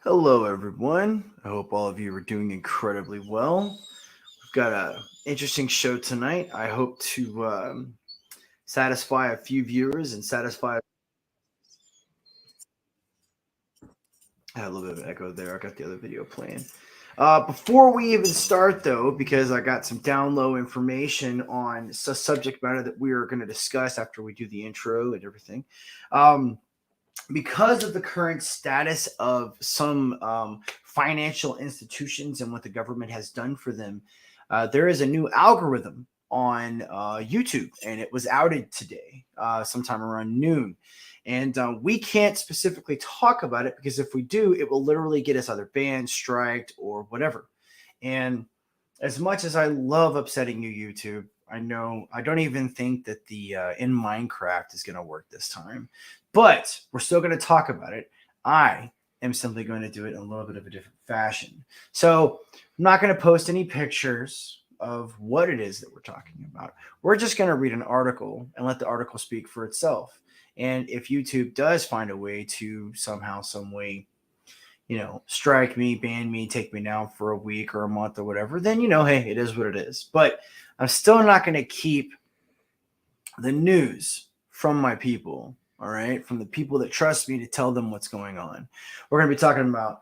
Hello, everyone. I hope all of you are doing incredibly well. We've got a interesting show tonight. I hope to satisfy a few viewers and satisfy. I had a little bit of an echo there. I got the other video playing. Before we even start, though, because I got some down low information on subject matter that we are going to discuss after we do the intro and everything. Um, because of the current status of some financial institutions and what the government has done for them, there is a new algorithm on YouTube, and it was outed today, sometime around noon. And we can't specifically talk about it because if we do, it will literally get us either banned, striked, or whatever. And as much as I love upsetting you, YouTube, I know I don't even think that the in Minecraft is going to work this time, but we're still going to talk about it. I am simply going to do it in a little bit of a different fashion. So I'm not going to post any pictures of what it is that we're talking about. We're just going to read an article and let the article speak for itself. And if YouTube does find a way to somehow, some way, strike me, ban me, take me down for a week or a month or whatever, then, hey, it is what it is. But I'm still not going to keep the news from my people, all right, from the people that trust me to tell them what's going on. We're going to be talking about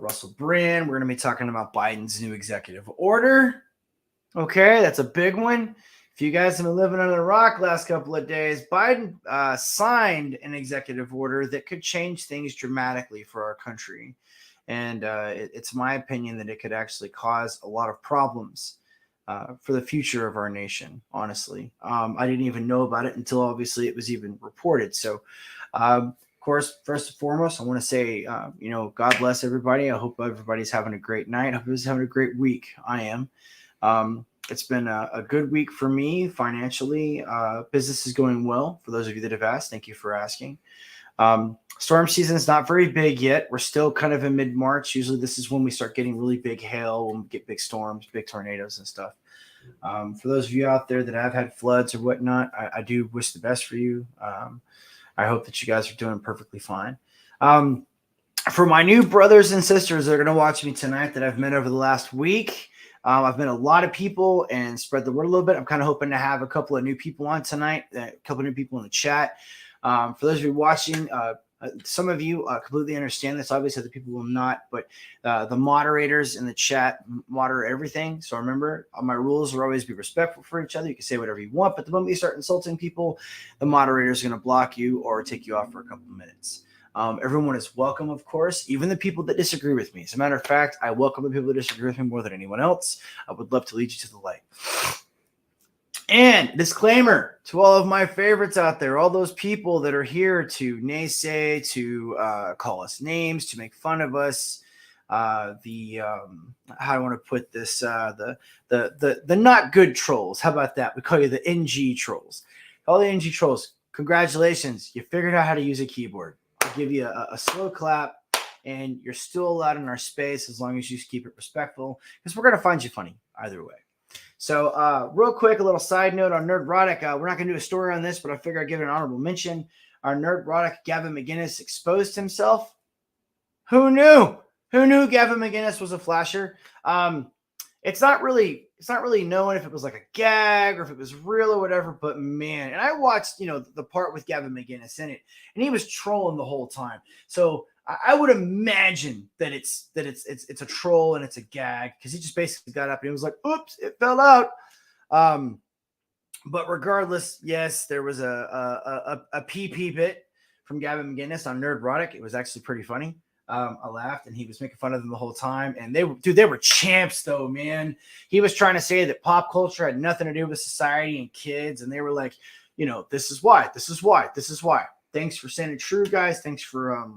Russell Brand. We're going to be talking about Biden's new executive order. Okay, that's a big one. If you guys have been living under a rock last couple of days, Biden signed an executive order that could change things dramatically for our country. And it's my opinion that it could actually cause a lot of problems for the future of our nation, honestly. I didn't even know about it until obviously it was even reported. So, of course, first and foremost, I want to say, God bless everybody. I hope everybody's having a great night. I hope everybody's having a great week. I am. It's been a good week for me financially. Business is going well. For those of you that have asked, thank you for asking. Storm season is not very big yet. We're still kind of in mid-March. Usually this is when we start getting really big hail, when we get big storms, big tornadoes and stuff. For those of you out there that have had floods or whatnot, I do wish the best for you. I hope that you guys are doing perfectly fine. For my new brothers and sisters that are going to watch me tonight that I've met over the last week, I've met a lot of people and spread the word a little bit. I'm kind of hoping to have a couple of new people on tonight, a couple of new people in the chat. For those of you watching, some of you completely understand this. Obviously, other people will not, but the moderators in the chat moderate everything. So remember, my rules will always be respectful for each other. You can say whatever you want, but the moment you start insulting people, the moderator is going to block you or take you off for a couple of minutes. Everyone is welcome, of course, even the people that disagree with me. As a matter of fact, I welcome the people that disagree with me more than anyone else. I would love to lead you to the light. And disclaimer to all of my favorites out there, all those people that are here to naysay, to call us names, to make fun of us, how do I want to put this, the not good trolls. How about that? We call you the NG trolls. All the NG trolls, congratulations. You figured out how to use a keyboard. I'll give you a slow clap, and you're still allowed in our space as long as you keep it respectful, because we're going to find you funny either way. So real quick, a little side note on Nerdrotic. We're not going to do a story on this, but I figure I'd give it an honorable mention. Our Nerdrotic, Gavin McInnes, exposed himself. Who knew? Who knew Gavin McInnes was a flasher? It's not really known if it was like a gag or if it was real or whatever, but man, and I watched, the part with Gavin McInnes in it, and he was trolling the whole time. So I would imagine that it's a troll and it's a gag, because he just basically got up and he was like, oops, it fell out. But regardless, yes, there was a PP bit from Gavin McInnes on Nerdrotic. It was actually pretty funny. I laughed, and he was making fun of them the whole time. And they were champs, though, man. He was trying to say that pop culture had nothing to do with society and kids, and they were like, this is why. Thanks for staying true, guys. Thanks for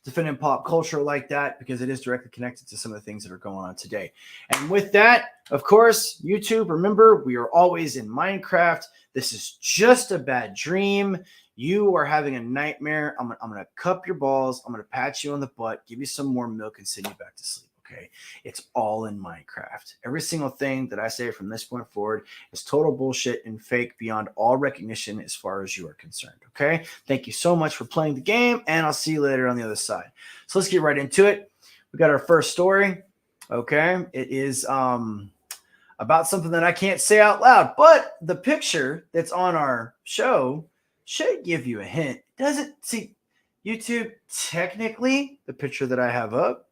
defending pop culture like that, because it is directly connected to some of the things that are going on today. And with that, of course, YouTube, remember, we are always in Minecraft. This is just a bad dream. You are having a nightmare. I'm going to cup your balls. I'm going to pat you on the butt, give you some more milk, and send you back to sleep. Okay. It's all in Minecraft. Every single thing that I say from this point forward is total bullshit and fake beyond all recognition as far as you are concerned. Okay. Thank you so much for playing the game, and I'll see you later on the other side. So let's get right into it. We got our first story. Okay. It is about something that I can't say out loud, but the picture that's on our show should give you a hint. Doesn't see YouTube technically the picture that I have up?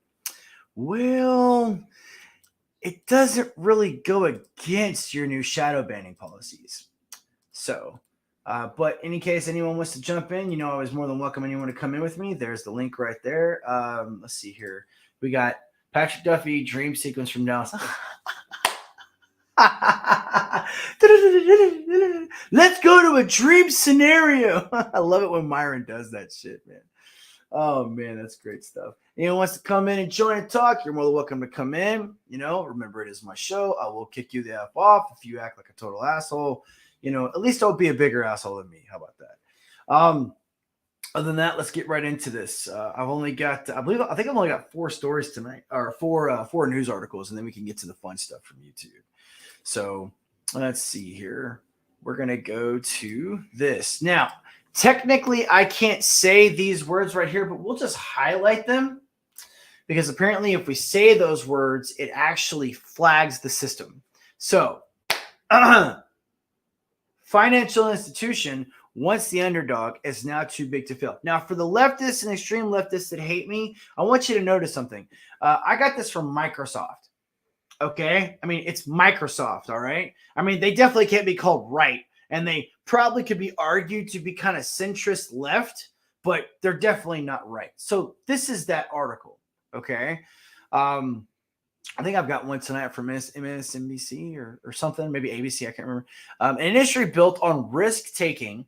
Well, it doesn't really go against your new shadow banning policies. So, but in case anyone wants to jump in, you know, I was more than welcome anyone to come in with me. There's the link right there. Let's see here. We got Patrick Duffy, dream sequence from Dallas. Let's go to a dream scenario. I love it when Myron does that shit, man. Oh man, that's great stuff. Anyone wants to come in and join and talk, you're more than welcome to come in. You know, remember, it is my show. I will kick you the F off if you act like a total asshole. You know, at least I'll be a bigger asshole than me. How about that? Other than that, let's get right into this. I've only got, I think I've only got 4 stories tonight, or four news articles, and then we can get to the fun stuff from YouTube. So let's see here. We're going to go to this. Now, technically, I can't say these words right here, but we'll just highlight them because apparently if we say those words, it actually flags the system. So, financial institution, once the underdog, is now too big to fail. Now, for the leftists and extreme leftists that hate me, I want you to notice something. I got this from Microsoft. Okay. I mean, it's Microsoft. All right. I mean, they definitely can't be called right. And they probably could be argued to be kind of centrist left, but they're definitely not right. So this is that article. Okay. I think I've got one tonight from MSNBC or something, maybe ABC. I can't remember. An industry built on risk taking,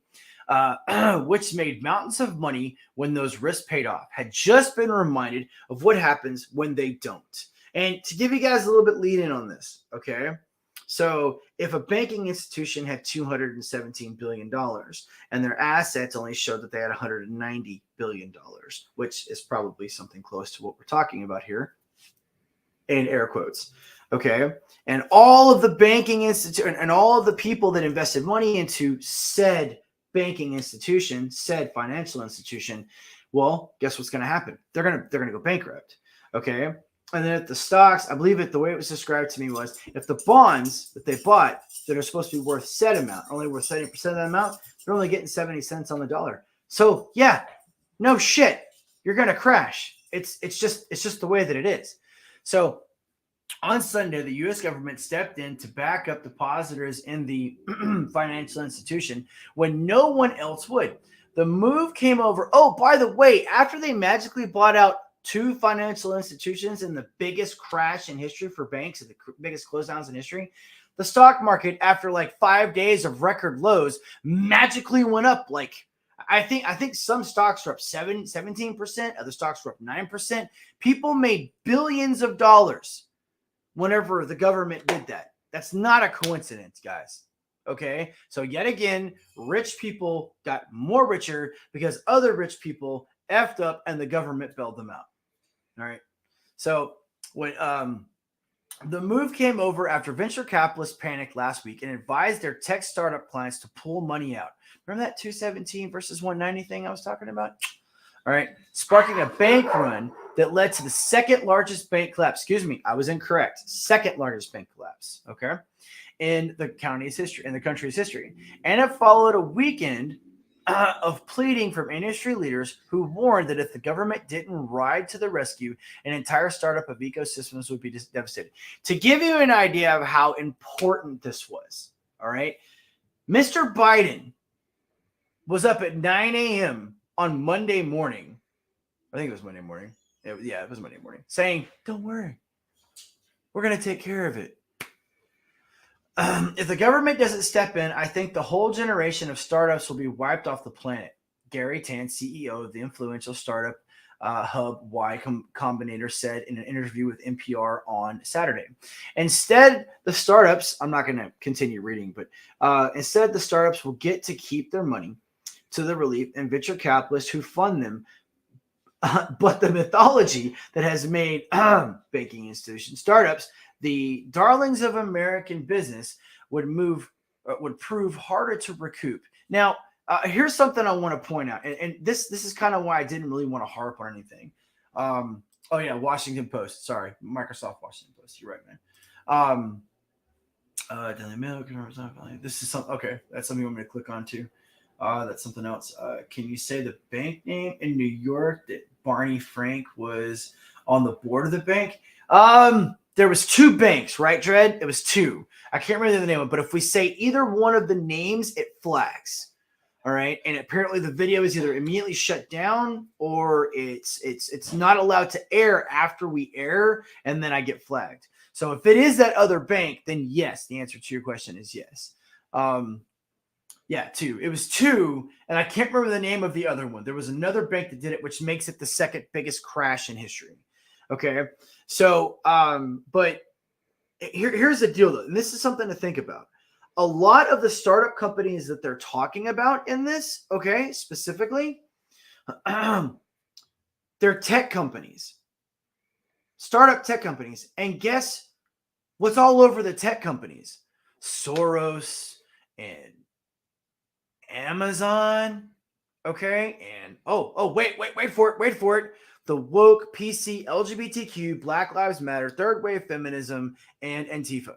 which made mountains of money when those risks paid off, had just been reminded of what happens when they don't. And to give you guys a little bit lead in on this, okay? So if a banking institution had $217 billion and their assets only showed that they had $190 billion, which is probably something close to what we're talking about here, in air quotes, okay? And all of the banking institution and all of the people that invested money into said banking institution, said financial institution, well, guess what's going to happen? They're going to go bankrupt, okay? And then if the stocks, I believe the way it was described to me was if the bonds that they bought that are supposed to be worth set amount, only worth 70% of that amount, they're only getting 70 cents on the dollar. So yeah, no shit, you're going to crash. It's just the way that it is. So on Sunday, the U.S. government stepped in to back up depositors in the financial institution when no one else would. The move came over. Oh, by the way, after they magically bought out 2 financial institutions in the biggest crash in history for banks and the biggest close downs in history, the stock market, after like 5 days of record lows, magically went up. Like I think some stocks were up 17%, other stocks were up 9%. People made billions of dollars whenever the government did that. That's not a coincidence, guys. Okay, so yet again, rich people got more richer because other rich people effed up and the government bailed them out. All right. So when the move came over after venture capitalists panicked last week and advised their tech startup clients to pull money out. Remember that 217 versus 190 thing I was talking about? All right. Sparking a bank run that led to the second largest bank collapse. Excuse me, I was incorrect. Second largest bank collapse. Okay. In the country's history. And it followed a weekend of pleading from industry leaders who warned that if the government didn't ride to the rescue, an entire startup of ecosystems would be devastated. To give you an idea of how important this was, all right, Mr. Biden was up at 9 a.m. on Monday morning. I think it was Monday morning. It was Monday morning, saying, don't worry, we're going to take care of it. If the government doesn't step in, I think the whole generation of startups will be wiped off the planet. Gary Tan, CEO of the influential startup hub Y Combinator, said in an interview with NPR on Saturday. Instead, the startups, I'm not going to continue reading, but instead the startups will get to keep their money to the relief and venture capitalists who fund them But the mythology that has made banking institutions, startups, the darlings of American business would prove harder to recoup. Now, here's something I want to point out, and this is kind of why I didn't really want to harp on anything. Oh yeah, Washington Post. Sorry, Microsoft Washington Post. You're right, man. Daily Mail. This is something. Okay, that's something you want me to click on too. That's something else. Can you say the bank name in New York that Barney Frank was on the board of the bank? There was two banks, right, Dred? It was two. I can't remember the name of it, but if we say either one of the names, it flags. All right, and apparently the video is either immediately shut down or it's not allowed to air after we air, and then I get flagged. So if it is that other bank, then yes, the answer to your question is yes. Yeah, two. It was two, and I can't remember the name of the other one. There was another bank that did it, which makes it the second biggest crash in history. Okay, so but here's the deal, though, and this is something to think about. A lot of the startup companies that they're talking about in this, okay, specifically, they're tech companies, startup tech companies, and guess what's all over the tech companies? Soros and Amazon, okay, and wait for it. The woke, PC, LGBTQ, Black Lives Matter, third wave feminism, and Antifa.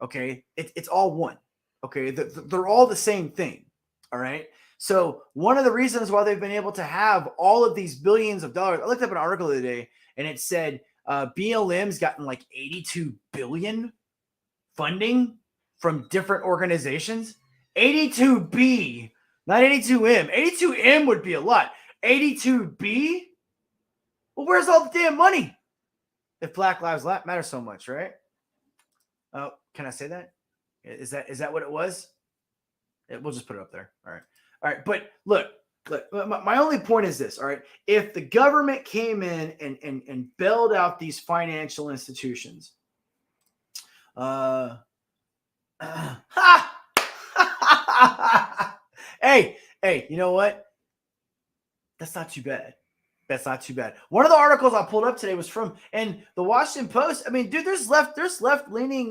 Okay, it's all one. Okay, they're all the same thing. All right. So one of the reasons why they've been able to have all of these billions of dollars, I looked up an article the other day, and it said BLM's gotten like 82 billion funding from different organizations. 82B, not 82M. 82M would be a lot. 82B? Well, where's all the damn money? If Black Lives Matter so much, right? Oh, can I say that? Is that what it was? We'll just put it up there. All right. But look. My only point is this. All right. If the government came in and bailed out these financial institutions, hey, you know what? That's not too bad. That's not too bad. One of the articles I pulled up today was from and the Washington Post. I mean, dude, there's left-leaning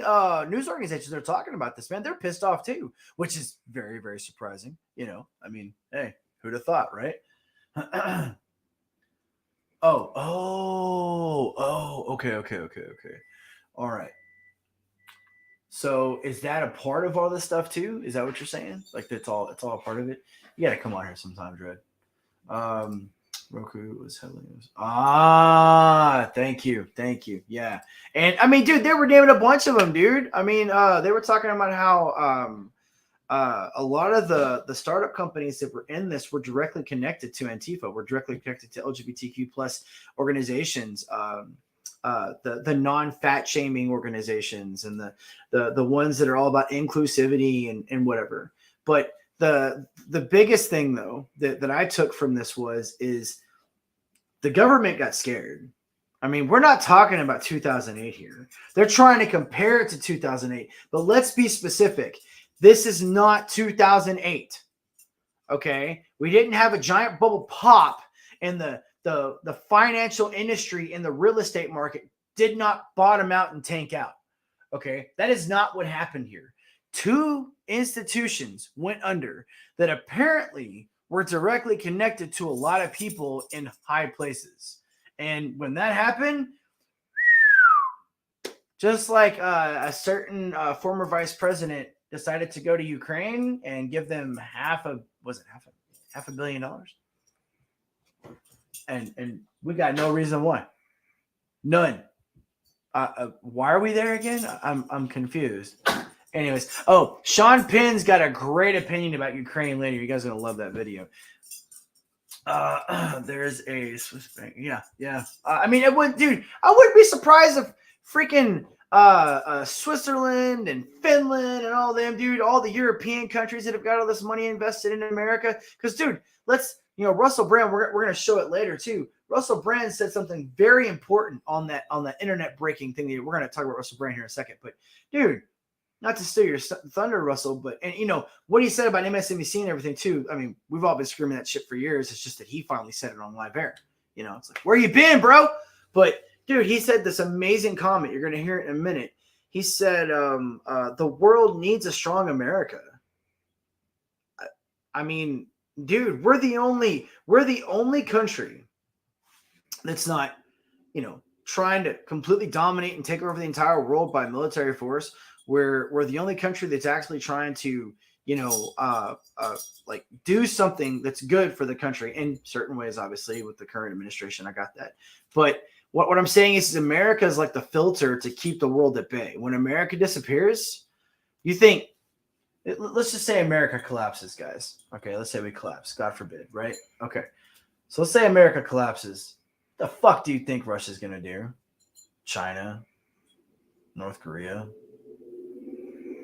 news organizations that are talking about this, man. They're pissed off too, which is very, very surprising. You know, I mean, hey, who'd have thought, right? Okay. All right. So is that a part of all this stuff too? Is that what you're saying? Like it's all a part of it? You gotta come on here sometime, Dred. Roku was heavily used. Thank you. Yeah. And I mean, dude, they were naming a bunch of them, dude. I mean, they were talking about how a lot of the startup companies that were in this were directly connected to Antifa, were directly connected to LGBTQ plus organizations, the non-fat shaming organizations, and the ones that are all about inclusivity and whatever. But the biggest thing though that I took from this is the government got scared. I mean, we're not talking about 2008 here. They're trying to compare it to 2008, but let's be specific. This is not 2008. Okay, we didn't have a giant bubble pop, and the financial industry in the real estate market did not bottom out and tank out. Okay, that is not what happened here. Two institutions went under that apparently were directly connected to a lot of people in high places. And when that happened, just like a certain former vice president decided to go to Ukraine and give them half a $500 million? And we got no reason why. None. Why are we there again? I'm confused. Anyways, Sean Penn's got a great opinion about Ukraine later. You guys are gonna love that video. There's a Swiss bank. Yeah. I mean, I wouldn't be surprised if freaking Switzerland and Finland and all them, dude, all the European countries that have got all this money invested in America. Because, dude, Russell Brand, we're going to show it later too. Russell Brand said something very important on that internet breaking thing. We're going to talk about Russell Brand here in a second. But, dude, not to steal your thunder, Russell, but what he said about MSNBC and everything too. I mean, we've all been screaming that shit for years. It's just that he finally said it on live air. It's like, where you been, bro? But dude, he said this amazing comment. You're going to hear it in a minute. He said, the world needs a strong America. I mean, dude, we're the only country that's not, trying to completely dominate and take over the entire world by military force. We're the only country that's actually trying to, like do something that's good for the country in certain ways. Obviously, with the current administration, I got that. But what I'm saying is America is like the filter to keep the world at bay. When America disappears, you think, let's just say America collapses, guys. Okay, let's say we collapse. God forbid, right? Okay. So let's say America collapses. The fuck do you think Russia's going to do? China? North Korea?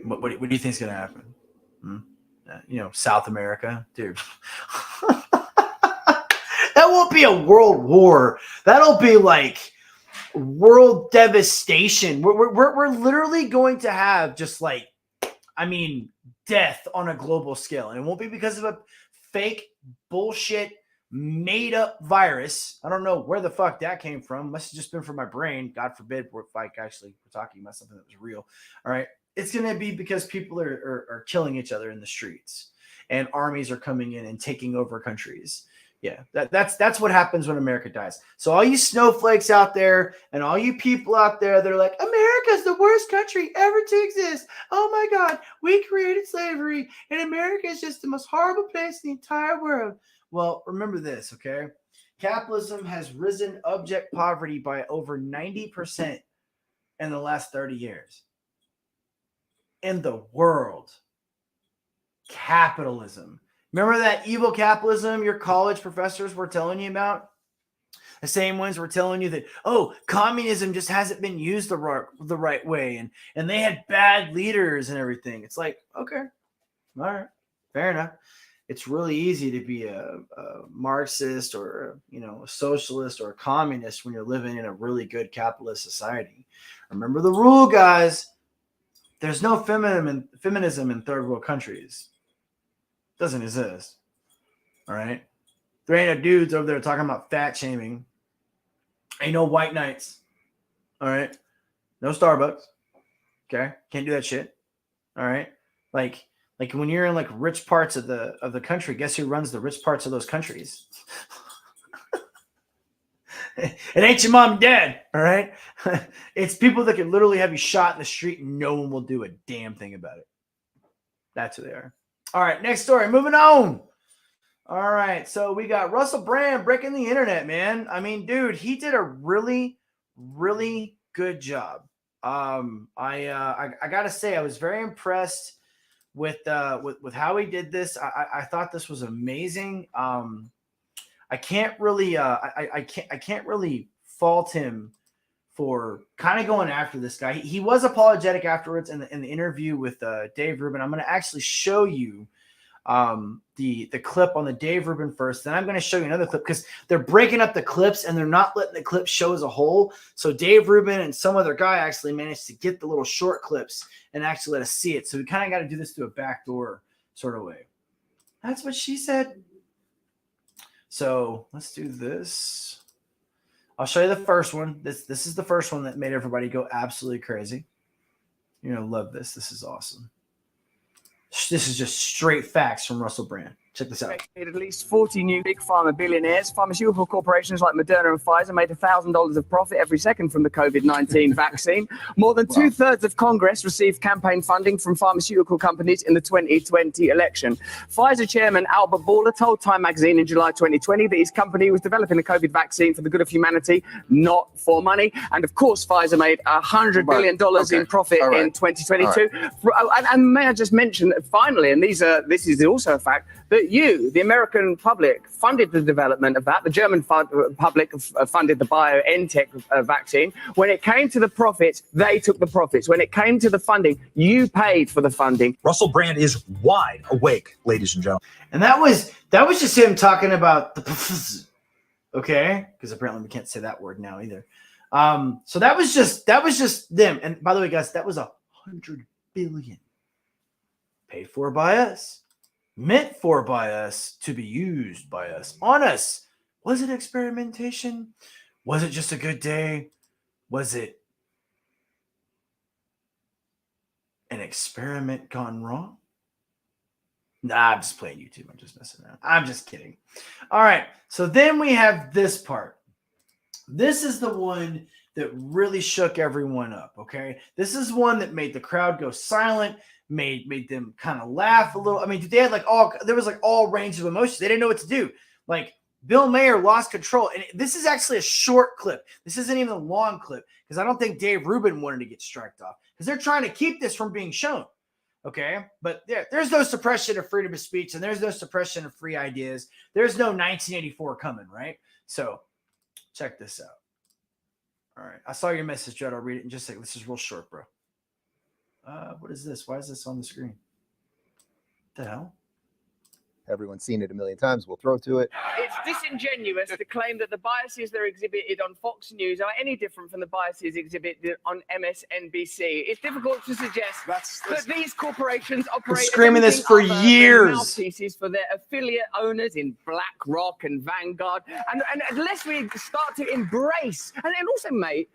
What do you think is going to happen? South America? Dude. That won't be a world war. That'll be like world devastation. We're literally going to have just like, death on a global scale. And it won't be because of a fake bullshit made up virus. I don't know where the fuck that came from. Must have just been from my brain. God forbid we're talking about something that was real. All right. It's going to be because people are killing each other in the streets and armies are coming in and taking over countries. Yeah, that's what happens when America dies. So all you snowflakes out there and all you people out there, they're like, America's the worst country ever to exist. Oh my God, we created slavery and America is just the most horrible place in the entire world. Well, remember this, okay? Capitalism has risen abject poverty by over 90% in the last 30 years. In the world. Capitalism. Remember that evil capitalism your college professors were telling you about? The same ones were telling you that, communism just hasn't been used the right way. And they had bad leaders and everything. It's like, okay, all right, fair enough. It's really easy to be a Marxist or a socialist or a communist when you're living in a really good capitalist society. Remember the rule, guys. There's no feminism in third world countries. It doesn't exist. All right? There ain't no dudes over there talking about fat shaming. Ain't no white knights. All right? No Starbucks. Okay? Can't do that shit. All right? Like when you're in like rich parts of the country, guess who runs the rich parts of those countries? It ain't your mom and dad, all right? It's people that can literally have you shot in the street and no one will do a damn thing about it. That's who they are. All right, next story. Moving on. All right, so we got Russell Brand breaking the internet, man. Dude, he did a really, really good job. I gotta say, I was very impressed with how he did this. I thought this was amazing. I can't really I can't really fault him for kind of going after this guy. He was apologetic afterwards in the interview with Dave Rubin. I'm going to actually show you the clip on the Dave Rubin first. Then I'm going to show you another clip because they're breaking up the clips and they're not letting the clip show as a whole. So Dave Rubin and some other guy actually managed to get the little short clips and actually let us see it. So we kind of got to do this through a backdoor sort of way. That's what she said. So let's do this. I'll show you the first one. This is the first one that made everybody go absolutely crazy. You're going to love this. This is awesome. This is just straight facts from Russell Brand. Check this out. At least 40 new big pharma billionaires. Pharmaceutical corporations like Moderna and Pfizer made $1,000 of profit every second from the COVID-19 vaccine. More than two-thirds of Congress received campaign funding from pharmaceutical companies in the 2020 election. Pfizer chairman Albert Bourla told Time magazine in July 2020 that his company was developing the COVID vaccine for the good of humanity, not for money. And of course, Pfizer made $100 billion in profit in 2022. And may I just mention that finally, and this is also a fact, that the American public, funded the development of that. The German public funded the BioNTech vaccine. When it came to the profits, they took the profits. When it came to the funding, you paid for the funding. Russell Brand is wide awake, ladies and gentlemen. And that was just him talking about the okay, because apparently we can't say that word now either. So that was just them. And by the way, guys, that was $100 billion paid for by us. Meant for by us to be used by us on us. Was it experimentation? Was it just a good day? Was it an experiment gone wrong? Nah, I'm just playing YouTube. I'm just messing around. I'm just kidding. All right. So then we have this part. This is the one that really shook everyone up. Okay. This is one that made the crowd go silent, made them kind of laugh a little. I mean, they had there was all range of emotions. They didn't know what to do. Like Bill Maher lost control. And this is actually a short clip. This isn't even a long clip because I don't think Dave Rubin wanted to get striked off because they're trying to keep this from being shown. Okay, but there's no suppression of freedom of speech and there's no suppression of free ideas. There's no 1984 coming, right? So check this out. All right, I saw your message, Judd. I'll read it in just a second. This is real short, bro. What is this? Why is this on the screen? What the hell? Everyone's seen it a million times. We'll throw to it. It's disingenuous to claim that the biases that are exhibited on Fox News are any different from the biases exhibited on MSNBC. It's difficult to suggest that these corporations operate as screaming this for anything other than years. mouthpieces for their affiliate owners in BlackRock and Vanguard. And unless we start to embrace, and also, mate,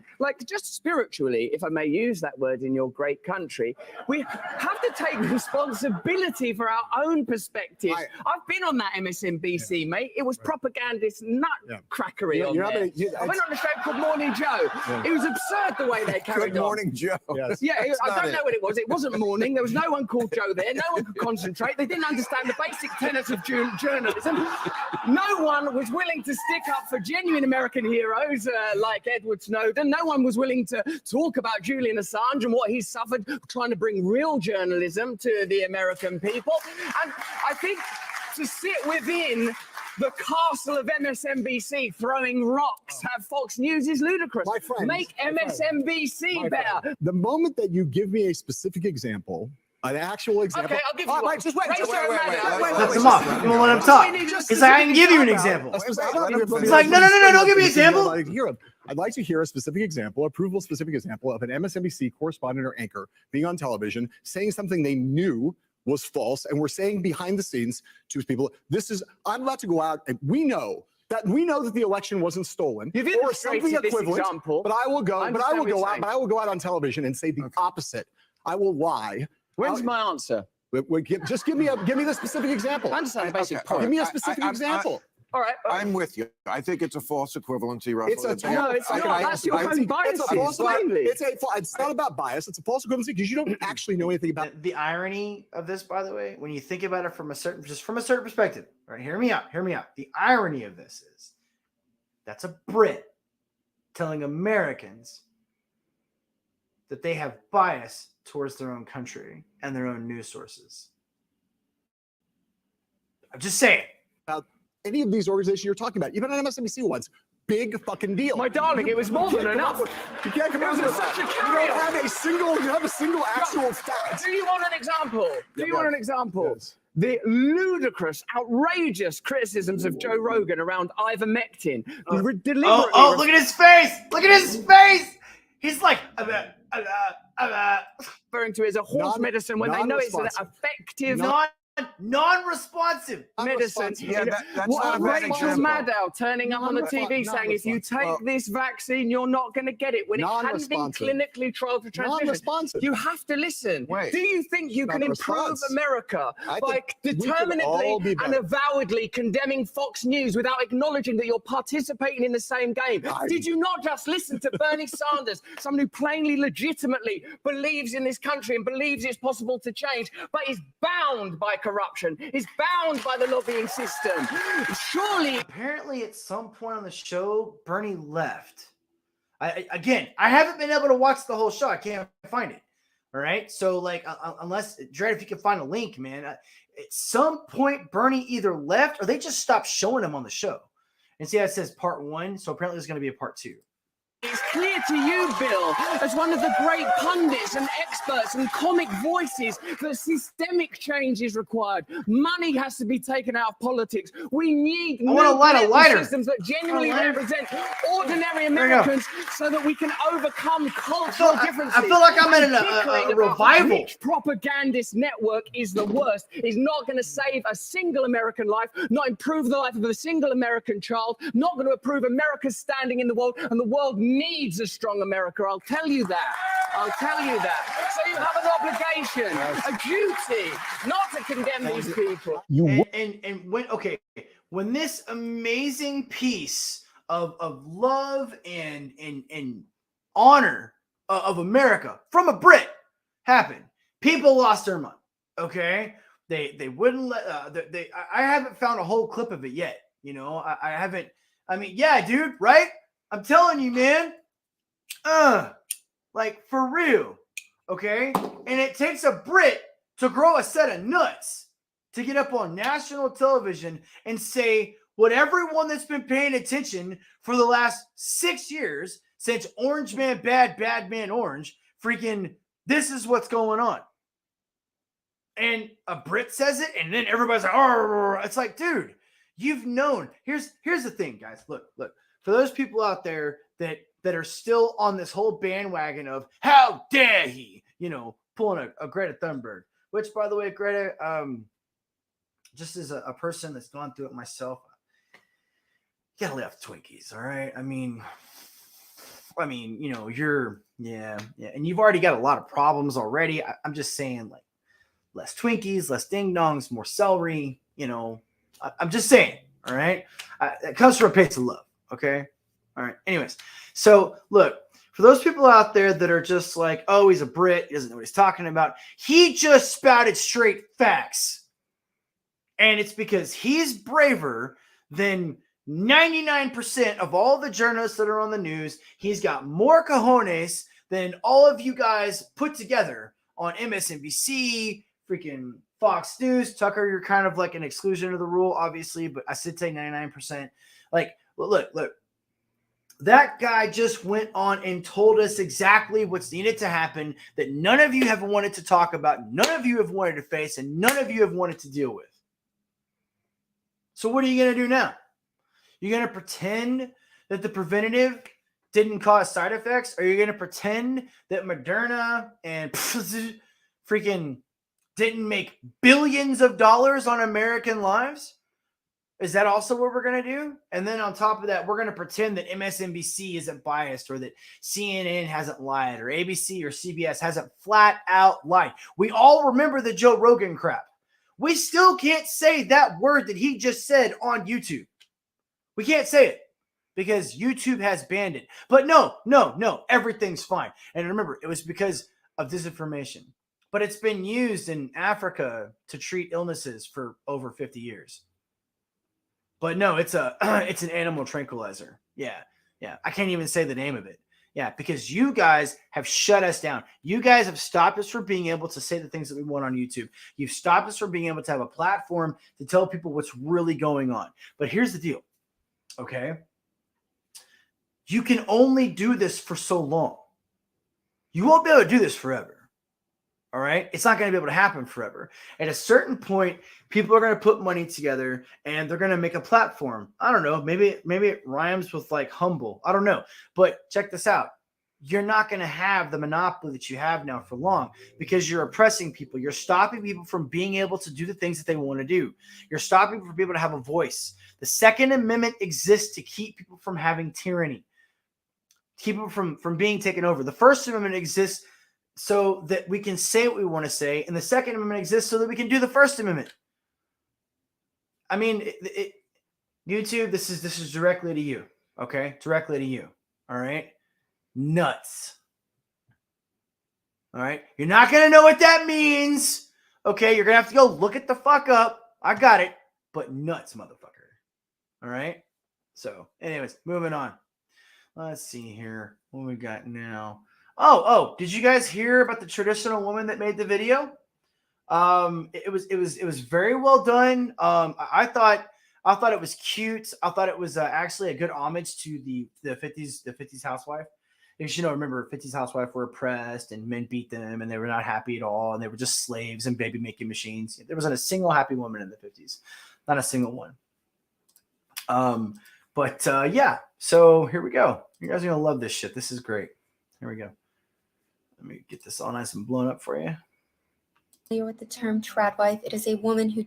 just spiritually, if I may use that word in your great country, we have to take responsibility for our own perspective. I've been on that MSNBC, mate. It was propagandist nutcrackery on there. I went on a show called Morning Joe. Yeah. It was absurd the way they carried on. Good Morning Joe. Yes. Yeah, I don't know what it was. It wasn't morning. There was no one called Joe there. No one could concentrate. They didn't understand the basic tenets of journalism. No one was willing to stick up for genuine American heroes like Edward Snowden. No one was willing to talk about Julian Assange and what he's suffered trying to bring real journalism to the American people. And I think to sit within the castle of MSNBC throwing rocks at Fox News is ludicrous. My friend, make MSNBC better. The moment that you give me a specific example, an actual example. Okay, I'll give you one. Wait, just wait. Let them off. You won't let him talk. He's like, I can give you an example. He's like, no, don't give me an example. I'd like to hear a specific example, a provable specific example of an MSNBC correspondent or anchor being on television saying something they knew was false, and we're saying behind the scenes to people, I'm about to go out, and we know that the election wasn't stolen or something equivalent. Example. But I will go out on television and say the opposite. I will lie. When's my answer? Just give me the specific example. I understand the basic point. Give me a specific example. All right. I'm with you. I think it's a false equivalency, Russell. It's not. That's your own bias. It's not about bias. It's a false equivalency because you don't actually know anything about the irony of this, by the way, when you think about it from a certain perspective. All right, hear me out. The irony of this is that's a Brit telling Americans that they have bias towards their own country and their own news sources. I'm just saying. Any of these organizations you're talking about, even on MSNBC once, big fucking deal. My darling, it was more than enough. You can't come up with such a you don't have a single actual fact. Do you want an example? Yes. The ludicrous, outrageous criticisms of Joe Rogan around ivermectin. Look at his face! Look at his face! He's like, referring to it as a horse medicine when they know it's an effective non-responsive medicine. Yeah, that's what not a bad Rachel example. Maddow turning up on the TV saying, if you take this vaccine, you're not going to get it when it hadn't been clinically trialed for transmission. You have to listen. Wait. Do you think you can improve America by determinedly and avowedly condemning Fox News without acknowledging that you're participating in the same game? Did you not just listen to Bernie Sanders, someone who plainly, legitimately believes in this country and believes it's possible to change, but is bound by corruption, is bound by the lobbying system? Surely. Apparently, at some point on the show, Bernie left. I haven't been able to watch the whole show. I can't find it. All right. So, unless, Dred, if you can find a link, man, at some point, Bernie either left or they just stopped showing him on the show. And see how it says part 1. So apparently there's going to be a part 2. These clear to you, Bill, as one of the great pundits and experts and comic voices, that systemic change is required. Money has to be taken out of politics. We need I wanna light a political lighter. systems that genuinely lighter. represent ordinary you go. Americans so that we can overcome cultural differences. I feel like I'm at Bickering a about revival. which propagandist network is the worst is not going to save a single American life, not improve the life of a single American child, not going to improve America's standing in the world, and the world needs a strong America. I'll tell you that. I'll tell you that. So you have an obligation, a duty, not to condemn these people. And when this amazing piece of love and honor of America from a Brit happened, people lost their mind. Okay, they wouldn't let. I haven't found a whole clip of it yet. You know, I haven't. I mean, yeah, dude, right? I'm telling you, man. Like for real. Okay, and it takes a Brit to grow a set of nuts to get up on national television and say what everyone that's been paying attention for the last 6 years since Orange Man Bad, Bad Man Orange, freaking this is what's going on. And a Brit says it, and then everybody's like, oh, it's like, dude, you've known. Here's the thing, guys. Look. For those people out there that are still on this whole bandwagon of how dare he, you know, pulling a Greta Thunberg, which, by the way, Greta, just as a person that's gone through it myself, you gotta lay off the Twinkies, all right? I mean, you know, and you've already got a lot of problems already. I'm just saying, like, less Twinkies, less ding dongs, more celery, you know. I'm just saying, all right? It comes from a place of love, okay? All right. Anyways, so look, for those people out there that are just like, oh, he's a Brit, he doesn't know what he's talking about, he just spouted straight facts. And it's because he's braver than 99% of all the journalists that are on the news. He's got more cojones than all of you guys put together on MSNBC, freaking Fox News. Tucker, you're kind of like an exclusion of the rule, obviously, but I should say 99%. Like, look. That guy just went on and told us exactly what's needed to happen that none of you have wanted to talk about, none of you have wanted to face, and none of you have wanted to deal with. So what are you going to do now? You're going to pretend that the preventative didn't cause side effects? Are you going to pretend that Moderna and freaking didn't make billions of dollars on American lives? Is that also what we're going to do? And then on top of that, we're going to pretend that MSNBC isn't biased, or that CNN hasn't lied, or ABC or CBS hasn't flat out lied. We all remember the Joe Rogan crap. We still can't say that word that he just said on YouTube. We can't say it because YouTube has banned it. But no, everything's fine. And remember, it was because of disinformation. But it's been used in Africa to treat illnesses for over 50 years. But no, it's an animal tranquilizer. Yeah. I can't even say the name of it. Yeah, because you guys have shut us down. You guys have stopped us from being able to say the things that we want on YouTube. You've stopped us from being able to have a platform to tell people what's really going on. But here's the deal, okay? You can only do this for so long. You won't be able to do this forever. All right. It's not going to be able to happen forever. At a certain point, people are going to put money together and they're going to make a platform. I don't know. Maybe it rhymes with like humble. I don't know. But check this out. You're not going to have the monopoly that you have now for long because you're oppressing people. You're stopping people from being able to do the things that they want to do. You're stopping people from being able to have a voice. The Second Amendment exists to keep people from having tyranny, keep people from being taken over. The First Amendment exists so that we can say what we want to say, and the Second Amendment exists so that we can do the First Amendment. I mean, YouTube, this is directly to you, okay? Directly to you, all right? Nuts. All right? You're not going to know what that means, okay? You're going to have to go look it the fuck up. I got it, but nuts, motherfucker. All right? So, anyways, moving on. Let's see here. What we got now? Oh, did you guys hear about the traditional woman that made the video? It was very well done. I thought it was cute. I thought it was actually a good homage to the 50s housewife. Because, remember, 50s housewives were oppressed and men beat them and they were not happy at all. And they were just slaves and baby making machines. There wasn't a single happy woman in the 50s. Not a single one. Yeah, so here we go. You guys are going to love this shit. This is great. Here we go. Let me get this all nice and blown up for you. With the term tradwife, it is a woman who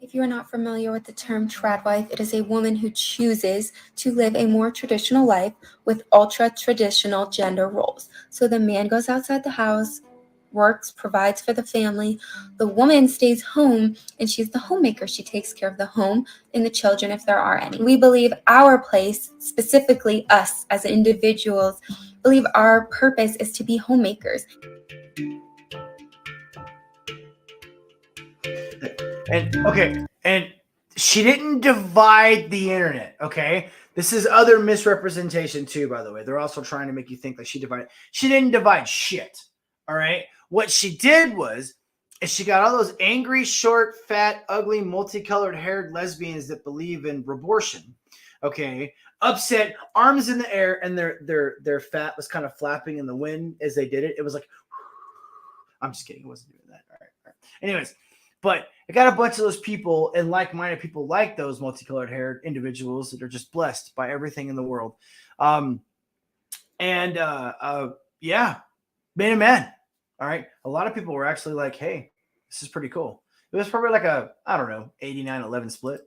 if you are not familiar with the term tradwife, it is a woman who chooses to live a more traditional life with ultra-traditional gender roles. So the man goes outside the house, works, provides for the family. The woman stays home and she's the homemaker. She takes care of the home and the children if there are any. We believe our place, specifically us as individuals, believe our purpose is to be homemakers. And she didn't divide the internet, okay? This is other misrepresentation too, by the way. They're also trying to make you think that she divided. She didn't divide shit, all right? What she did is she got all those angry, short, fat, ugly, multicolored haired lesbians that believe in abortion, okay? Upset, arms in the air, and their fat was kind of flapping in the wind as they did it. It was like, I'm just kidding. I wasn't doing that. All right. Anyways, but I got a bunch of those people and like-minded people like those multicolored haired individuals that are just blessed by everything in the world. Yeah, made a man. All right. A lot of people were actually like, hey, this is pretty cool. It was probably like a, I don't know, 89-11 split.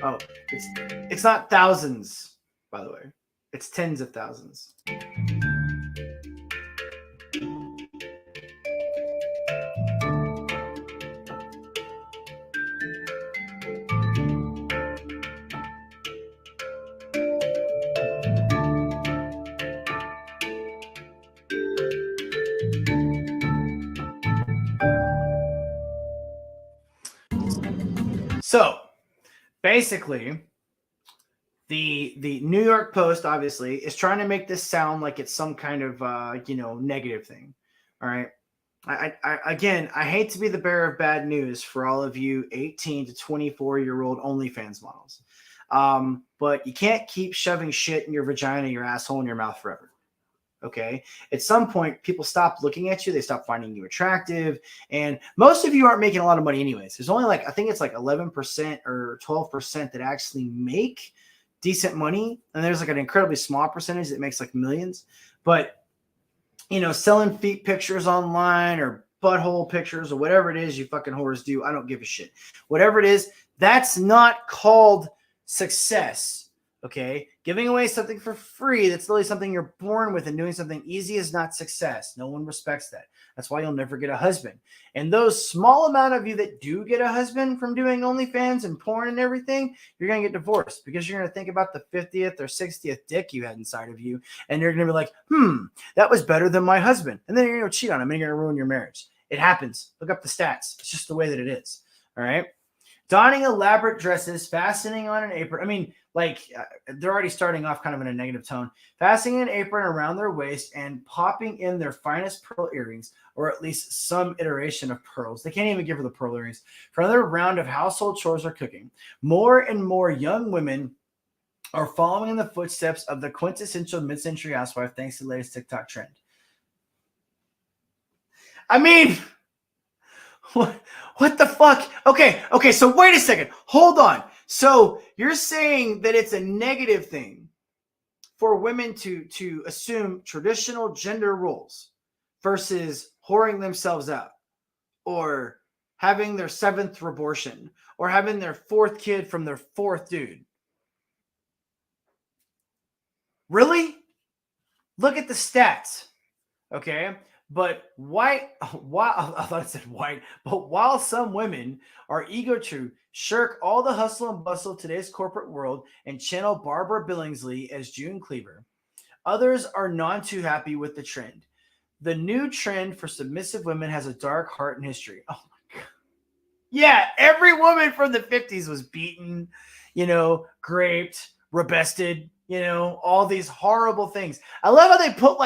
Oh, it's not thousands, by the way. It's tens of thousands. So basically, the New York Post obviously is trying to make this sound like it's some kind of negative thing. All right. I hate to be the bearer of bad news for all of you 18 to 24-year-old OnlyFans models. But you can't keep shoving shit in your vagina, your asshole, and your mouth forever. Okay. At some point, people stop looking at you. They stop finding you attractive. And most of you aren't making a lot of money anyways. There's only I think it's 11% or 12% that actually make decent money. And there's an incredibly small percentage that makes millions. But, selling feet pictures online or butthole pictures or whatever it is you fucking whores do, I don't give a shit. Whatever it is, that's not called success. Okay, giving away something for free, that's literally something you're born with, and doing something easy is not success. No one respects that. That's why you'll never get a husband. And those small amount of you that do get a husband from doing OnlyFans and porn and everything, you're going to get divorced because you're going to think about the 50th or 60th dick you had inside of you. And you're going to be like, that was better than my husband. And then you're going to cheat on him and you're going to ruin your marriage. It happens. Look up the stats. It's just the way that it is. All right. Donning elaborate dresses, fastening on an apron. I mean, they're already starting off kind of in a negative tone. Fastening an apron around their waist and popping in their finest pearl earrings, or at least some iteration of pearls. They can't even give her the pearl earrings. For another round of household chores or cooking. More and more young women are following in the footsteps of the quintessential mid-century housewife thanks to the latest TikTok trend. I mean, what the fuck? Okay, so wait a second. Hold on. So you're saying that it's a negative thing for women to assume traditional gender roles versus whoring themselves out or having their 7th abortion or having their 4th kid from their 4th dude. Really? Look at the stats. Okay. But while some women are eager to shirk all the hustle and bustle of today's corporate world and channel Barbara Billingsley as June Cleaver, others are none too happy with the trend. The new trend for submissive women has a dark heart and history. Oh my God. Yeah, every woman from the 50s was beaten, raped, rebested, all these horrible things. I love how they put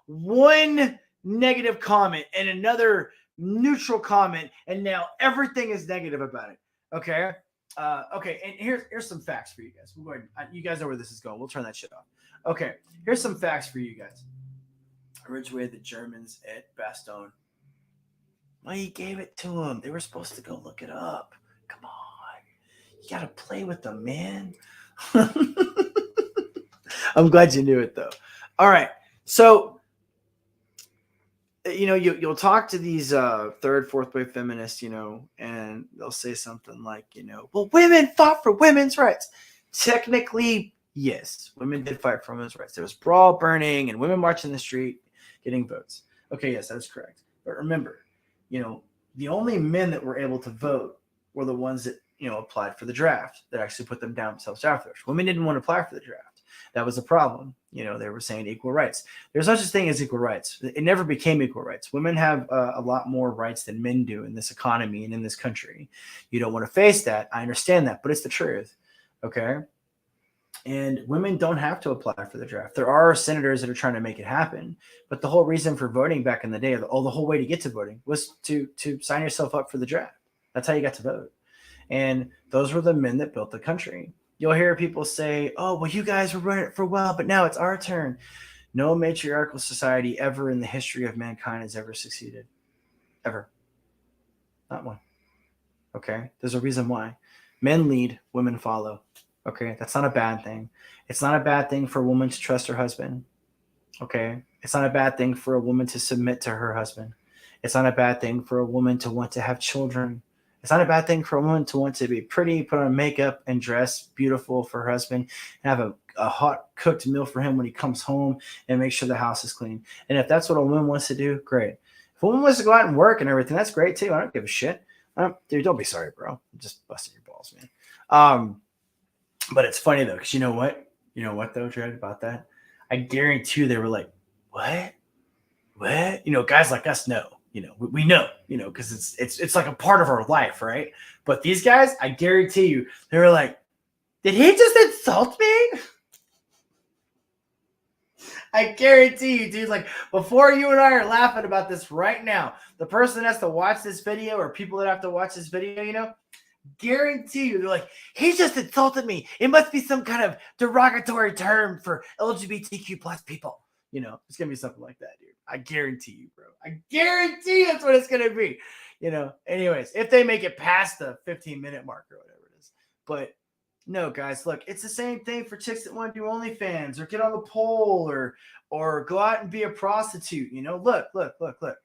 one negative comment and another neutral comment, and now everything is negative about it. Okay. Okay. And here's some facts for you guys. We'll go ahead. You guys know where this is going. We'll turn that shit off. Okay. Here's some facts for you guys. Originated the Germans at Bastogne. Well, he gave it to them. They were supposed to go look it up. Come on. You got to play with them, man. I'm glad you knew it, though. All right. So, you'll talk to these third, fourth wave feminists, and they'll say something like, well, women fought for women's rights. Technically, yes, women did fight for women's rights. There was brawl burning and women marching the street getting votes. Okay, yes, that's correct. But remember, the only men that were able to vote were the ones that, applied for the draft, that actually put them down themselves afterwards. Women didn't want to apply for the draft. That was a problem. They were saying equal rights. There's no such thing as equal rights. It never became equal rights. Women have a lot more rights than men do in this economy and in this country. You don't want to face that. I understand that, but it's the truth. Okay. And women don't have to apply for the draft. There are senators that are trying to make it happen. But the whole reason for voting back in the day, the whole way to get to voting was to sign yourself up for the draft. That's how you got to vote. And those were the men that built the country. You'll hear people say, oh, well, you guys were running it for a while, but now it's our turn. No matriarchal society ever in the history of mankind has ever succeeded. Ever. Not one. Okay? There's a reason why. Men lead, women follow. Okay? That's not a bad thing. It's not a bad thing for a woman to trust her husband. Okay? It's not a bad thing for a woman to submit to her husband. It's not a bad thing for a woman to want to have children. It's not a bad thing for a woman to want to be pretty, put on makeup and dress beautiful for her husband, and have a hot cooked meal for him when he comes home, and make sure the house is clean. And if that's what a woman wants to do, great. If a woman wants to go out and work and everything, that's great too. I don't give a shit. Dude, don't be sorry, bro. I'm just busting your balls, man. But it's funny though, because you know what? You know what though, Dred, about that? I guarantee you they were like, what? Guys like us know. We know, because it's like a part of our life, right? But these guys, I guarantee you, they were like, did he just insult me? I guarantee you, dude, like before you and I are laughing about this right now, the person that has to watch this video or people that have to watch this video, guarantee you, they're like, he just insulted me. It must be some kind of derogatory term for LGBTQ plus people. It's going to be something like that, dude. I guarantee you, bro. I guarantee that's what it's going to be. Anyways, if they make it past the 15-minute mark or whatever it is. But no, guys, look, it's the same thing for chicks that want to do OnlyFans or get on the pole or go out and be a prostitute. Look.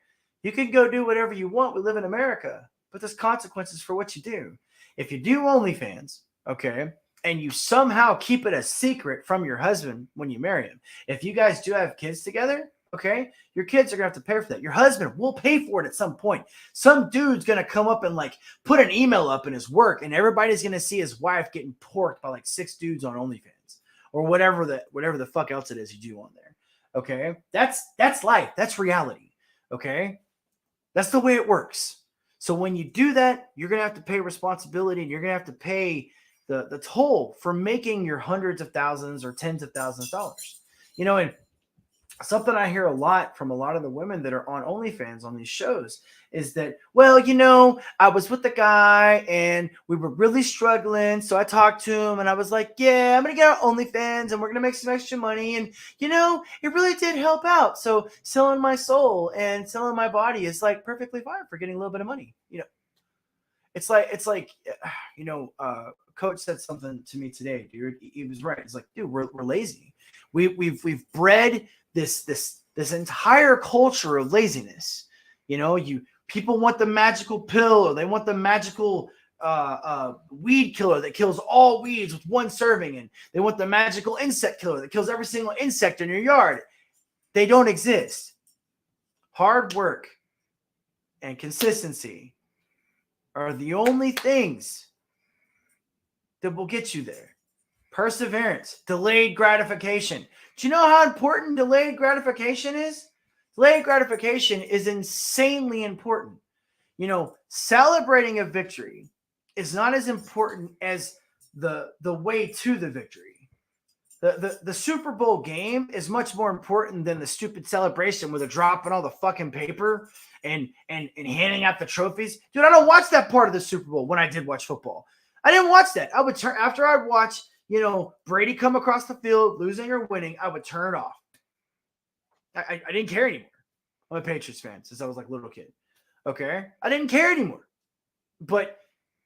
You can go do whatever you want. We live in America, but there's consequences for what you do. If you do OnlyFans, okay, and you somehow keep it a secret from your husband when you marry him, if you guys do have kids together, okay, your kids are going to have to pay for that. Your husband will pay for it at some point. Some dude's going to come up and put an email up in his work, and everybody's going to see his wife getting porked by 6 dudes on OnlyFans or whatever the fuck else it is you do on there. Okay, that's life. That's reality. Okay, that's the way it works. So when you do that, you're going to have to pay responsibility, and you're going to have to pay the toll for making your hundreds of thousands or tens of thousands of dollars. And something I hear a lot from a lot of the women that are on OnlyFans on these shows is that, well, I was with the guy and we were really struggling. So I talked to him and I was like, yeah, I'm going to get on OnlyFans and we're going to make some extra money. And, it really did help out. So selling my soul and selling my body is perfectly fine for getting a little bit of money. It's like, Coach said something to me today, dude. He was right. It's like, dude, we're lazy. We've bred this entire culture of laziness. People want the magical pill, or they want the magical weed killer that kills all weeds with one serving, and they want the magical insect killer that kills every single insect in your yard. They don't exist. Hard work and consistency are the only things that will get you there. Perseverance, delayed gratification. Do you know how important delayed gratification is? Delayed gratification is insanely important. Celebrating a victory is not as important as the way to the victory. The Super Bowl game is much more important than the stupid celebration where they're dropping all the fucking paper and handing out the trophies. Dude, I don't watch that part of the Super Bowl when I did watch football. I didn't watch that. I would turn after I'd watch, Brady come across the field, losing or winning, I would turn it off. I didn't care anymore. I'm a Patriots fan since I was like a little kid. Okay? I didn't care anymore. But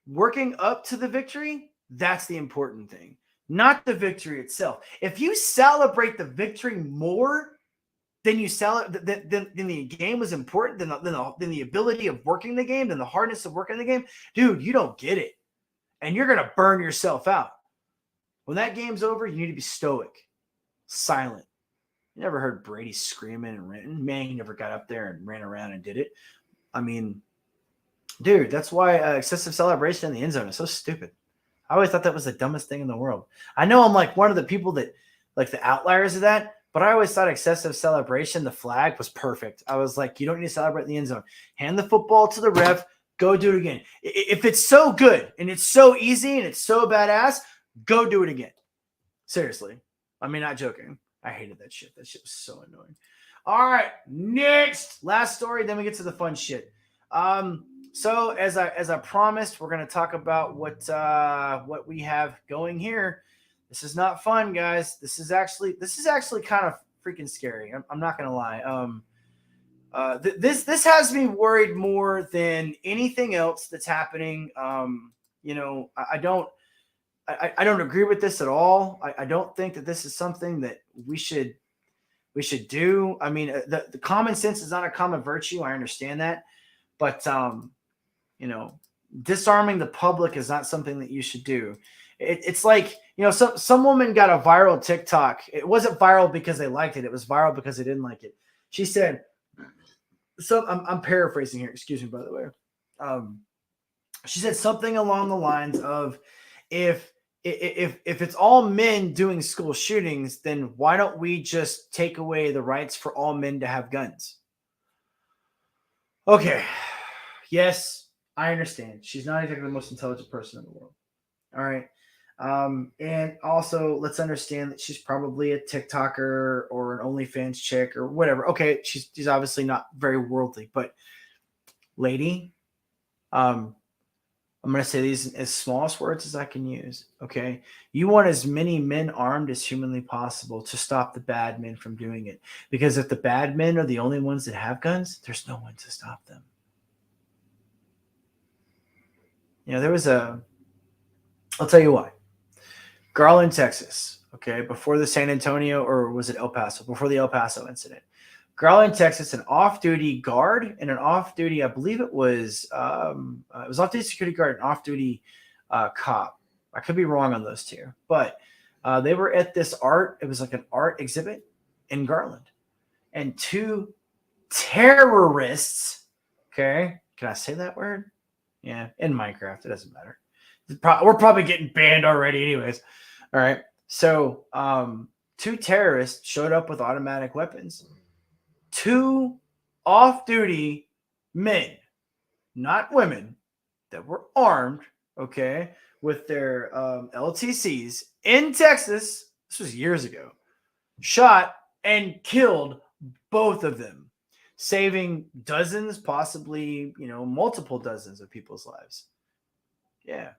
working up to the victory, that's the important thing, not the victory itself. If you celebrate the victory more than you than the game was important, than the ability of working the game, than the hardness of working the game, dude, you don't get it. And you're going to burn yourself out. When that game's over, you need to be stoic, silent. You never heard Brady screaming and ranting. Manning never got up there and ran around and did it. I mean, dude, that's why excessive celebration in the end zone is so stupid. I always thought that was the dumbest thing in the world. I know I'm like one of the people that, like the outliers of that, but I always thought excessive celebration, the flag, was perfect. I was like, you don't need to celebrate in the end zone. Hand the football to the ref. Go do it again. If it's so good and it's so easy and it's so badass, go do it again. Seriously. I mean, not joking. I hated that shit. That shit was so annoying. All right, next. Last story, then we get to the fun shit. So as I promised, we're going to talk about what we have going here. This is not fun, guys. This is actually kind of freaking scary. I'm not going to lie. This has me worried more than anything else that's happening. I don't agree with this at all. I don't think that this is something that we should do. I mean, the common sense is not a common virtue. I understand that, but disarming the public is not something that you should do. It's like, some woman got a viral TikTok. It wasn't viral because they liked it. It was viral because they didn't like it. She said, so I'm paraphrasing here. Excuse me, by the way. She said something along the lines of, if it's all men doing school shootings, then why don't we just take away the rights for all men to have guns? Okay. Yes, I understand. She's not exactly the most intelligent person in the world. All right. And also, let's understand that she's probably a TikToker or an OnlyFans chick or whatever. Okay, she's obviously not very worldly, but lady, I'm going to say these as smallest words as I can use. Okay, you want as many men armed as humanly possible to stop the bad men from doing it, because if the bad men are the only ones that have guns, there's no one to stop them. There was I'll tell you why. Garland, Texas. Okay, before the San Antonio, or was it El Paso? Before the El Paso incident. Garland, Texas, an off-duty guard and an off-duty, I believe it was off-duty security guard and off-duty cop. I could be wrong on those two, but they were at this it was like an art exhibit in Garland, and two terrorists, okay, can I say that word? Yeah, in Minecraft, it doesn't matter. We're probably getting banned already anyways. All right. So two terrorists showed up with automatic weapons. Two off-duty men, not women, that were armed, okay, with their LTCs in Texas. This was years ago. Shot and killed both of them, saving dozens, possibly, multiple dozens of people's lives. Yeah.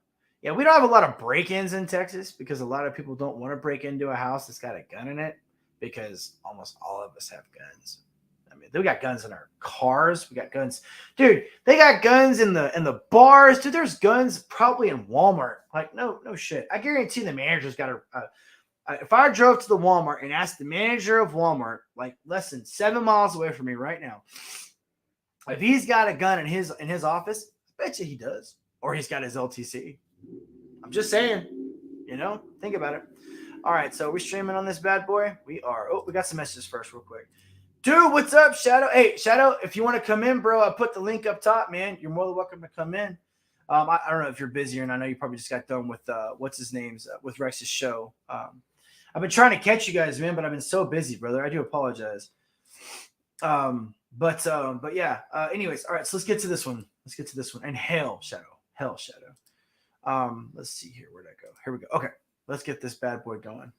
Yeah, we don't have a lot of break-ins in Texas because a lot of people don't want to break into a house that's got a gun in it, because almost all of us have guns. I mean, we got guns in our cars. We got guns. Dude, they got guns in the bars. Dude, there's guns probably in Walmart. Like, no shit. I guarantee the manager's got if I drove to the Walmart and asked the manager of Walmart, like less than 7 miles away from me right now, if he's got a gun in his office, I bet you he does. Or he's got his LTC. I'm just saying, think about it. All right, so we're streaming on this bad boy. We are. Oh, we got some messages first real quick. Dude, what's up, Shadow? Hey, Shadow, if you want to come in, bro, I put the link up top, man. You're more than welcome to come in. I don't know if you're busy, and I know you probably just got done with, what's his name's, with Rex's show. I've been trying to catch you guys, man, but I've been so busy, brother. I do apologize. But yeah, anyways, all right, so let's get to this one. And Hell Shadow. Let's see here. Where'd I go? Here we go. Okay, let's get this bad boy going.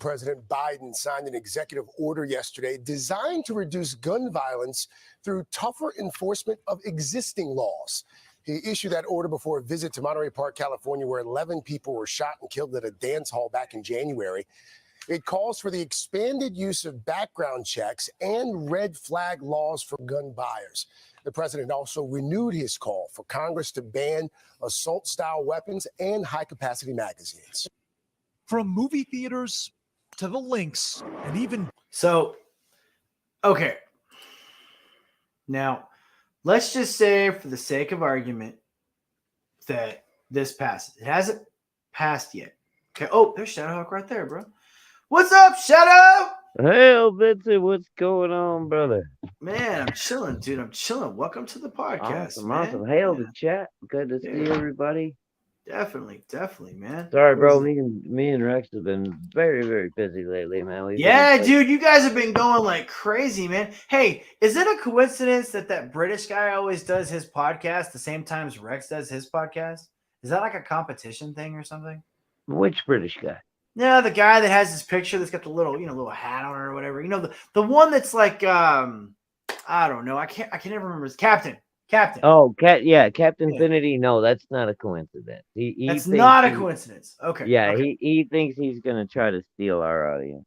President Biden signed an executive order yesterday designed to reduce gun violence through tougher enforcement of existing laws. He issued that order before a visit to Monterey Park, California, where 11 people were shot and killed at a dance hall back in January. It calls for the expanded use of background checks and red flag laws for gun buyers. The president also renewed his call for Congress to ban assault-style weapons and high-capacity magazines. From movie theaters to the links and even So, okay. Now, let's just say, for the sake of argument, that this passes. It hasn't passed yet. Okay. Oh, there's Shadowhawk right there, bro. What's up, Shadow? Hey, Vincent, what's going on, brother? Man, I'm chilling, dude. I'm chilling. Welcome to the podcast, Awesome, man. awesome. Hail Yeah, the chat. Good to see everybody. definitely, man. Sorry, bro. Me and Rex have been very, very busy lately, man. We've Yeah, been, dude, you guys have been going like crazy, man. Hey, is it a coincidence that British guy always does his podcast the same time as Rex does his podcast? Is that like a competition thing or something? Which British guy? Yeah, the guy that has his picture that's got the little, little hat on it or whatever. The one that's like, I don't know. I can't never remember his Captain. Oh, Captain Yeah. Infinity. No, that's not a coincidence. He That's thinks not a coincidence. Okay. Yeah, okay. he thinks he's gonna try to steal our audience.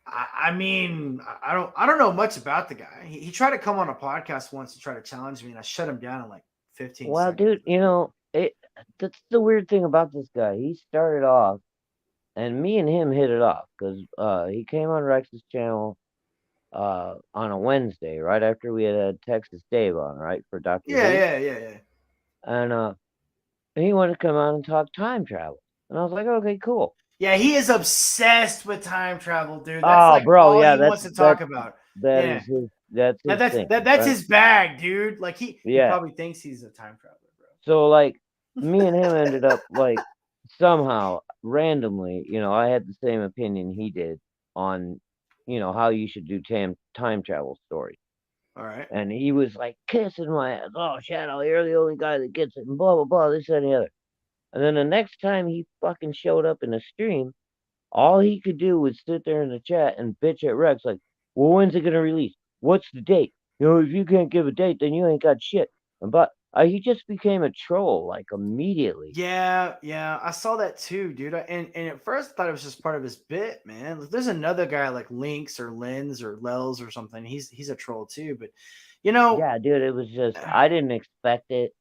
I mean, I don't know much about the guy. He tried to come on a podcast once to try to challenge me, and I shut him down in like 15 Well, seconds. dude, that's the weird thing about this guy. He started off, and me and him hit it off because he came on Rex's channel on a Wednesday, right after we had Texas Dave on, right, for Dr. Yeah. And he wanted to come on and talk time travel. And I was like, okay, cool. Yeah, he is obsessed with time travel, dude. That's Oh, like bro, all yeah, he wants to talk about. That's his That's thing, that's right? his bag, dude. Like he probably thinks he's a time traveler, bro. So like me and him ended up like somehow randomly, I had the same opinion he did on, how you should do time travel stories. All right. And he was like kissing my ass. Oh, Shadow, you're the only guy that gets it, and blah, blah, blah, this, that, and the other. And then the next time he fucking showed up in the stream, all he could do was sit there in the chat and bitch at Rex like, well, when's it going to release? What's the date? If you can't give a date, then you ain't got shit. But he just became a troll, like, immediately. Yeah, I saw that too, dude. And at first I thought it was just part of his bit, man. There's another guy like Lynx or Lens or Lels or something. He's a troll too, but Yeah, dude, it was just, I didn't expect it.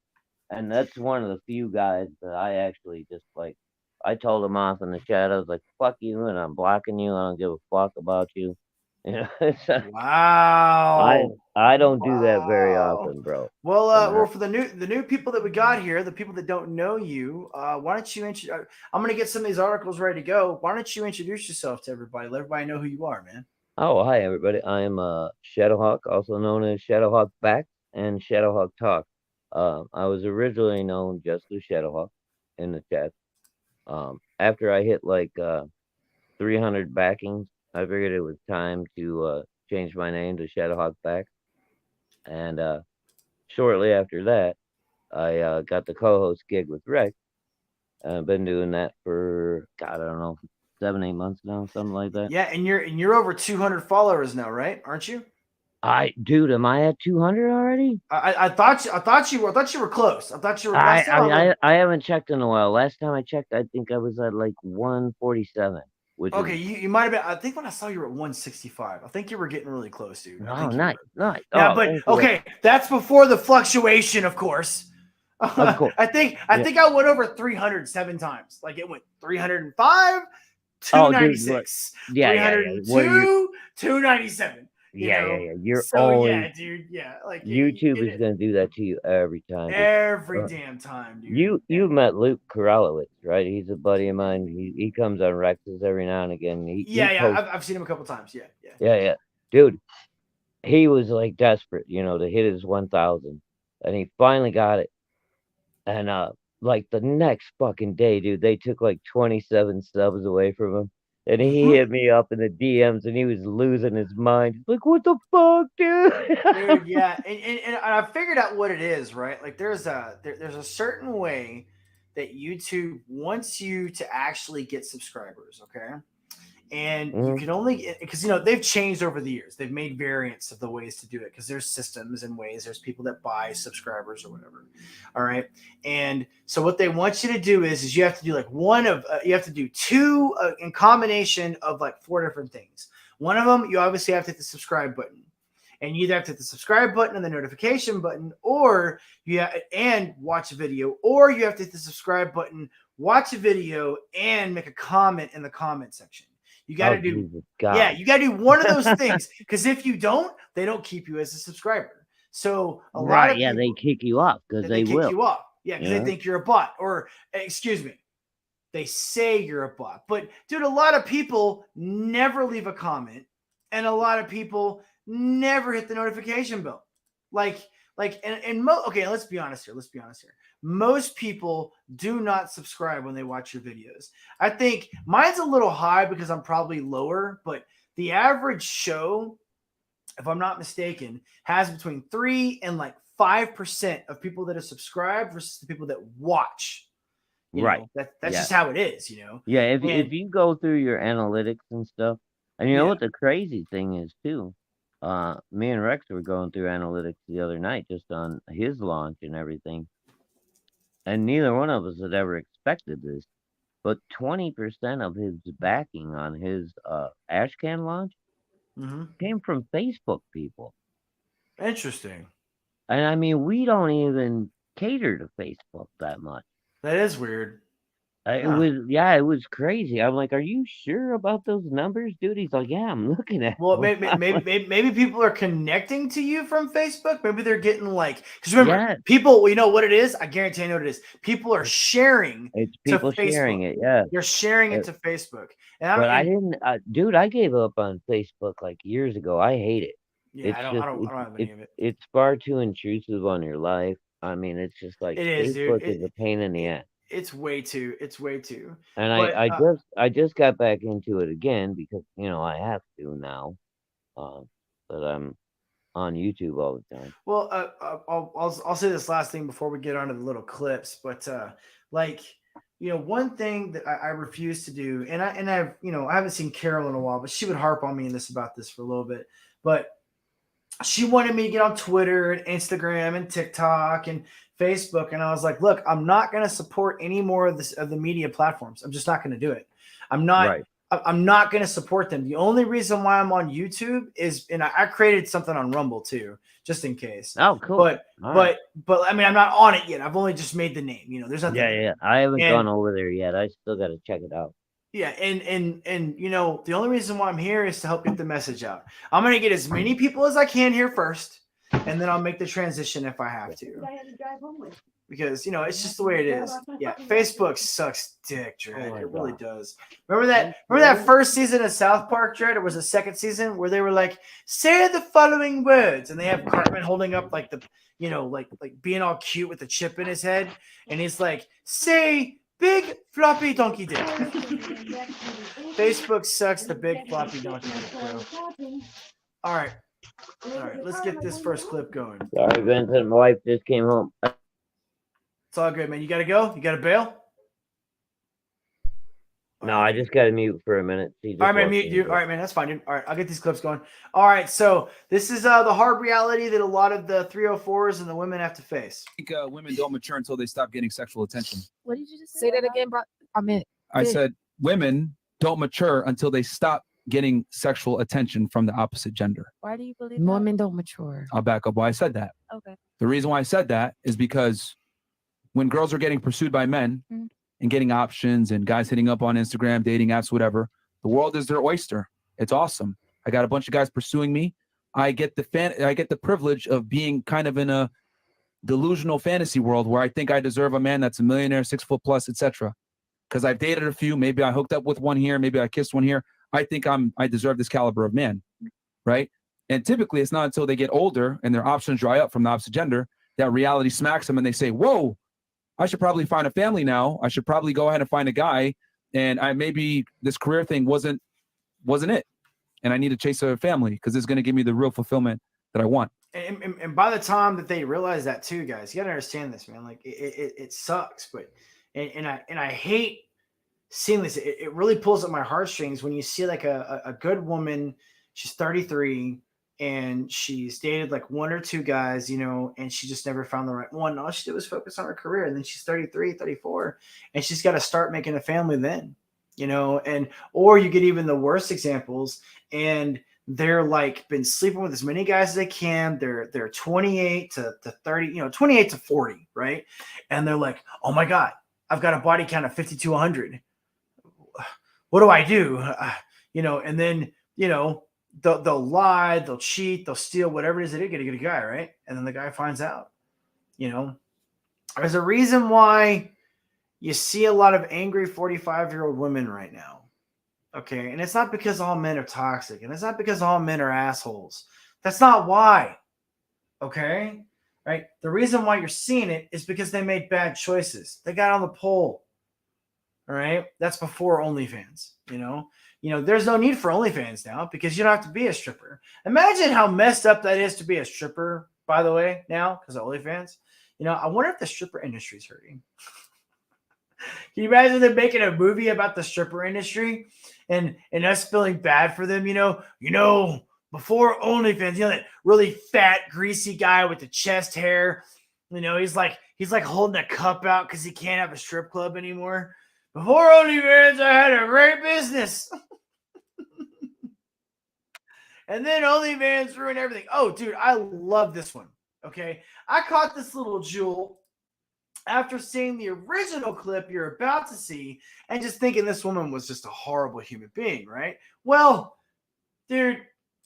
And that's one of the few guys that I actually just like, I told him off in the chat. I was like, fuck you, and I'm blocking you. I don't give a fuck about you. Wow. I don't do that very often, bro. Well, for the new people that we got here, the people that don't know you, why don't you I'm going to get some of these articles ready to go. Why don't you introduce yourself to everybody? Let everybody know who you are, man. Oh, hi, everybody. I am Shadowhawk, also known as Shadowhawk Back and Shadowhawk Talk. I was originally known just as Shadowhawk in the chat. After I hit like 300 backings, I figured it was time to change my name to Shadowhawk Back. And shortly after that, I got the co-host gig with Rex. I've been doing that for, God, I don't know, 7-8 months now, something like that. Yeah, and you're over 200 followers now, right? Aren't you? Dude, am I at 200 already? I thought you were close. I thought you were. I haven't checked in a while. Last time I checked, I think I was at like 147. Okay, you might have been. I think when I saw you were at 165. I think you were getting really close, dude. Oh, nice. Yeah, but okay, that's before the fluctuation, of course. Of course. I think I went over 300 7 times. Like it went 305, 296, 302, 297. Yeah. You're yeah, dude. Yeah, like YouTube is gonna do that to you every time. Every damn time, dude. You met Luke Koralowitz, right? He's a buddy of mine. He comes on Rex's every now and again. I've seen him a couple times. Yeah. Dude, he was like desperate, to hit his 1,000, and he finally got it. And like the next fucking day, dude, they took like 27 subs away from him. And he hit me up in the DMs, and he was losing his mind. He's like, what the fuck, dude? Dude, yeah. And I figured out what it is, right? Like there's a certain way that YouTube wants you to actually get subscribers, okay? And you Mhm. can only, because they've changed over the years. They've made variants of the ways to do it because there's systems and ways. There's people that buy subscribers or whatever. All right. And so what they want you to do is you have to do like you have to do two in combination of like 4 different things. One of them, you obviously have to hit the subscribe button. And you either have to hit the subscribe button and the notification button, or and watch a video, or you have to hit the subscribe button, watch a video, and make a comment in the comment section. You got to do, Jesus God. yeah, you got to do one of those things, because if you don't, they don't keep you as a subscriber. So a lot of people, they kick you off because they kick will. you off, yeah, because Yeah. they think you're a bot, or excuse me, they say you're a bot. But dude, a lot of people never leave a comment, and a lot of people never hit the notification bell. Okay, let's be honest here. Most people do not subscribe when they watch your videos. I think mine's a little high because I'm probably lower, but the average show, if I'm not mistaken, has between 3 and like 5% of people that are subscribed versus the people that watch. Right. That's Yeah. just how it is, Yeah, And- if you go through your analytics and stuff, and you know Yeah. what the crazy thing is too, me and Rex were going through analytics the other night just on his launch and everything, and neither one of us had ever expected this, but 20% of his backing on his Ashcan launch Mhm. came from Facebook people, Interesting. and I mean we don't even cater to Facebook that much. That is weird. It Huh. was crazy. I'm like, "Are you sure about those numbers, dude?" He's like, "Yeah, I'm looking at Well, them." maybe people are connecting to you from Facebook. Maybe they're getting because remember, Yeah. people, you know what it is? I guarantee I know what it is. People are sharing It's to people sharing Facebook. it, yeah. They're sharing it Uh, to Facebook. But I didn't, dude. I gave up on Facebook like years ago. I hate it. Yeah, It's I just, don't have any of it. it's far too intrusive on your life. I mean, it's just like It is, dude. Facebook is a pain in the ass. It's way too. It's way too. And But I just got back into it again because I have to now. But I'm on YouTube all the time. well, I'll say this last thing before we get onto the little clips. But one thing that I refuse to do, and I've I haven't seen Carol in a while, but she would harp on me about this for a little bit. But she wanted me to get on Twitter and Instagram and TikTok and Facebook, and I was like, look, I'm not going to support any more of the media platforms. I'm just not going to do it. I'm not. Right. I'm not going to support them. The only reason why I'm on YouTube is, and I created something on Rumble too, just in case. Oh, cool. But All right. I mean, I'm not on it yet. I've only just made the name. There's nothing. Yeah. I haven't And- gone over there yet. I still got to check it out. Yeah, and the only reason why I'm here is to help get the message out. I'm gonna get as many people as I can here first, and then I'll make the transition if I have to. Because it's just the way it is. Yeah, Facebook sucks dick, Dread. Oh my It really God. does. Remember that first season of South Park, Dread, or was it second season where they were like, say the following words, and they have Cartman holding up like the like being all cute with the chip in his head, and he's like, say big floppy donkey dick. Facebook sucks the big floppy donkey dick, bro. All right, let's get this first clip going. Sorry, Vincent. My wife just came home. It's all good, man. You gotta go. You gotta bail. No, I just got to mute for a minute. She just All right, man. walked Mute in you. the All right, man. That's fine, dude. All right, I'll get these clips going. All right, so this is the hard reality that a lot of the 304s and the women have to face. I think women don't mature until they stop getting sexual attention. What did you just say? That again, bro? I meant I Yeah. said women don't mature until they stop getting sexual attention from the opposite gender. why do you believe women don't mature? I'll back up why I said that. Okay. The reason why I said that is because when girls are getting pursued by men Mhm. and getting options and guys hitting up on Instagram, dating apps, whatever, the world is their oyster. It's awesome. I got a bunch of guys pursuing me. I get the privilege of being kind of in a delusional fantasy world where I think I deserve a man that's a millionaire, 6 foot plus, etc. Because I've dated a few. Maybe I hooked up with one here. Maybe I kissed one here. I think I deserve this caliber of man, right? And typically, it's not until they get older and their options dry up from the opposite gender that reality smacks them and they say, "Whoa, I should probably find a family now. I should probably go ahead and find a guy, and maybe this career thing wasn't it, and I need to chase a family because it's going to give me the real fulfillment that I want." And by the time that they realize that too, guys, you gotta understand this, man. Like it sucks, but and I hate seeing this, it really pulls at my heartstrings when you see like a good woman. She's 33 and she's dated like one or two guys, you know, and she just never found the right one. All she did was focus on her career. And then she's 33, 34, and she's got to start making a family then, you know, and, or you get even the worst examples, and they're like been sleeping with as many guys as they can. They're 28 to 30, you know, 28 to 40, right? And they're like, oh my God, I've got a body count of 50 to 100. What do I do? You know, and then, you know, they'll lie, they'll cheat, they'll steal, whatever it is they do, get a good guy, right? And then the guy finds out. You know, there's a reason why you see a lot of angry 45-year-old women right now. Okay. And it's not because all men are toxic, and it's not because all men are assholes. That's not why. Okay. Right. The reason why you're seeing it is because they made bad choices. They got on the pole. All right. That's before OnlyFans, you know. There's no need for OnlyFans now because you don't have to be a stripper. Imagine how messed up that is to be a stripper, by the way, now because of OnlyFans. You know, I wonder if the stripper industry is hurting. Can you imagine them making a movie about the stripper industry and us feeling bad for them? You know, before OnlyFans, you know, that really fat, greasy guy with the chest hair. You know, he's like holding a cup out because he can't have a strip club anymore. Before OnlyFans, I had a great business. And then OnlyFans ruined everything. Oh, dude, I love this one. Okay. I caught this little jewel after seeing the original clip you're about to see and just thinking this woman was just a horrible human being, right? Well, dude,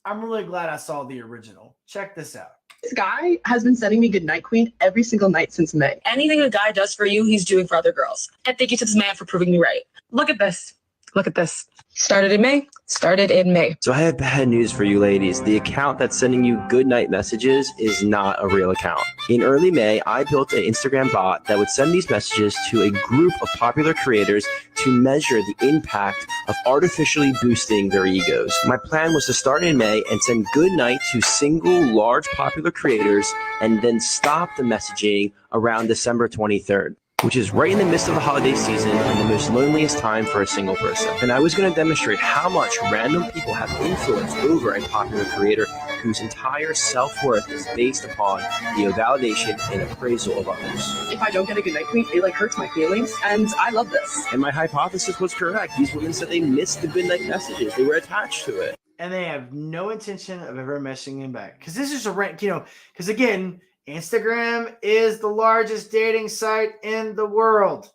I'm really glad I saw the original. Check this out. This guy has been sending me Goodnight Queen every single night since May. Anything a guy does for you, he's doing for other girls. And thank you to this man for proving me right. Look at this. Look at this. Started in May. So I have bad news for you ladies. The account that's sending you goodnight messages is not a real account. In early May, I built an Instagram bot that would send these messages to a group of popular creators to measure the impact of artificially boosting their egos. My plan was to start in May and send goodnight to single large popular creators and then stop the messaging around December 23rd. Which is right in the midst of the holiday season and the most loneliest time for a single person. And I was going to demonstrate how much random people have influence over a popular creator whose entire self-worth is based upon the validation and appraisal of others. If I don't get a Goodnight Queen, it hurts my feelings, and I love this. And my hypothesis was correct. These women said they missed the goodnight messages. They were attached to it. And they have no intention of ever messaging him back. Because this is a rank, you know, because again, Instagram is the largest dating site in the world.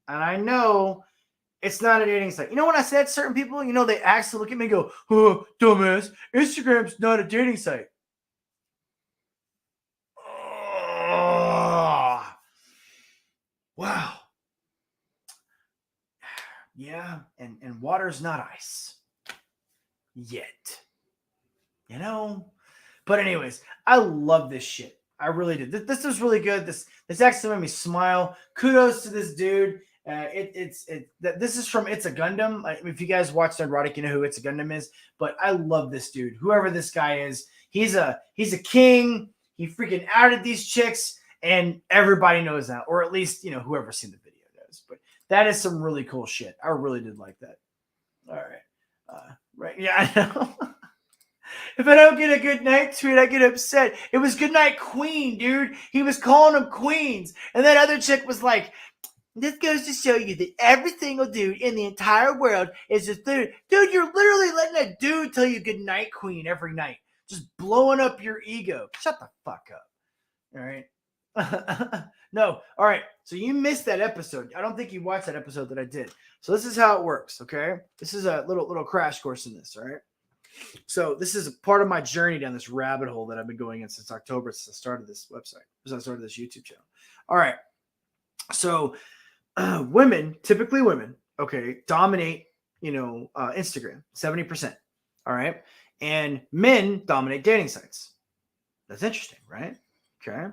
And I know it's not a dating site. You know, when I said certain people, you know, they actually look at me and go, oh, dumbass, Instagram's not a dating site. Oh, wow. Yeah, and water's not ice. Yet. You know? But anyways, I love this shit. I really did. This was really good. This actually made me smile. Kudos to this dude. This is from It's a Gundam. If you guys watch Erotic, you know who It's a Gundam is. But I love this dude. Whoever this guy is, he's a king. He freaking outed these chicks, and everybody knows that, or at least you know whoever's seen the video knows. But that is some really cool shit. I really did like that. All right, right? Yeah, I know. If I don't get a good night tweet, I get upset. It was Goodnight Queen, dude. He was calling them queens. And that other chick was like, this goes to show you that every single dude in the entire world is just dude. Dude, you're literally letting a dude tell you Goodnight Queen every night. Just blowing up your ego. Shut the fuck up. All right. No. All right. So you missed that episode. I don't think you watched that episode that I did. So this is how it works. Okay. This is a little crash course in this. All right. So this is a part of my journey down this rabbit hole that I've been going in since October, since I started this website, since I started this YouTube channel. All right. So women, typically women, okay, dominate, you know, Instagram, 70%. All right. And men dominate dating sites. That's interesting, right? Okay.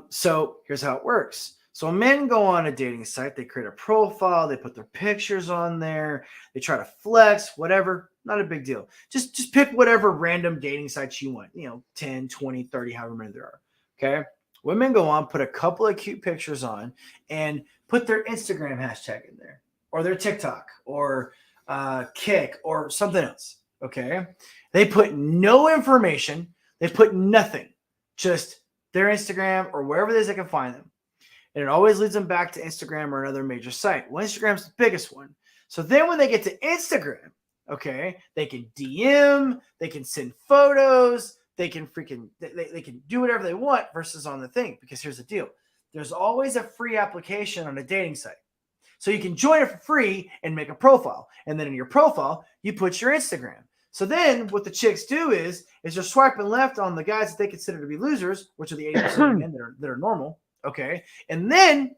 So here's how it works. So men go on a dating site, they create a profile, they put their pictures on there, they try to flex, whatever, not a big deal. Just pick whatever random dating sites you want, you know, 10, 20, 30, however many there are. Okay. Women go on, put a couple of cute pictures on, and put their Instagram hashtag in there. or their TikTok or Kick or something else. Okay. They put no information. They put nothing, just their Instagram or wherever it is they can find them. And it always leads them back to Instagram or another major site. Well, Instagram's the biggest one. So then when they get to Instagram, okay, they can DM, they can send photos, they can freaking, they can do whatever they want versus on the thing. Because here's the deal. There's always a free application on a dating site. So you can join it for free and make a profile. And then in your profile, you put your Instagram. So then what the chicks do is they're swiping left on the guys that they consider to be losers, which are the 80% of men that are normal. Okay. And then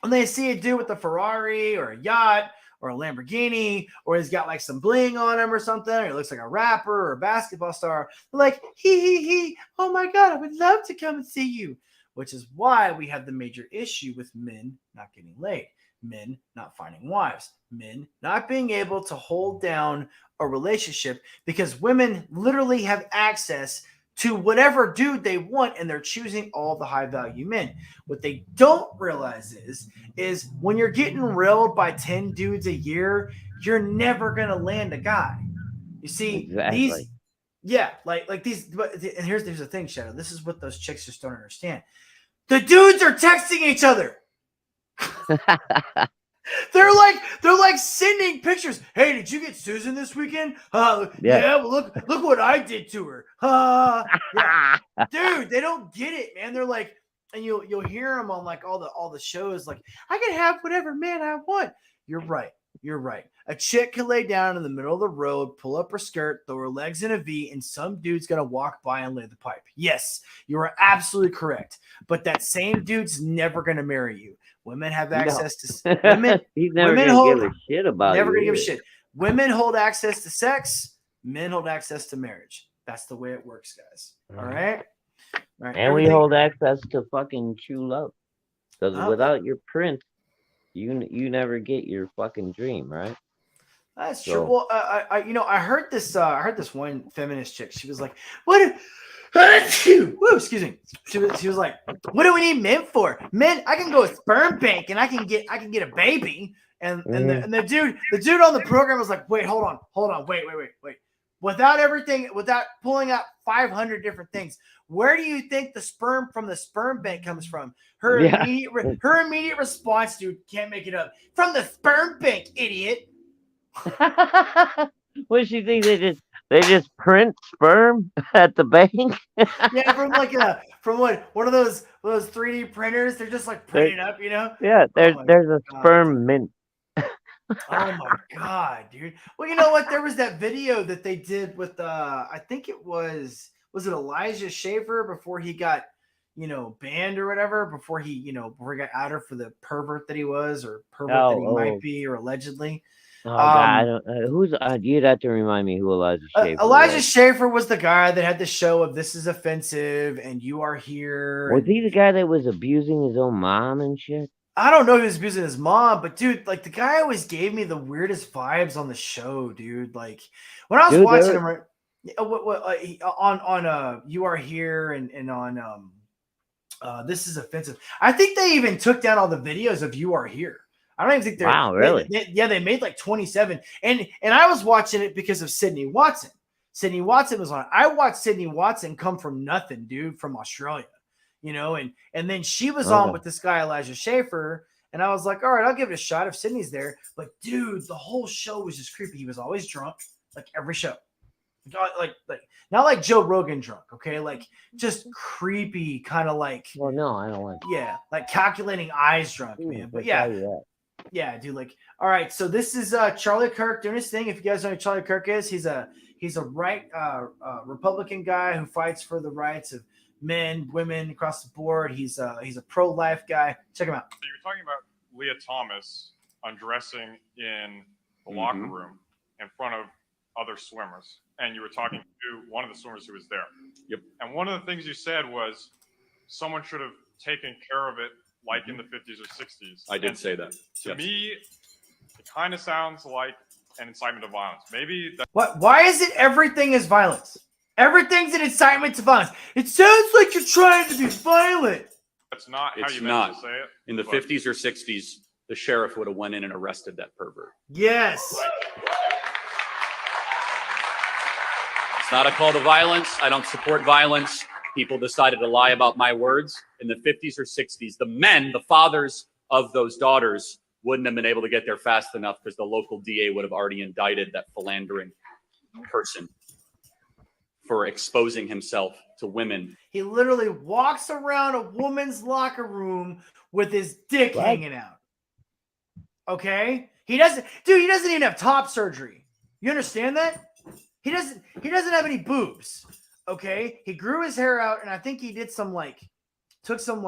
when they see a dude with a Ferrari or a yacht or a Lamborghini, or he's got like some bling on him or something, or he looks like a rapper or a basketball star, they're like, he, oh my God, I would love to come and see you. Which is why we have the major issue with men not getting laid, men not finding wives, men not being able to hold down a relationship, because women literally have access to whatever dude they want, and they're choosing all the high value men. What they don't realize is when you're getting railed by 10 dudes a year, you're never going to land a guy. You see, Exactly. like these, but and here's the thing, Shadow. This is what those chicks just don't understand. The dudes are texting each other. They're like sending pictures. Hey, did you get Susan this weekend? Yeah. Well, look what I did to her. Yeah. Dude, they don't get it, man. They're like, and you'll hear them on like all the shows. Like, I can have whatever man I want. You're right. A chick can lay down in the middle of the road, pull up her skirt, throw her legs in a V, and some dude's gonna walk by and lay the pipe. Yes, you are absolutely correct. But that same dude's never gonna marry you. Women have access to women. He's never women gonna hold, give a shit about never you. gonna give a either. shit. Women hold access to sex. Men hold access to marriage. That's the way it works, guys. All right. And we hold access to fucking true love. Because without your prince, you never get your fucking dream, right? That's true. Well, I heard this. I heard this one feminist chick. She was like, "What? Woo, excuse me." She was like, "What do we need men for? Men, I can go to sperm bank and I can get a baby." And the dude on the program was like, "Wait, hold on, wait. Without pulling out 500 different things, where do you think the sperm from the sperm bank comes from?" Her immediate response, dude, can't make it up. From the sperm bank, idiot. What she think they just print sperm at the bank? Yeah, from one of those 3D printers. They're just like printing up, you know? Yeah, there's a sperm mint. Oh my God, dude. Well, you know what? There was that video that they did with I think it was it Elijah Schaefer before he got, banned or whatever, before he got outed for the pervert that he was, or pervert that he might be, or allegedly. Oh God, who's you'd have to remind me who Elijah Schaefer Elijah was. Schaefer was the guy that had the show of "This Is Offensive" and "You Are Here." Was he the guy that was abusing his own mom and shit? I don't know if he was abusing his mom, but dude, like the guy always gave me the weirdest vibes on the show, dude. Like when I was watching him, on "You Are Here" and on "This Is Offensive," I think they even took down all the videos of "You Are Here." I don't even think they're. Wow, really? They made like 27, and I was watching it because of Sydney Watson. Sydney Watson was on it. I watched Sydney Watson come from nothing, dude, from Australia, and then she was on with this guy Elijah Schaefer, and I was like, all right, I'll give it a shot if Sydney's there. But dude, the whole show was just creepy. He was always drunk, like every show, like not like Joe Rogan drunk, okay, like just creepy, kind of like. Well, no, I don't like. Yeah, like calculating eyes drunk, man. But yeah. Yeah, dude. Like, all right. So this is Charlie Kirk doing his thing. If you guys know who Charlie Kirk is, he's a right Republican guy who fights for the rights of men, women across the board. He's a pro-life guy. Check him out. So you're talking about Leah Thomas undressing in the locker room in front of other swimmers, and you were talking to one of the swimmers who was there. Yep. And one of the things you said was someone should have taken care of it like in the 50s or 60s. I did say that. To me, it kind of sounds like an incitement to violence. Maybe that. What? Why is it everything is violence? Everything's an incitement to violence. It sounds like you're trying to be violent. That's not how It's you not. meant to say it. In the 50s or 60s, the sheriff would have went in and arrested that pervert. Yes. It's not a call to violence. I don't support violence. People decided to lie about my words in the 50s or 60s. The men, the fathers of those daughters, wouldn't have been able to get there fast enough because the local DA would have already indicted that philandering person for exposing himself to women. He literally walks around a woman's locker room with his dick hanging out. Okay? He doesn't even have top surgery. You understand that? He doesn't have any boobs. Okay? He grew his hair out, and I think he did took some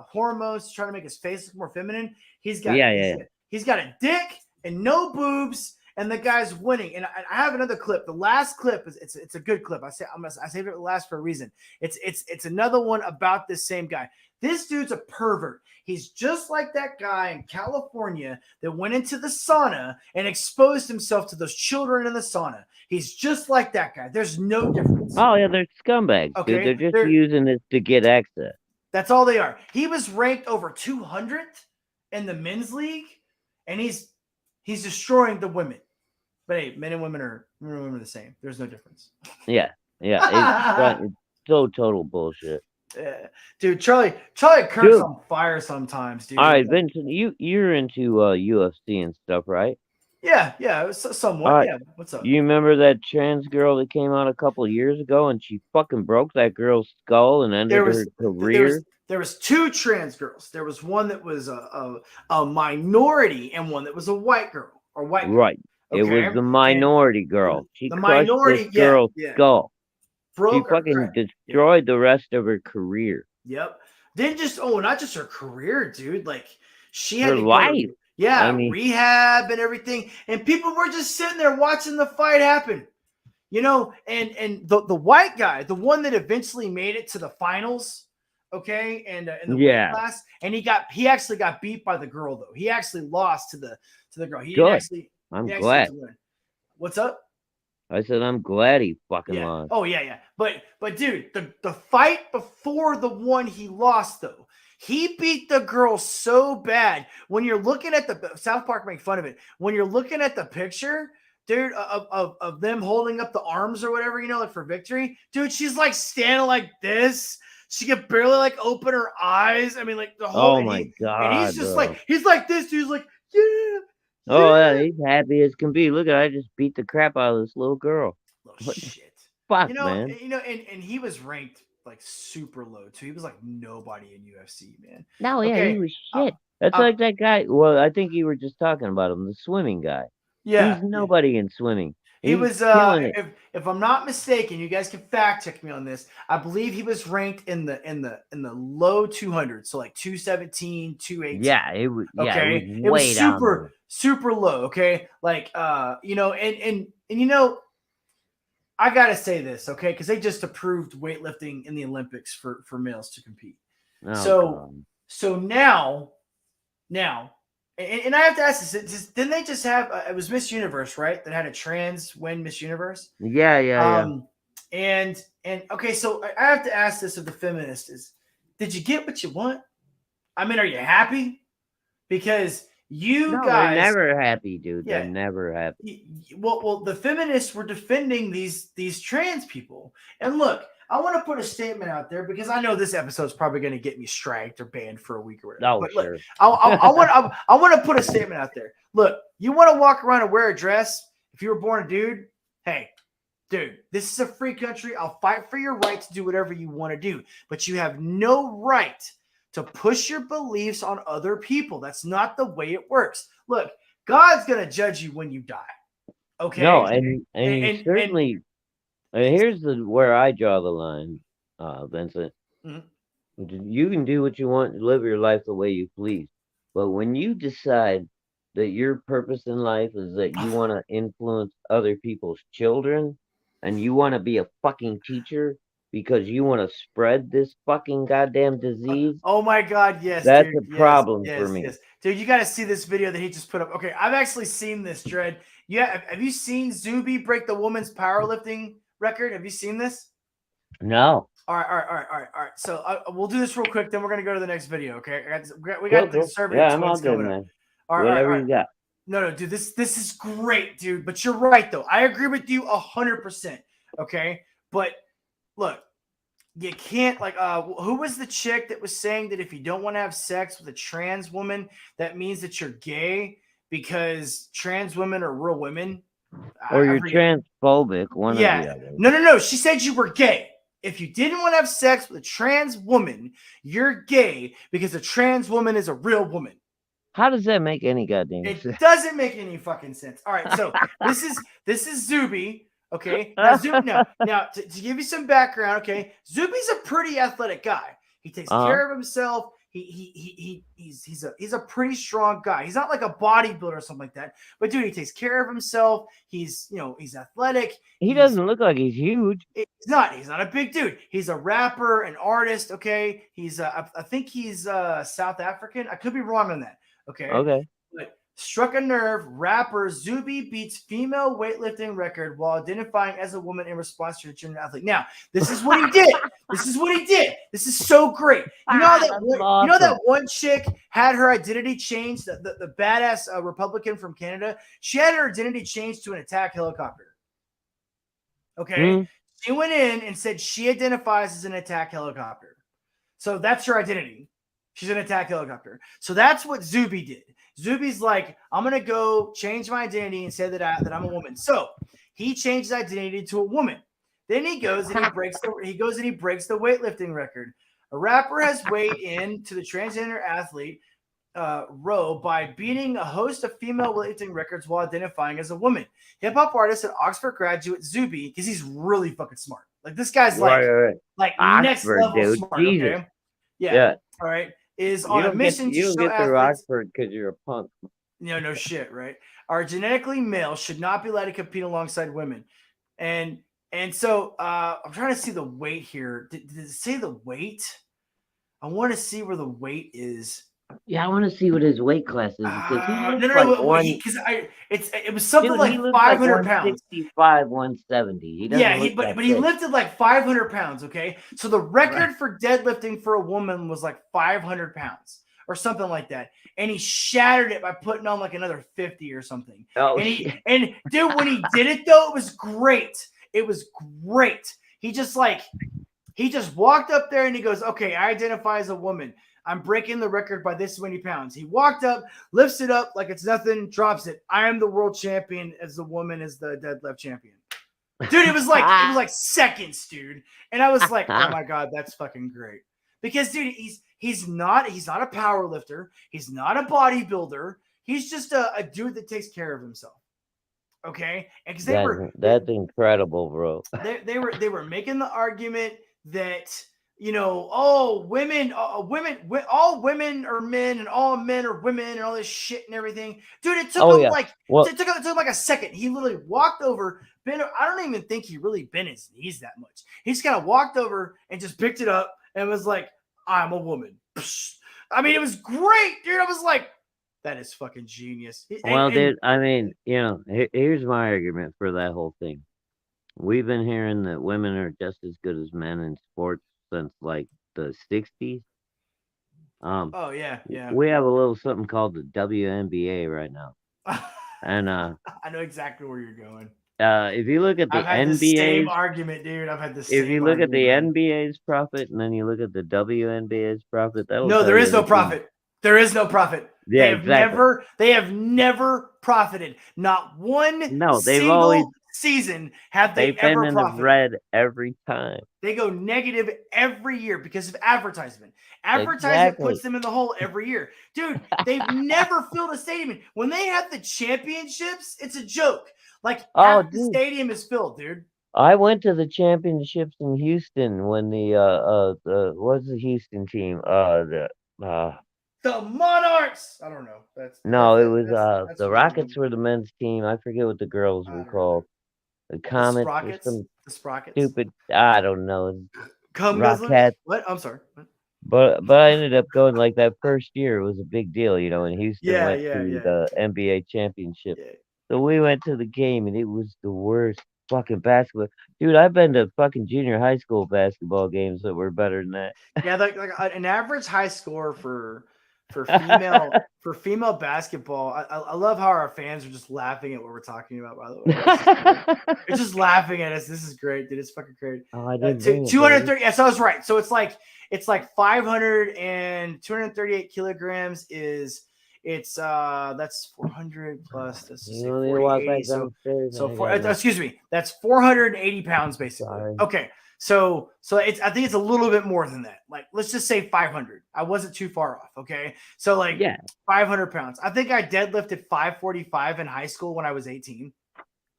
hormones to try to make his face look more feminine. He's got a dick and no boobs, and the guy's winning. And I have another clip. The last clip is it's a good clip. I saved it last for a reason. It's another one about this same guy. This dude's a pervert. He's just like that guy in California that went into the sauna and exposed himself to those children in the sauna. He's just like that guy. There's no difference. Oh yeah, they're scumbags. Okay, Dude. They're just using this to get access. That's all they are. He was ranked over 200 in the men's league, and he's destroying the women. But hey, men and women are the same. There's no difference. Yeah. It's so total bullshit. Dude, Charlie Kirk's on fire sometimes, dude. All right, Vincent, you're into UFC and stuff, right? Yeah, somewhat. Right. Yeah, what's up? You remember that trans girl that came out a couple of years ago and she fucking broke that girl's skull and ended her career? There was two trans girls. There was one that was a minority and one that was a white girl or white girl. Right. Okay? It was the minority girl. She the crushed minority this girl's skull. She Broke her, fucking destroyed the rest of her career. Yep. Not just her career, dude. Like she had Her to go life. to, rehab and everything. And people were just sitting there watching the fight happen. You know, and the white guy, the one that eventually made it to the finals, okay, and in the weight class, and he actually got beat by the girl though. He actually lost to the girl. He didn't actually. I'm glad. What's up? I said I'm glad he fucking lost. Oh yeah. But dude, the fight before the one he lost though, he beat the girl so bad. When you're looking at the South Park make fun of it. When you're looking at the picture, dude, of them holding up the arms or whatever, you know, like for victory, dude, she's like standing like this. She could barely like open her eyes. I mean, like the whole. Oh my god! And he's just bro. he's like this. Dude's like, yeah. Oh yeah, he's happy as can be. Look, I just beat the crap out of this little girl. What shit? Fuck, man. man. And he was ranked like super low too. He was like nobody in UFC, man. No, yeah, he was shit. That's like that guy. Well, I think you were just talking about him, the swimming guy. Yeah, he's nobody in swimming. He was if I'm not mistaken, you guys can fact check me on this. I believe he was ranked in the low 200s, so like 217, 218. Yeah, it was. Yeah, okay, it was way down super low. Okay, like and you know, I gotta say this, okay, because they just approved weightlifting in the Olympics for males to compete. Oh, so now. And I have to ask this: didn't they just have? It was Miss Universe, right? That had a trans win Miss Universe. Yeah. And okay, so I have to ask this of the feminist: did you get what you want? I mean, are you happy? Because guys, they're never happy, dude. They're never happy. Well, the feminists were defending these trans people, and look. I want to put a statement out there because I know this episode is probably going to get me striked or banned for a week or whatever. Oh, but sure. Look, I want to put a statement out there. Look, you want to walk around and wear a dress if you were born a dude? Hey, dude, this is a free country. I'll fight for your right to do whatever you want to do, but you have no right to push your beliefs on other people. That's not the way it works. Look, God's going to judge you when you die. Okay? No, and certainly. Here's where I draw the line, Vincent. Mm-hmm. You can do what you want, live your life the way you please. But when you decide that your purpose in life is that you want to influence other people's children and you want to be a fucking teacher because you want to spread this fucking goddamn disease. Oh my God, yes. That's dude. a problem for me. Yes. Dude, you got to see this video that he just put up. Okay, I've actually seen this, Dred. Yeah, have you seen Zuby break the women's powerlifting record? Have you seen this? No. All right. So we'll do this real quick. Then we're gonna go to the next video. Okay. We got the conservative I'm all good, coming man. up. All right, Whatever all right. you got. No, dude, this is great, dude. But you're right, though. I agree with you 100%. Okay, but look, you can't like. Who was the chick that was saying that if you don't want to have sex with a trans woman, that means that you're gay because trans women are real women? Or I you're forget. transphobic, one or the Yeah. other. No. She said you were gay. If you didn't want to have sex with a trans woman, you're gay because a trans woman is a real woman. How does that make any goddamn It sense? doesn't make any fucking sense. All right, so this is Zuby. Okay, now to give you some background. Okay, Zuby's a pretty athletic guy. He takes care of himself. He's a pretty strong guy. He's not like a bodybuilder or something like that. But dude, he takes care of himself. He's athletic. He doesn't look like he's huge. He's not a big dude. He's a rapper, an artist. Okay, he's I think he's South African. I could be wrong on that. Okay. But struck a nerve. Rapper Zuby beats female weightlifting record while identifying as a woman in response to a gender athlete. Now, this is what he did. This is so great. You know that one chick had her identity changed. The badass Republican from Canada. She had her identity changed to an attack helicopter. Okay. She went in and said she identifies as an attack helicopter. So that's her identity. She's an attack helicopter. So that's what Zuby did. Zuby's like, I'm gonna go change my identity and say that I'm a woman. So he changed his identity to a woman. Then he goes and he breaks the weightlifting record. A rapper has weighed in to the transgender athlete row by beating a host of female weightlifting records while identifying as a woman. Hip hop artist and Oxford graduate Zuby, because he's really fucking smart. Like this guy's like next Oxford, level dude. smart. Jesus. Okay. Yeah. All right. Is on a mission You to don't show get through athletes. Oxford because you're a punk. No shit, right? Are genetically male should not be allowed to compete alongside women, and so I'm trying to see the weight here. Did it say the weight? I want to see where the weight is. Yeah, I want to see what his weight class is because he looks it was something like 500 pounds. 165, 170. He doesn't look that but he big. lifted like 500 pounds. Okay, so the record for deadlifting for a woman was like 500 pounds or something like that, and he shattered it by putting on like another 50 or something. Oh, and dude, when he did it though, it was great. It was great. He just walked up there and he goes, "Okay, I identify as a woman. I'm breaking the record by this many pounds." He walked up, lifts it up like it's nothing, drops it. I am the world champion as the woman is the deadlift champion. Dude, it was like seconds, dude. And I was like, oh my God, that's fucking great. Because dude, he's not a power lifter. He's not a bodybuilder. He's just a dude that takes care of himself. Okay? And because that's incredible, bro. They were making the argument that women, all women are men, and all men are women, and all this shit and everything. Dude, it took him it took him like a second. He literally walked over, I don't even think he really bent his knees that much. He just kind of walked over and just picked it up and was like, "I'm a woman." I mean, it was great, dude. I was like, that is fucking genius. Dude, I mean, here's my argument for that whole thing. We've been hearing that women are just as good as men in sports since like the 60s. Oh yeah. We have a little something called the WNBA right now. And I know exactly where you're going. If you look at the I've had NBA's the same argument, dude. I've had the same. If you look at the NBA's profit and then you look at the WNBA's profit, there is no profit. There is no profit. Yeah, They have never profited. Not one single season have they ever been in profited. the red every time. They go negative every year because of advertisement. Advertisement puts them in the hole every year. Dude, they've never filled a stadium. When they have the championships, it's a joke. Like, half the stadium is filled, dude. I went to the championships in Houston when the what's the Houston team? The Monarchs. I don't know. That's the Rockets were the men's team. I forget what the girls were called. The Comets or some the Sprockets. Stupid. I don't know. Rockets. What? I'm sorry. What? But I ended up going like that first year. It was a big deal, and Houston went to the NBA championship. Yeah. So we went to the game, and it was the worst fucking basketball. Dude, I've been to fucking junior high school basketball games that were better than that. Yeah, like an average high score for for female basketball, I love how our fans are just laughing at what we're talking about. By the way, they're just laughing at us. This is great, dude. It's fucking great. Oh, I didn't bring it, 230. Yes, I was right. So it's like 500 and 238 kilograms is that's 400 plus this is You want me to walk 40, back 80, so downstairs? so I four, got nothing. excuse me, that's 480 pounds basically. Sorry. Okay. So it's I think it's a little bit more than that. Like let's just say 500. I wasn't too far off. Okay. So like 500 pounds. I think I deadlifted 545 in high school when I was 18.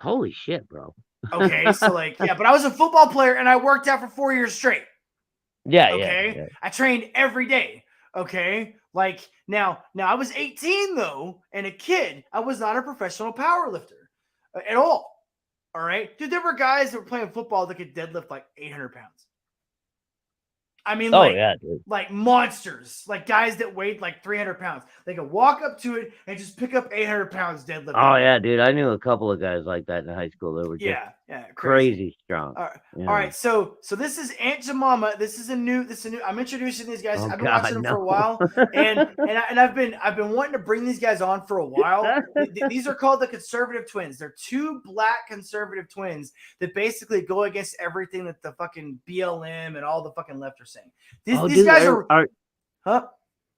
Holy shit, bro. Okay. So like, yeah, but I was a football player and I worked out for 4 years straight. Yeah. Okay. Yeah. I trained every day. Okay. Like now I was 18 though, and a kid. I was not a professional power lifter at all. All right. Dude, there were guys that were playing football that could deadlift like 800 pounds. I mean, like monsters, like guys that weighed like 300 pounds. They could walk up to it and just pick up 800 pounds deadlift. Oh yeah, dude. I knew a couple of guys like that in high school. They were just crazy strong. All right. So this is Aunt Jemima. This is a new. I'm introducing these guys. I've been watching them for a while, and I've been wanting to bring these guys on for a while. These are called the conservative twins. They're two black conservative twins that basically go against everything that the fucking BLM and all the fucking left are saying. These guys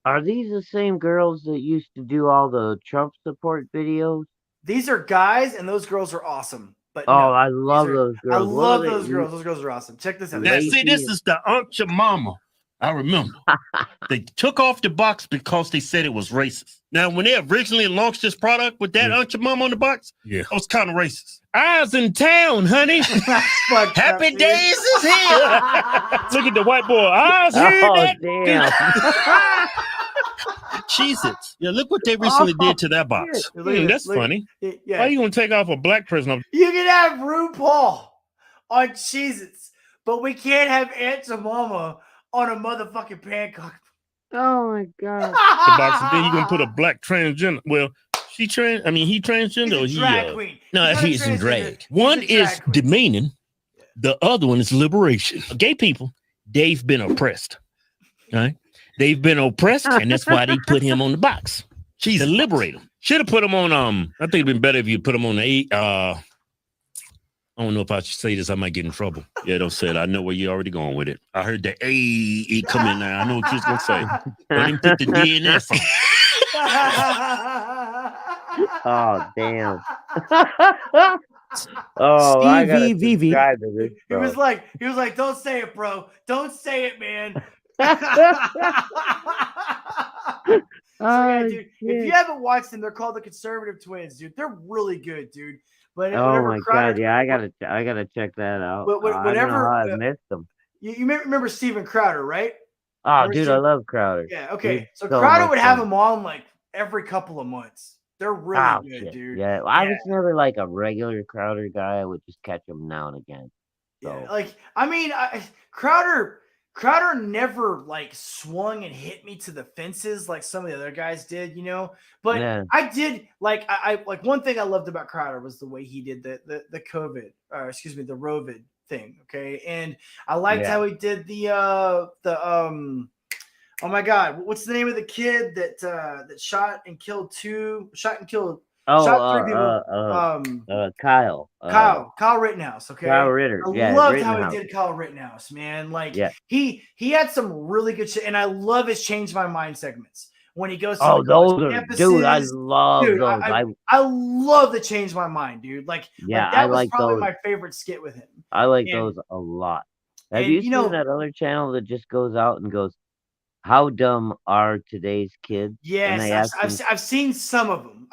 are these the same girls that used to do all the Trump support videos? These are guys, and those girls are awesome. But I love those girls. I love those girls. Those girls are awesome. Check this out. Now, see, this is the Aunt Jemima. I remember. They took off the box because they said it was racist. Now, when they originally launched this product with that Aunt Jemima on the box, it was kind of racist. I was in town, honey. Happy days is here. Look at the white boy. I was here. Cheez-Its. Yeah, look what they recently did to that box. That's funny. Why are you going to take off a black person? You can have RuPaul on Cheez-Its, but we can't have Aunt Jemima on a motherfucking pancake. Oh my god. The box, and then you're going to put a black transgender. Well, he transgender or he drag queen. No, he's in drag. One is demeaning, the other one is liberation. Gay people, they've been oppressed. Right? They've been oppressed, and that's why they put him on the box. To liberate him. Should have put him on I think it'd been better if you put him on the I don't know if I should say this, I might get in trouble. Yeah, don't say it. I know where you're already going with it. I heard the A come in there. I know what you're gonna say. Don't even put the D in there. Oh damn. Oh, I gotta subscribe to this, He was like, don't say it, bro. Don't say it, man. Dude, if you haven't watched them, they're called the Conservative Twins, dude. They're really good, dude. But oh my god, yeah, I gotta check that out. I don't know how I missed them. You may remember Steven Crowder, right? Oh, dude, I love Crowder. Yeah, okay. He's So Crowder would have fun. him on like every couple of months. They're really good, dude. Yeah, I was never like a regular Crowder guy. I would just catch him now and again. So. Yeah, like I mean, Crowder never like swung and hit me to the fences like some of the other guys did, you know. But I did like I like one thing I loved about Crowder was the way he did the COVID, the Rovid thing. Okay, and I liked how he did the oh my god, what's the name of the kid that shot and killed three people? Kyle. Kyle Rittenhouse. Okay. Kyle Ritter. I loved how he did Kyle Rittenhouse, man. Like he had some really good shit, and I love his change my mind segments when he goes to those are, dude, I love those. I love the change my mind, dude. Like that was probably my favorite skit with him. I like those a lot. Have you seen that other channel that just goes out and goes, how dumb are today's kids? Yes, I've seen some of them.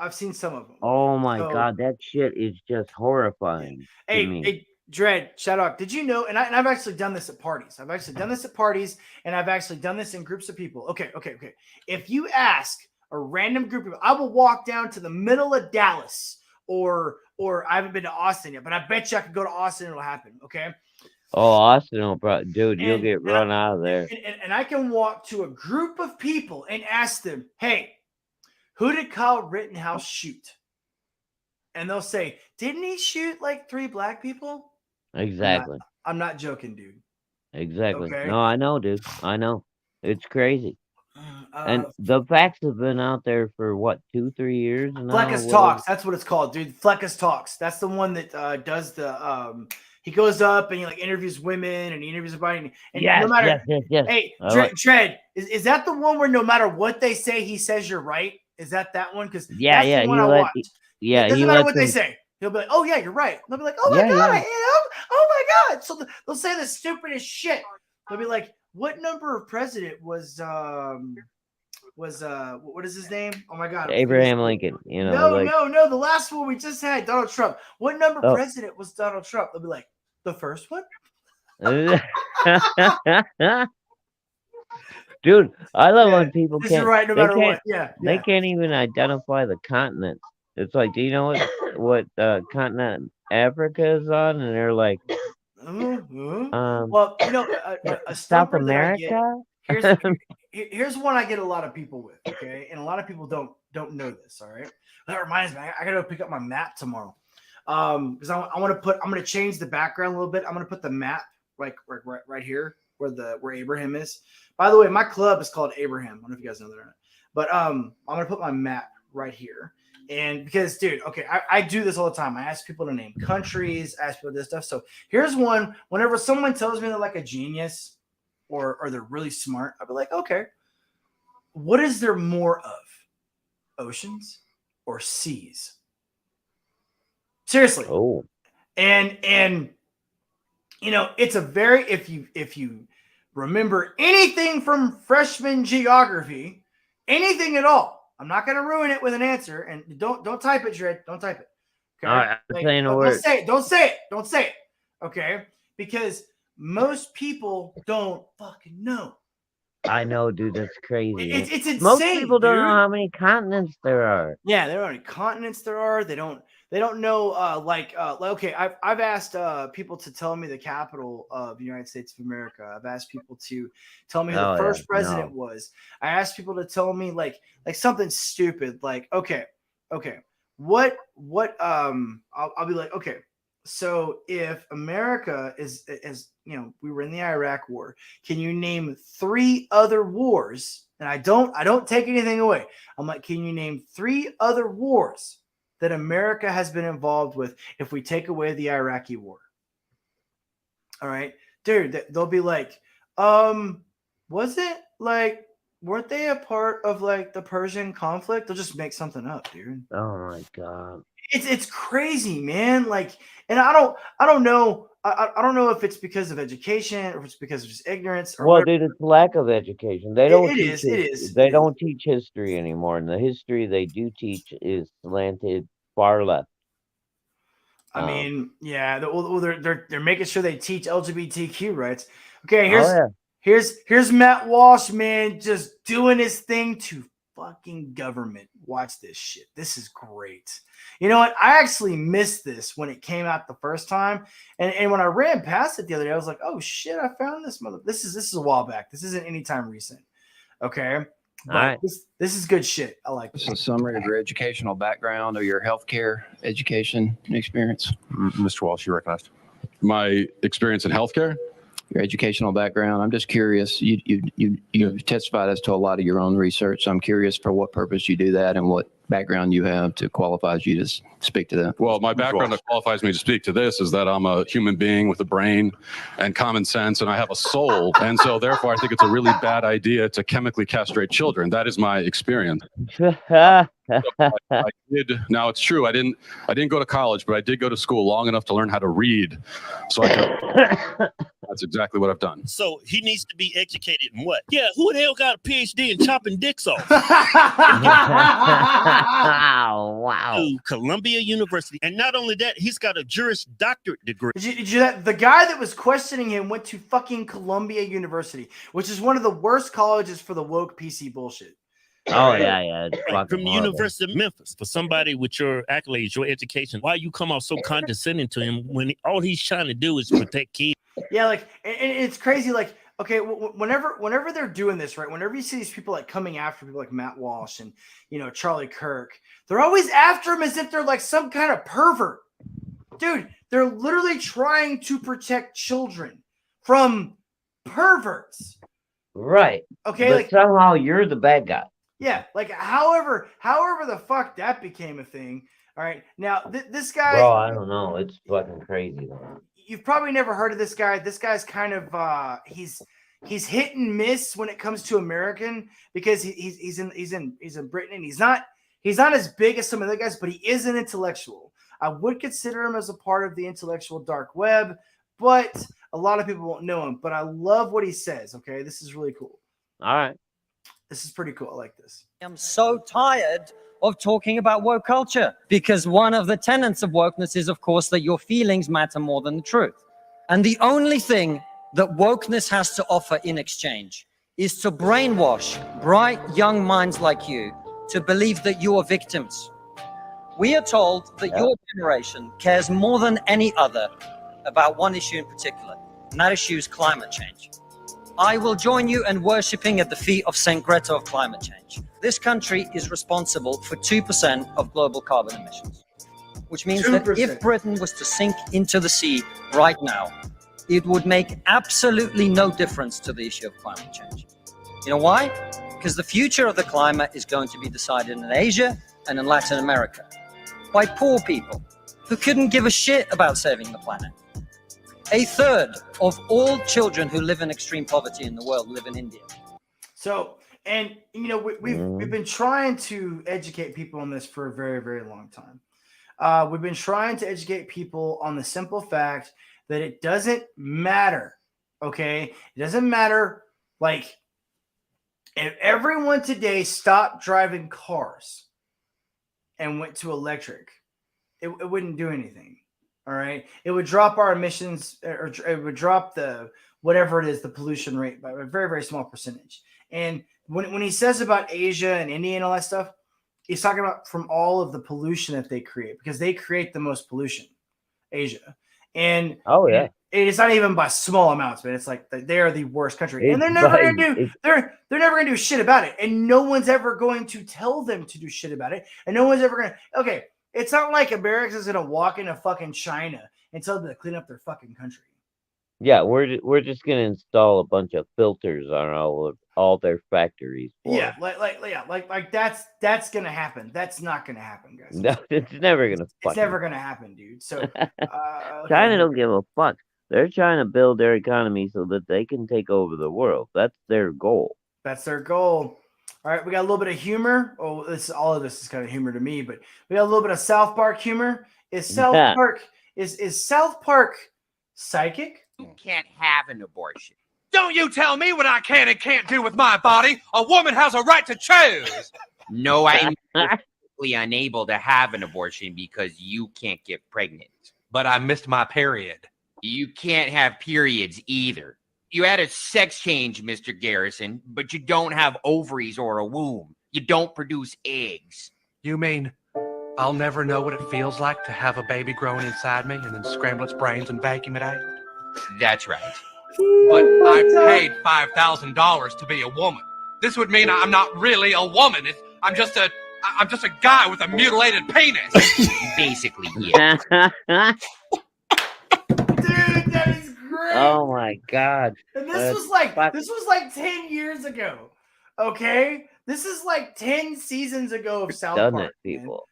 Oh my god, that shit is just horrifying. Hey, Dread, shout out. Did you know? And I've actually done this at parties. And I've actually done this in groups of people. Okay. If you ask a random group of people, I will walk down to the middle of Dallas, or I haven't been to Austin yet, but I bet you I could go to Austin and it'll happen. Okay. Oh, Austin, dude, you'll get run out of there. And I can walk to a group of people and ask them, hey, who did Kyle Rittenhouse shoot? And they'll say, didn't he shoot like 3 black people? Exactly. I'm not joking, dude. Exactly. Okay? No, I know, dude. I know. It's crazy. And the facts have been out there for what, 2-3 years now? Fleckus Talks. That's what it's called, dude. Fleckus Talks. That's the one that does the. He goes up and he like interviews women and he interviews everybody. And yes, no matter, yes. Hey, Tread, is that the one where no matter what they say, he says you're right? Is that one? Because that's the one I watched. It doesn't matter what they say. He'll be like, "Oh yeah, you're right." They'll be like, "Oh my god, I am! Oh my god!" So they'll say the stupidest shit. They'll be like, "What number of president was what is his name? Oh my god, Abraham Lincoln. You know, no, the last one we just had, Donald Trump. What number president was Donald Trump? They'll be like, the first one. Dude, I love when people can't. You're right, no matter what. Yeah, they can't even identify the continent. It's like, do you know what continent Africa is on? And they're like, well, you know, a South America. Here's one I get a lot of people with, okay, and a lot of people don't know this. All right, that reminds me, I gotta pick up my map tomorrow, because I'm gonna change the background a little bit. I'm gonna put the map right here where Abraham is. By the way, my club is called Abraham. I don't know if you guys know that or not, but I'm gonna put my map right here. And because, dude, okay, I do this all the time. I ask people to name countries, ask people this stuff. So here's one. Whenever someone tells me they're like a genius or they're really smart, I'll be like, okay, what is there more of? Oceans or seas? Seriously. Oh. And you know, it's a very, if you remember anything from freshman geography, anything at all, I'm not going to ruin it with an answer. And don't type it, Dred. Don't type it. Okay. All right, I'm saying a word. Don't say it. Okay. Because most people don't fucking know. I know, dude. That's crazy. It's insane. Most people don't know dude. how many continents there are. Yeah, there are how many continents there are. They don't know. Okay, I've asked people to tell me the capital of the United States of America. I've asked people to tell me who the first president was. I asked people to tell me like something stupid, like okay, what I'll be like, okay, so if America is you know, we were in the Iraq War, can you name 3 other wars? And I don't take anything away. I'm like, can you name 3 other wars that America has been involved with if we take away the Iraqi war? All right, dude, they'll be like, was it like, weren't they a part of like the Persian conflict? They'll just make something up, dude. Oh my god. It's crazy, man. Like, and I don't know. I don't know if it's because of education or if it's because of just ignorance. Or well, dude, it's lack of education. They don't. It is. They don't teach history anymore, and the history they do teach is slanted far left. I mean, yeah. They're making sure they teach LGBTQ rights. Okay, here's Matt Walsh, man, just doing his thing to fucking government. Watch this shit. This is great. You know what? I actually missed this when it came out the first time, and when I ran past it the other day, I was like, "Oh shit! I found this mother." This is a while back. This isn't anytime recent. Okay, but this is good shit. I like this. Is a summary of your educational background or your healthcare education experience. Mr. Walsh, you recognized my experience in healthcare. Your educational background. I'm just curious. You testified as to a lot of your own research. So I'm curious for what purpose you do that and what background you have to qualify you to speak to that. Well, my background that qualifies me to speak to this is that I'm a human being with a brain and common sense, and I have a soul. And so therefore, I think it's a really bad idea to chemically castrate children. That is my experience. I did. Now it's true. I didn't go to college, but I did go to school long enough to learn how to read. So that's exactly what I've done. So he needs to be educated in what? Yeah, who the hell got a PhD in chopping dicks off? Wow. To Columbia University. And not only that, he's got a Juris Doctorate degree. Did you the guy that was questioning him went to fucking Columbia University, which is one of the worst colleges for the woke PC bullshit. Oh yeah. Right, from the University of Memphis. For somebody with your accolades, your education, why you come off so condescending to him when all he's trying to do is protect kids? Yeah, like, and it's crazy. Like, okay, whenever they're doing this, right? Whenever you see these people like coming after people like Matt Walsh and Charlie Kirk, they're always after him as if they're like some kind of pervert. Dude, they're literally trying to protect children from perverts. Right. Okay, But like somehow you're the bad guy. yeah, like however the fuck that became a thing. All right, now this guy, Bro, I don't know. It's fucking crazy though. you've probably never heard of this guy. This guy's kind of he's hit and miss when it comes to American because he's in Britain and he's not as big as some of the guys, but he is an intellectual. I would consider him as a part of the intellectual dark web, but a lot of people won't know him. But I love what he says. Okay, this is really cool. All right. This is pretty cool. I like this. I'm so tired of talking about woke culture because one of the tenets of wokeness is, of course, that your feelings matter more than the truth. And the only thing that wokeness has to offer in exchange is to brainwash bright young minds like you to believe that you are victims. We are told that your generation cares more than any other about one issue in particular, and that issue is climate change. I will join you in worshipping at the feet of St. Greta of climate change. This country is responsible for 2% of global carbon emissions, which means 2%. that if Britain was to sink into the sea right now, it would make absolutely no difference to the issue of climate change. You know why? Because the future of the climate is going to be decided in Asia and in Latin America by poor people who couldn't give a shit about saving the planet. A third of all children who live in extreme poverty in the world live in India. So, and you know, we've been trying to educate people on this for a very, very long time. We've been trying to educate people on the simple fact that it doesn't matter. Okay, it doesn't matter. Like, if everyone today stopped driving cars and went to electric, it wouldn't do anything. All right. It would drop our emissions, or it would drop the whatever it is, the pollution rate by a very, very small percentage. And when he says about Asia and India and all that stuff, he's talking about from all of the pollution that they create because they create the most pollution, Asia. And it's not even by small amounts, man. It's like they are the worst country, and they're never gonna do shit about it. And no one's ever going to tell them to do shit about it. And no one's ever gonna. Okay. It's not like America's gonna walk into fucking China and tell them to clean up their fucking country. Yeah, we're just gonna install a bunch of filters on all their factories. Yeah, like that's gonna happen. That's not gonna happen, guys. No, it's never gonna. It's never gonna happen, dude. So China don't give a fuck. They're trying to build their economy so that they can take over the world. That's their goal. That's their goal. All right, we got a little bit of humor. Oh, all of this is kind of humor to me, but we got a little bit of South Park humor. Is South Park psychic? You can't have an abortion. Don't you tell me what I can and can't do with my body. A woman has a right to choose. No, I'm physically unable to have an abortion because you can't get pregnant. But I missed my period. You can't have periods either. You had a sex change, Mr. Garrison, but you don't have ovaries or a womb. You don't produce eggs. You mean I'll never know what it feels like to have a baby growing inside me and then scramble its brains and vacuum it out? That's right. But I paid $5,000 to be a woman. This would mean I'm not really a woman. I'm just a guy with a mutilated penis. Basically, yeah. Dude, that is great. Oh my god. And this was like 10 years ago. Okay? This is like 10 seasons ago of South Done Park. it, people.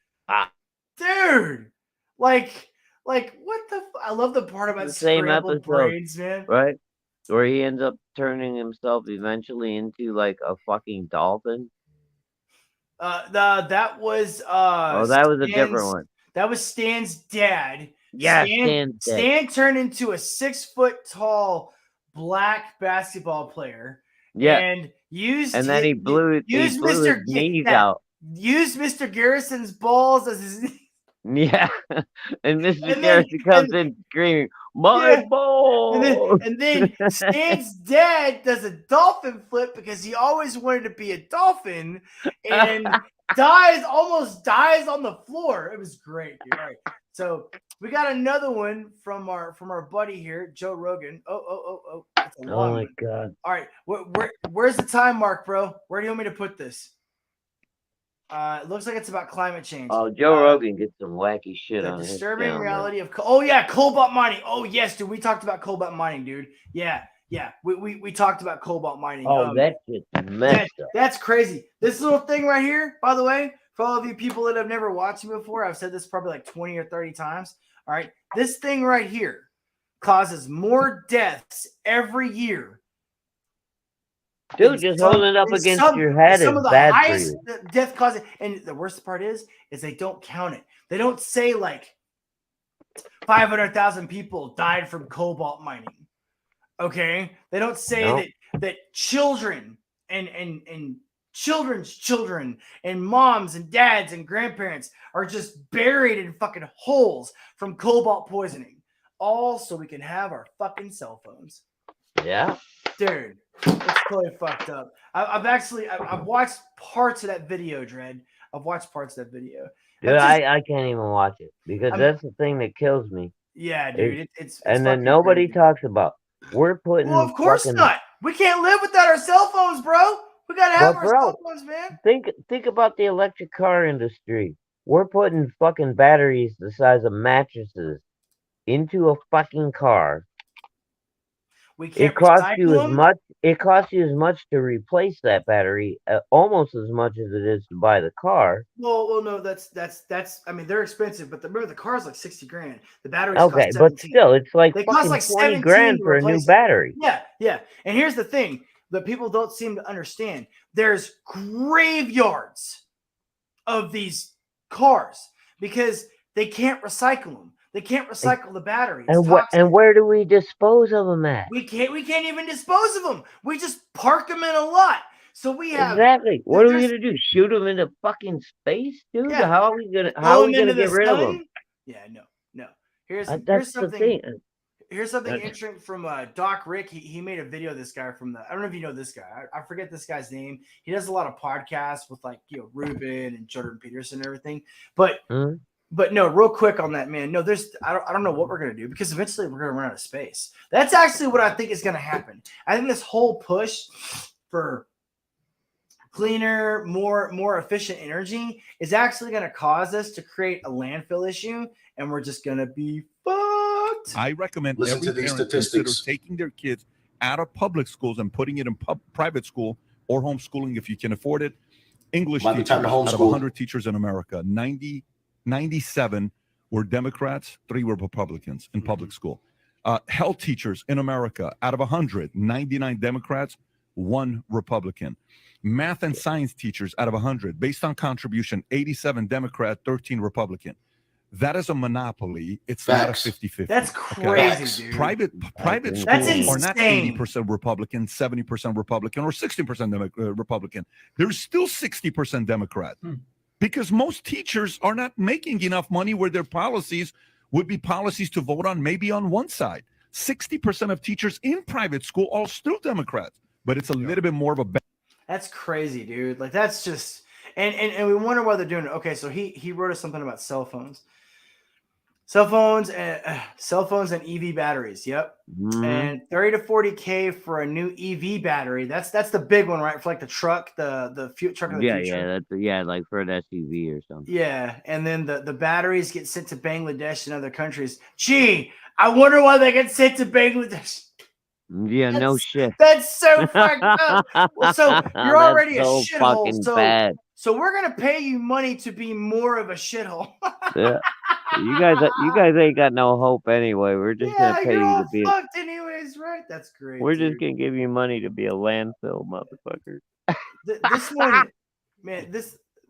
Dude. Like what the I love the part about The same scrambled episode, brains, man. right? Where he ends up turning himself eventually into like a fucking dolphin. That was that was a different one. That was Stan's dad. Yeah, Stan's dad. Stan turned into a 6 foot tall black basketball player. Yeah. And then he blew his knees out. Used Mr. Garrison's balls as his Yeah. And Mr. Garrison comes in screaming, "My balls!" And then Stan's dad does a dolphin flip because he always wanted to be a dolphin and almost dies on the floor. It was great, dude. All right. So we got another one from our buddy here, Joe Rogan. Oh. That's a long Oh my one. god. All right. Where's the time mark, bro? Where do you want me to put this? It looks like it's about climate change. Oh, Joe Rogan gets some wacky shit The on his disturbing channel, reality of cobalt mining. Oh yes, dude. We talked about cobalt mining, dude. Yeah. Yeah, we talked about cobalt mining. Oh, that's just messed up. That's crazy. This little thing right here, by the way, for all of you people that have never watched me before, I've said this probably like 20 or 30 times. All right, this thing right here causes more deaths every year. Dude, just holding it up against your head is some of the bad for highest you. death causing, and the worst part is they don't count it. They don't say like 500,000 people died from cobalt mining. Okay, they don't say that children and children's children and moms and dads and grandparents are just buried in fucking holes from cobalt poisoning, all so we can have our fucking cell phones. Yeah, dude, it's totally fucked up. I've watched parts of that video, Dread. I've watched parts of that video. Dude, I can't even watch it because that's the thing that kills me. Yeah, dude, it's and then fucking nobody crazy. talks about. We're putting. Well, of course fucking, not. We can't live without our cell phones, bro. We gotta have But, our bro, cell phones, man. Think about the electric car industry. We're putting fucking batteries the size of mattresses into a fucking car. We can't It costs you recycle as them. much. It costs you as much to replace that battery, almost as much as it is to buy the car. Well, no, that's. I mean, they're expensive, but remember the car's like 60 grand. The batteries Okay, cost but 17. still, it's like They fucking cost like 20 17 grand to for a new replace it. battery. Yeah. And here's the thing that people don't seem to understand: there's graveyards of these cars because they can't recycle them. They can't recycle the battery. It's toxic. And where do we dispose of them at? We can't even dispose of them. We just park them in a lot. So we have Exactly. What are we gonna do? Shoot them into fucking space, dude? Yeah. How are we gonna Throw 'em into get the rid of sun? them? Yeah, no. Here's That's the something. thing. Here's something That's- interesting from Doc Rick. He made a video of this guy from I don't know if you know this guy. I forget this guy's name. He does a lot of podcasts with Ruben and Jordan Peterson and everything. But no, real quick on that, man. No, I don't know what we're gonna do because eventually we're gonna run out of space. That's actually what I think is gonna happen. I think this whole push for cleaner, more efficient energy is actually gonna cause us to create a landfill issue, and we're just gonna be fucked. I recommend Listen every to these parent consider statistics. taking their kids out of public schools and putting it in private school or homeschooling if you can afford it. English Might be teachers, time to out of homeschool. 100 teachers in America, 97 were Democrats, 3 were Republicans in public school. Health teachers in America, out of 100, 99 Democrats, 1 Republican. Math and science teachers out of 100, based on contribution, 87 Democrat, 13 Republican. That is a monopoly. It's not a Facts. 50-50. That's crazy, dude. Private That's schools are not insane. 80% Republican, 70% Republican, or 60% Republican. There's still 60% Democrat. Because most teachers are not making enough money where their policies would be policies to vote on maybe on one side. 60% of teachers in private school are still Democrats, but it's a little bit more of a That's crazy, dude. Like that's just and we wonder why they're doing it. Okay, so he wrote us something about cell phones. Cell phones and EV batteries. Yep. And 30 to 40K for a new EV battery. That's the big one, right? For like the truck, the truck of the future. Like for an SUV or something. Yeah, and then the batteries get sent to Bangladesh and other countries. Gee, I wonder why they get sent to Bangladesh. Yeah, no shit. That's so fucked up. Well, so you're already That's so a shithole. fucking bad. So we're gonna pay you money to be more of a shithole. Yeah. You guys ain't got no hope anyway. We're just Yeah, gonna pay you're you all to be. fucked anyways, right? That's great. We're dude. just gonna give you money to be a landfill, motherfucker. This one, man,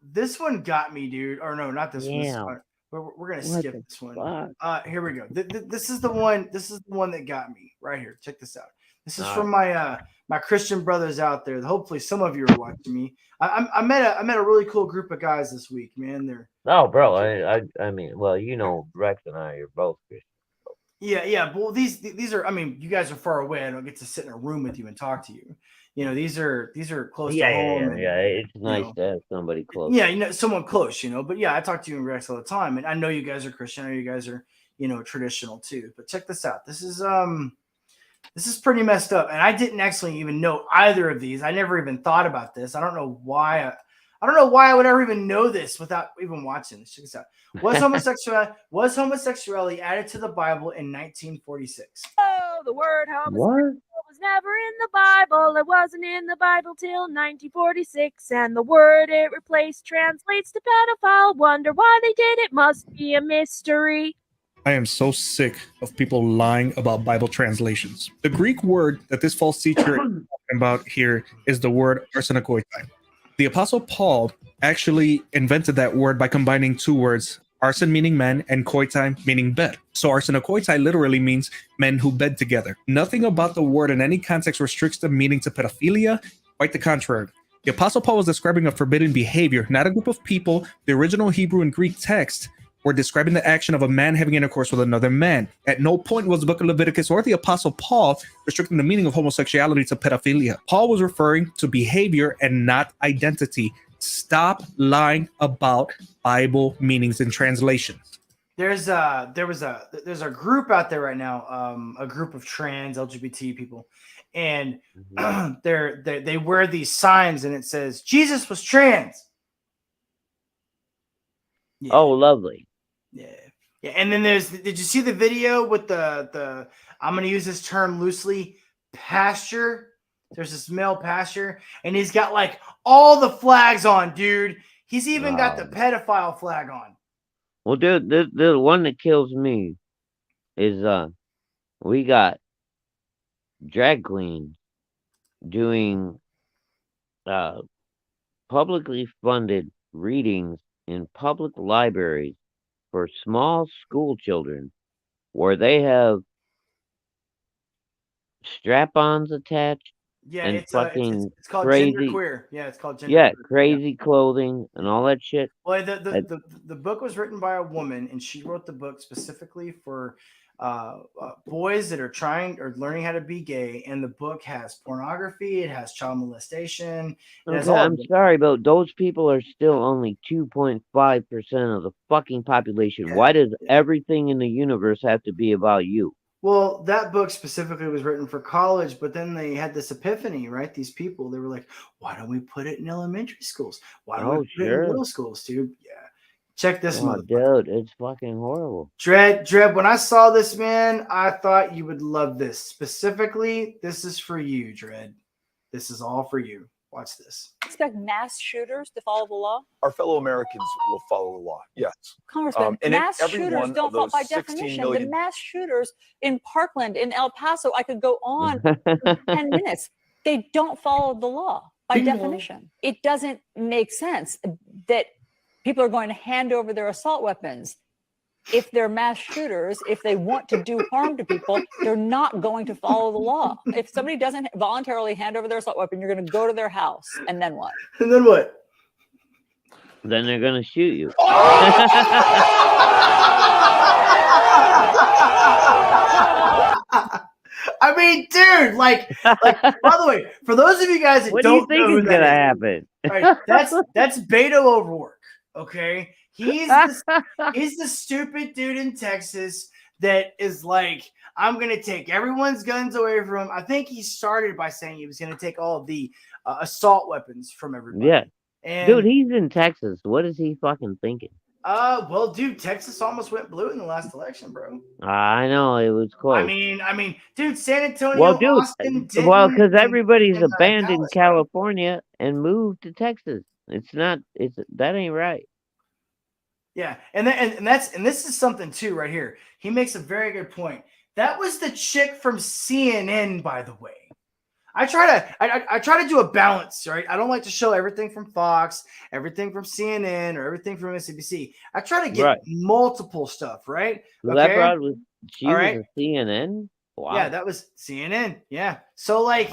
this one got me, dude. Or no, not this Yeah. one. We're gonna What skip the this one. fuck? Here we go. This is the one. This is the one that got me right here. Check this out. This is All from my Christian brothers out there. Hopefully, some of you are watching me. I met a really cool group of guys this week, man. They're Oh, bro. I mean, well, you know, Rex and I are both Christian. yeah. Well, these are. I mean, you guys are far away. I don't get to sit in a room with you and talk to you. You know, these are close to home. and, It's you nice know, to have somebody close. Yeah, you know, someone close, you know. But yeah, I talk to you and Rex all the time, and I know you guys are Christian. I know you guys are, you know, traditional too. But check this out. This is pretty messed up, and I didn't actually even know either of these. I never even thought about this. I don't know why. I don't know why I would ever even know this without even watching this. Check this out. Was homosexuality added to the Bible in 1946? Oh, the word homosexual was was never in the Bible. It wasn't in the Bible till 1946, and the word it replaced translates to pedophile. Wonder why they did it, must be a mystery. I am so sick of people lying about Bible translations. The Greek word that this false teacher is talking about here is the word arsenokoitai. The Apostle Paul actually invented that word by combining two words, arsen meaning men and koitai meaning bed. So arsenokoitai literally means men who bed together. Nothing about the word in any context restricts the meaning to pedophilia, quite the contrary. The Apostle Paul was describing a forbidden behavior, not a group of people. The original Hebrew and Greek text were describing the action of a man having intercourse with another man. At no point was the book of Leviticus or the Apostle Paul restricting the meaning of homosexuality to pedophilia. Paul was referring to behavior and not identity. Stop lying about Bible meanings and translations. There's a group out there right now, a group of trans LGBT people, and they wear these signs and it says Jesus was trans. Yeah. Oh, lovely. Yeah, and then did you see the video with the I'm gonna use this term loosely, pasture? There's this male pasture, and he's got like all the flags on, dude. He's even got the pedophile flag on. Well, dude, the one that kills me is we got drag queens doing publicly funded readings in public libraries for small school children where they have strap-ons attached and It's fucking called crazy, genderqueer. Yeah, it's called genderqueer. yeah, crazy clothing and all that shit. Well, the book was written by a woman, and she wrote the book specifically for boys that are trying or learning how to be gay. And the book has pornography, it has child molestation. It has Okay, all I'm sorry, but those people are still only 2.5% of the fucking population. Why does everything in the universe have to be about you? Well, that book specifically was written for college, but then they had this epiphany, right? These people, they were like, why don't we put it in elementary schools? Why don't we put it in middle schools, dude? Yeah. Check this Oh, dude, it's fucking horrible. Dread, when I saw this, man, I thought you would love this. Specifically, this is for you, Dread. This is all for you. Watch this. Expect mass shooters to follow the law? Our fellow Americans will follow the law. Yes. Congressman, and mass every shooters one don't of fall those by 16 definition. million The mass shooters in Parkland, in El Paso, I could go on for 10 minutes. They don't follow the law by definition. It doesn't make sense that people are going to hand over their assault weapons. If they're mass shooters, if they want to do harm to people, they're not going to follow the law. If somebody doesn't voluntarily hand over their assault weapon, you're going to go to their house, and then what? And then what? Then they're gonna shoot you. I mean, dude, like, by the way, for those of you guys that What do you don't think know who is that gonna is, happen? right, that's Beto O'Rourke. Okay, he's the stupid dude in Texas that is like, I'm gonna take everyone's guns away from him. I think he started by saying he was gonna take all of the assault weapons from everybody. Yeah. And Dude, he's in Texas. What is he fucking thinking? well, dude, Texas almost went blue in the last election, bro. I know it was close. I mean, dude, San Antonio, well, dude, Austin, well, Denton, because and everybody's Dallas, abandoned bro. California and moved to Texas. That ain't right. Yeah, and this is something too right here. He makes a very good point. That was the chick from CNN, by the way. I try to do a balance, right? I don't like to show everything from Fox, everything from CNN, or everything from MSNBC. I try to get multiple stuff, right? So that broad was she was right. a CNN. Wow. Yeah, that was CNN. Yeah, so like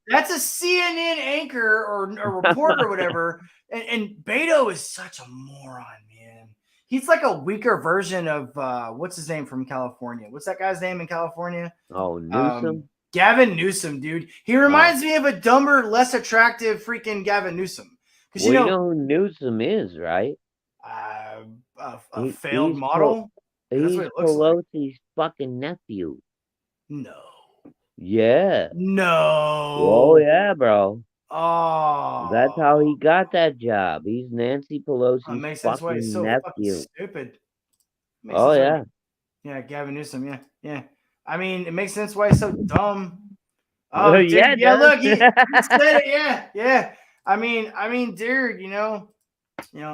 that's a CNN anchor or a reporter or whatever. And Beto is such a moron, man. He's like a weaker version of what's his name from California? What's that guy's name in California? Oh, Newsom. Gavin Newsom, dude. He reminds me of a dumber, less attractive freaking Gavin Newsom. Because you know who Newsom is, right? A failed model. He's Pelosi's fucking nephew. No. Yeah. No. Oh yeah, bro. Oh. That's how he got that job. He's Nancy Pelosi's fucking so nephew. Fucking stupid. Oh yeah. Yeah, Gavin Newsom. Yeah. I mean, it makes sense why he's so dumb. Oh, dude, Yeah, it yeah. does. Look, he said it. Yeah, yeah. I mean, dude,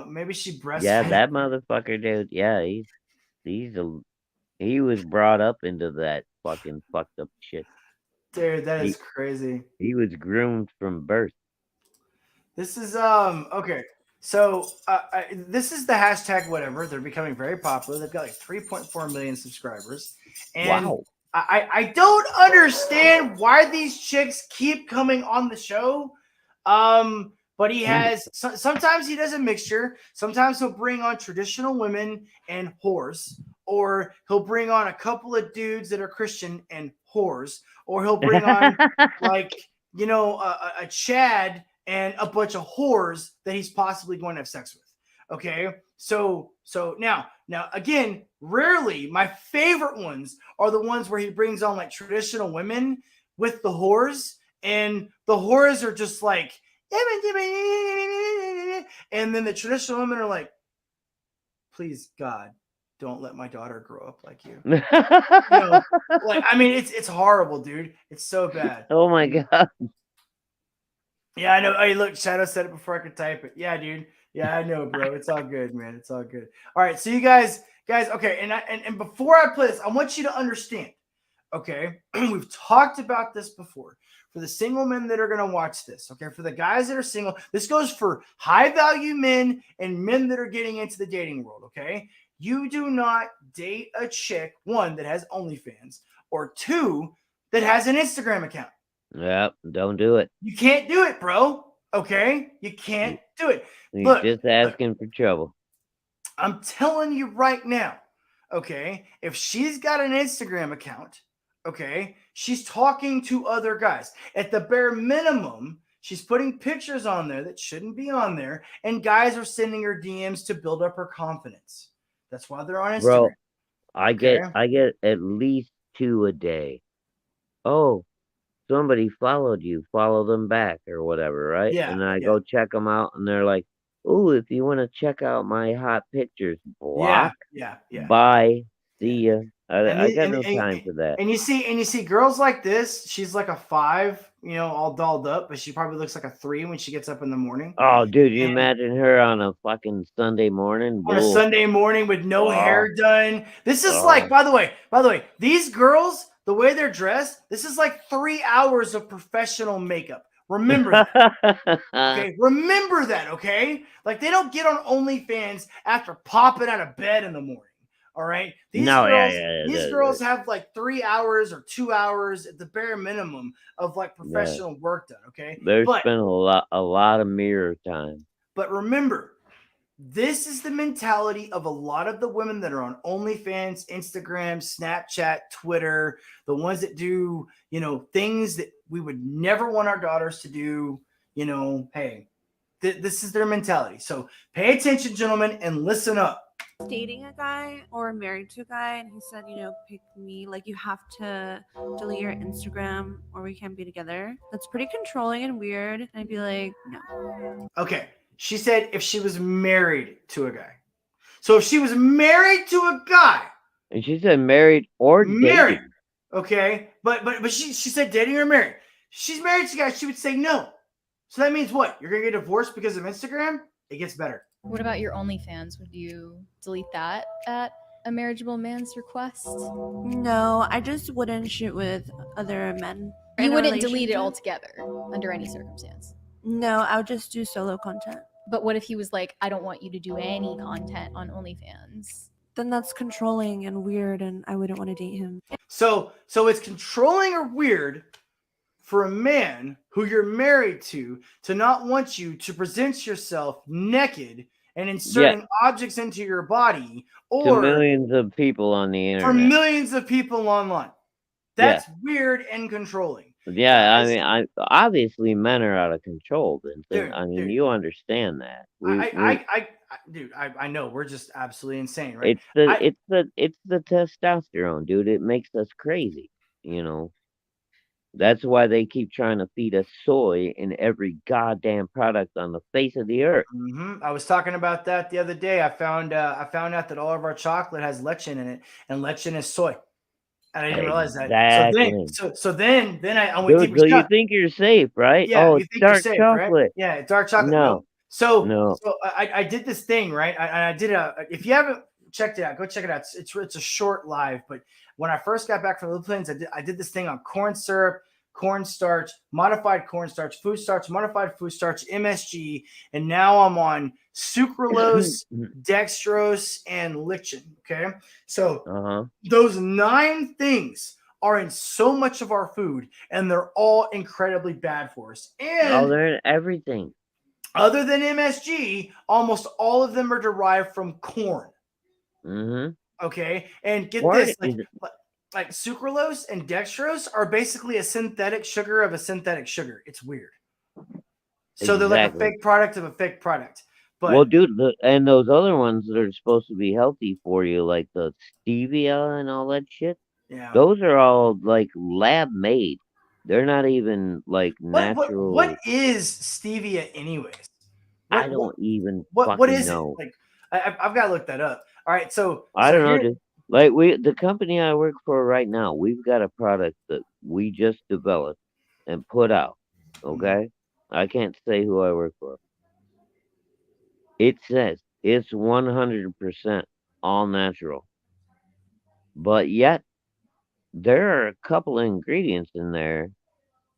maybe she Yeah, breastfed. that motherfucker, dude. Yeah, he was brought up into that fucking fucked up shit. Dude, that He is crazy. he was groomed from birth. This is okay. So this is the hashtag whatever. They're becoming very popular. They've got like 3.4 million subscribers, and Wow. I don't understand why these chicks keep coming on the show. But he has sometimes he does a mixture. Sometimes he'll bring on traditional women and whores, or he'll bring on a couple of dudes that are Christian and whores, or he'll bring on like a Chad and a bunch of whores that he's possibly going to have sex with. Okay, so now again, rarely my favorite ones are the ones where he brings on like traditional women with the whores, and the whores are just like, and then the traditional women are like, please God, don't let my daughter grow up like you. Like, I mean, it's horrible, dude. It's so bad. Oh my god. Yeah, I know. Hey, look, Shadow said it before I could type it. Yeah, dude. Yeah, I know, bro. It's all good, man. It's all good. All right, so you guys, okay, and before I play this, I want you to understand. Okay, we've talked about this before. For the single men that are going to watch this, okay, for the guys that are single, this goes for high value men and men that are getting into the dating world. Okay, you do not date a chick, one, that has OnlyFans, or two, that has an Instagram account. Yep, don't do it. You can't do it, bro. Okay, you can't do it. You're just asking for trouble. I'm telling you right now, okay, if she's got an Instagram account, okay, she's talking to other guys. At the bare minimum, she's putting pictures on there that shouldn't be on there, and guys are sending her DMs to build up her confidence. That's why they're on Instagram. Bro, I okay? get at least 2 a day. Oh, somebody followed you, follow them back or whatever, right? Yeah, And I yeah. go check them out, and they're like, "Oh, if you want to check out my hot pictures, block, Yeah. bye, see ya." And I got no time for that. And you see girls like this, she's like a 5, all dolled up, but she probably looks like a 3 when she gets up in the morning. Oh, dude, you imagine her on a fucking Sunday morning? On a Bull. Sunday morning with no Oh. hair done. This is like, by the way, these girls, the way they're dressed, this is like 3 hours of professional makeup. Remember that. Okay, remember that. Okay, like they don't get on OnlyFans after popping out of bed in the morning. All right, these girls have like 3 hours or 2 hours at the bare minimum of like professional work done. Okay, They're but spending a lot of mirror time. but remember, this is the mentality of a lot of the women that are on OnlyFans, Instagram, Snapchat, Twitter, the ones that do, things that we would never want our daughters to do. Hey, this is their mentality. So pay attention, gentlemen, and listen up. Dating a guy or married to a guy, and he said, pick me, like you have to delete your Instagram or we can't be together. That's pretty controlling and weird. And I'd be like, no. Okay. She said if she was married to a guy. So if she was married to a guy. And she said married or married. dating. Okay. But she said dating or married. She's married to a guy, she would say no. So that means what? You're gonna get divorced because of Instagram? It gets better. What about your OnlyFans? Would you delete that at a marriageable man's request? No, I just wouldn't shoot with other men. You wouldn't delete it altogether under any circumstance? No, I would just do solo content. But what if he was like, I don't want you to do any content on OnlyFans? Then that's controlling and weird, and I wouldn't want to date him. So it's controlling or weird for a man who you're married to not want you to present yourself naked and inserting objects into your body, or to millions of people on the internet. For millions of people online. That's weird and controlling. Yeah, I mean, obviously men are out of control, Vincent. Dude, you understand that. Dude, I know we're just absolutely insane, right? It's the testosterone, dude. It makes us crazy, That's why they keep trying to feed us soy in every goddamn product on the face of the earth. Mm-hmm. I was talking about that the other day. I found out that all of our chocolate has lectin in it, and lectin is soy. And I didn't realize that. Exactly. So then I went Dude, deeper. so you think you're safe, right? Yeah, Oh, you it's think you're dark safe, right? chocolate. Yeah, dark chocolate. No, So no. I did this thing, right? I did if you haven't checked it out, go check it out. It's a short live, but when I first got back from the Philippines, I did this thing on corn syrup, cornstarch, modified cornstarch, food starch, modified food starch, MSG, and now I'm on sucralose, dextrose, and lecithin. Okay, so those 9 things are in so much of our food, and they're all incredibly bad for us. And they're in everything. Other than MSG, almost all of them are derived from corn. Mm-hmm. Okay, and get Corn this, like sucralose and dextrose are basically a synthetic sugar of a synthetic sugar. It's weird. So they're like a fake product of a fake product. But well, dude, and those other ones that are supposed to be healthy for you, like the stevia and all that shit, those are all like lab made. They're not even like natural. What is stevia, anyways? I don't even what is know. it? Like I've got to look that up. All right, so I don't know, dude. Like the company I work for right now, we've got a product that we just developed and put out. Okay, I can't say who I work for. It says it's 100% all natural, but yet there are a couple of ingredients in there.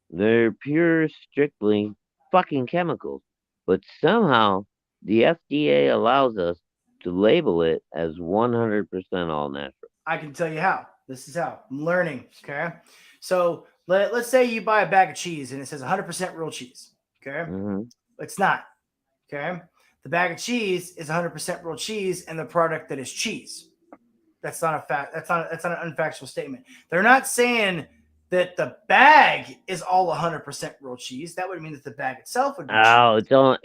They're pure, strictly fucking chemicals, but somehow the FDA allows us to label it as 100% all natural. I can tell you how. This is how I'm learning. Okay, so let's say you buy a bag of cheese and it says 100% real cheese. Okay, it's not. Okay, the bag of cheese is 100% real cheese, and the product that is cheese. That's not a fact. That's not an unfactual statement. They're not saying that the bag is all 100% real cheese. That would mean that the bag itself would be cheese. Oh,